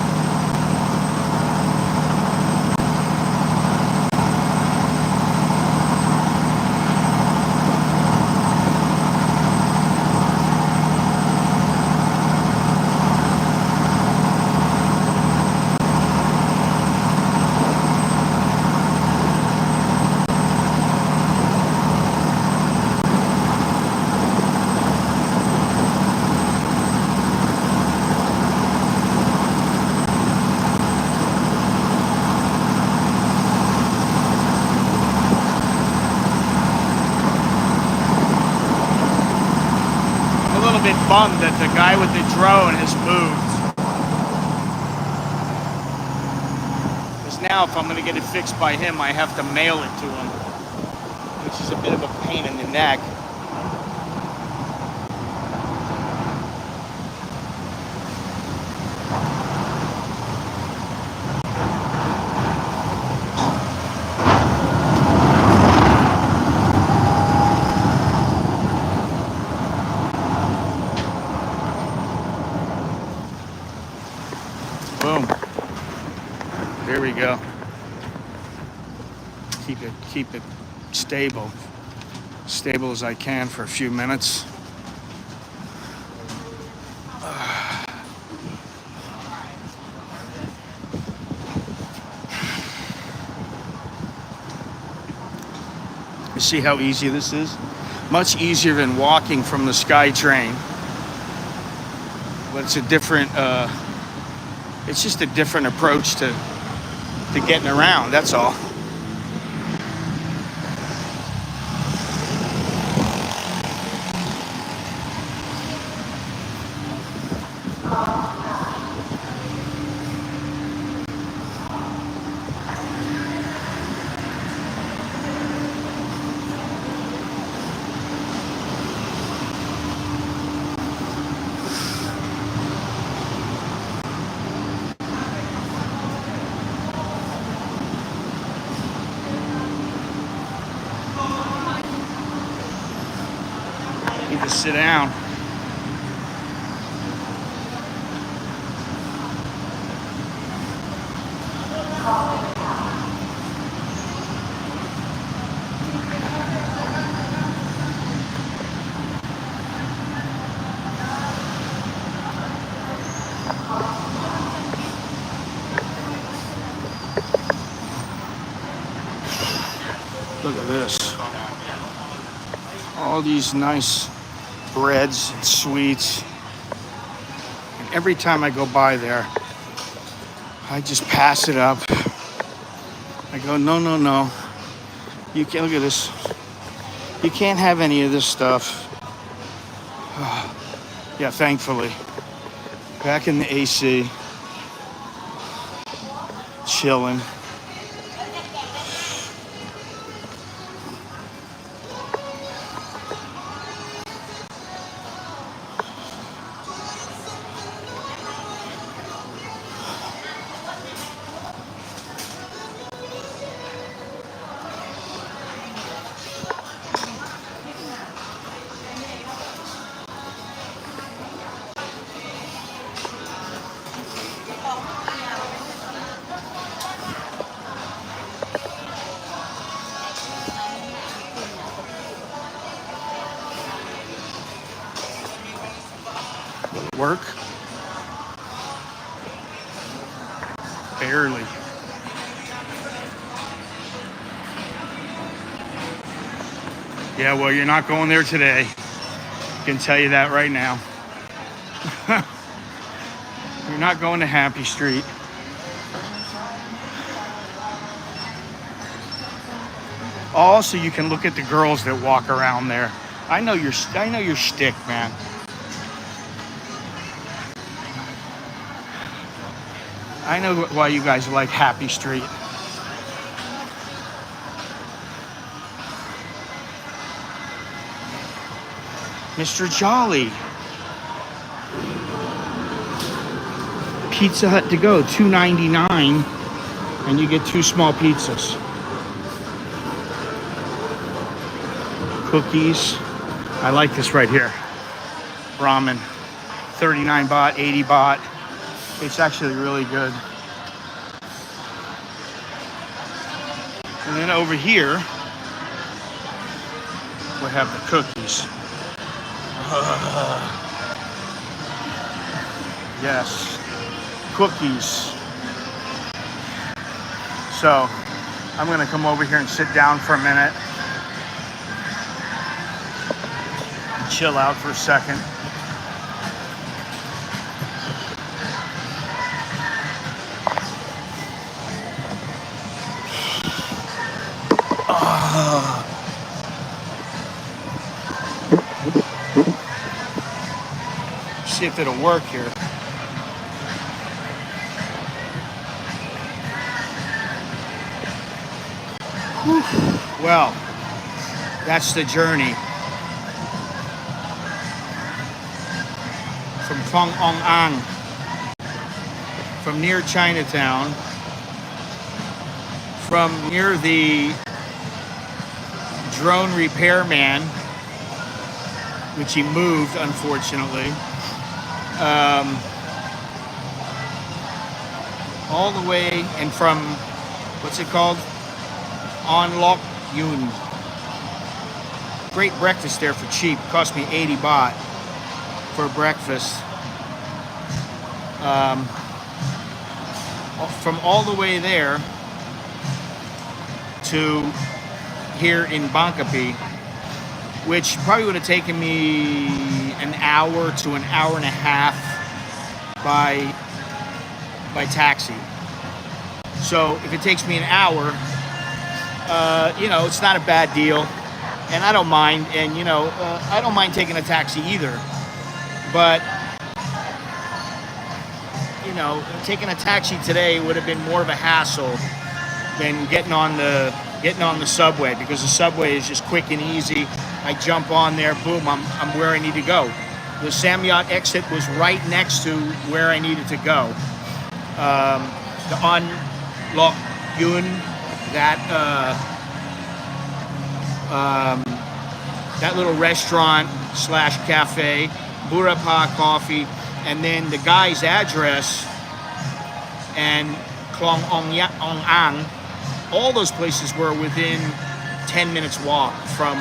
Bummed that the guy with the drone has moved. Because now if I'm going to get it fixed by him, I have to mail it to him, which is a bit of a pain in the neck. Boom. There we go. Keep it stable. Stable as I can for a few minutes. You see how easy this is? Much easier than walking from the SkyTrain. But it's a different it's just a different approach to getting around, that's all. Need to sit down. Look at this. All these nice breads and sweets. And every time I go by there, I just pass it up. I go, no, no, no. You can't, look at this. You can't have any of this stuff. Yeah, thankfully. Back in the AC. Chilling. work? Barely. Yeah, well, you're not going there today. I can tell you that right now. You're not going to Happy Street. Also, you can look at the girls that walk around there. I know your shtick, man. I know why you guys like Happy Street. Mr. Jolly. Pizza Hut to go, $2.99, and you get 2 small pizzas. Cookies. I like this right here. Ramen. 39 baht, 80 baht. It's actually really good. And then over here, we have the cookies. Yes, cookies. So, I'm gonna come over here and sit down for a minute. And chill out for a second. See if it'll work here. Whew. Well, that's the journey from Khlong Ong Ang, from near Chinatown, from near the drone repairman, which he moved, unfortunately. All the way, and from, what's it called? Lok Yun. Great breakfast there for cheap. Cost me 80 baht for breakfast. From all the way there to here in Bangkok, which probably would have taken me an hour to an hour and a half by taxi. So if it takes me an hour, it's not a bad deal, and I don't mind. And I don't mind taking a taxi either. But taking a taxi today would have been more of a hassle than getting on the subway, because the subway is just quick and easy. I jump on there, boom, I'm where I need to go. The Samyot exit was right next to where I needed to go. The Lok Yun, that little restaurant / cafe, Burapa Coffee, and then the guy's address and Khlong Ong Ang, all those places were within 10 minutes walk from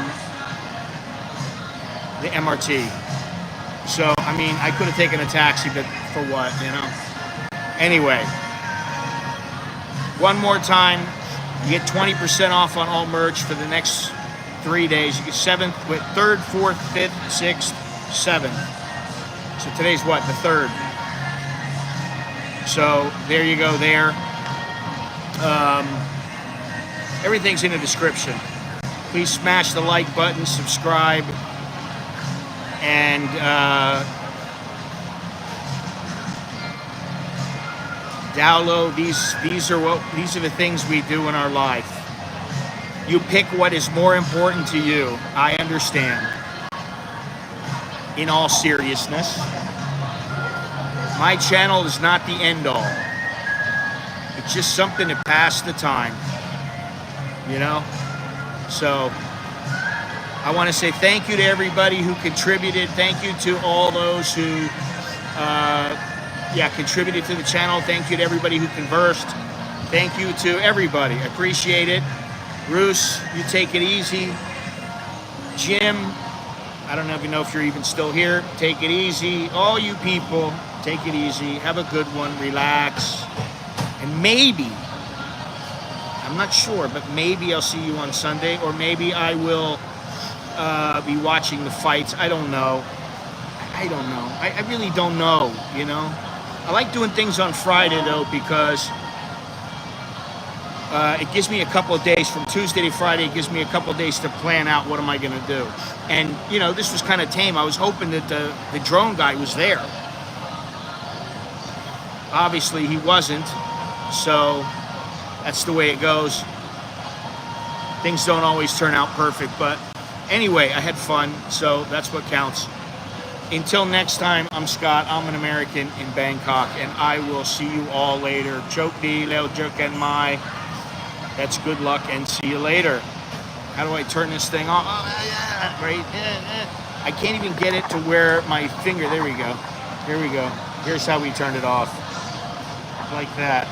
the MRT. So, I mean, I could have taken a taxi, but for what, Anyway, one more time, you get 20% off on all merch for the next 3 days. You get 3rd, 4th, 5th, 6th, 7th. So today's what, the 3rd. So there you go there. Everything's in the description. Please smash the like button, subscribe, and download. These are the things we do in our life. You pick what is more important to you. I understand. In all seriousness, my channel is not the end all. It's just something to pass the time. So I want to say thank you to everybody who contributed. Thank you to all those who contributed to the channel. Thank you to everybody who conversed. Thank you to everybody. I appreciate it. Bruce, you take it easy. Jim, I don't even know if you're even still here. Take it easy. All you people, take it easy. Have a good one. Relax. And maybe, I'm not sure, but maybe I'll see you on Sunday, or maybe I will be watching the fights. I don't know. I don't know. I really don't know, you know. I like doing things on Friday, though, because it gives me a couple of days. From Tuesday to Friday, it gives me a couple of days to plan out what am I going to do. And, you know, this was kind of tame. I was hoping that the drone guy was there. Obviously, he wasn't. So that's the way it goes. Things don't always turn out perfect. But anyway, I had fun. So that's what counts. Until next time, I'm Scott. I'm an American in Bangkok, and I will see you all later. Chok di, leo jok and mai. That's good luck, and see you later. How do I turn this thing off? Oh, right. I can't even get it to where my finger. There we go. Here we go. Here's how we turn it off. Like that.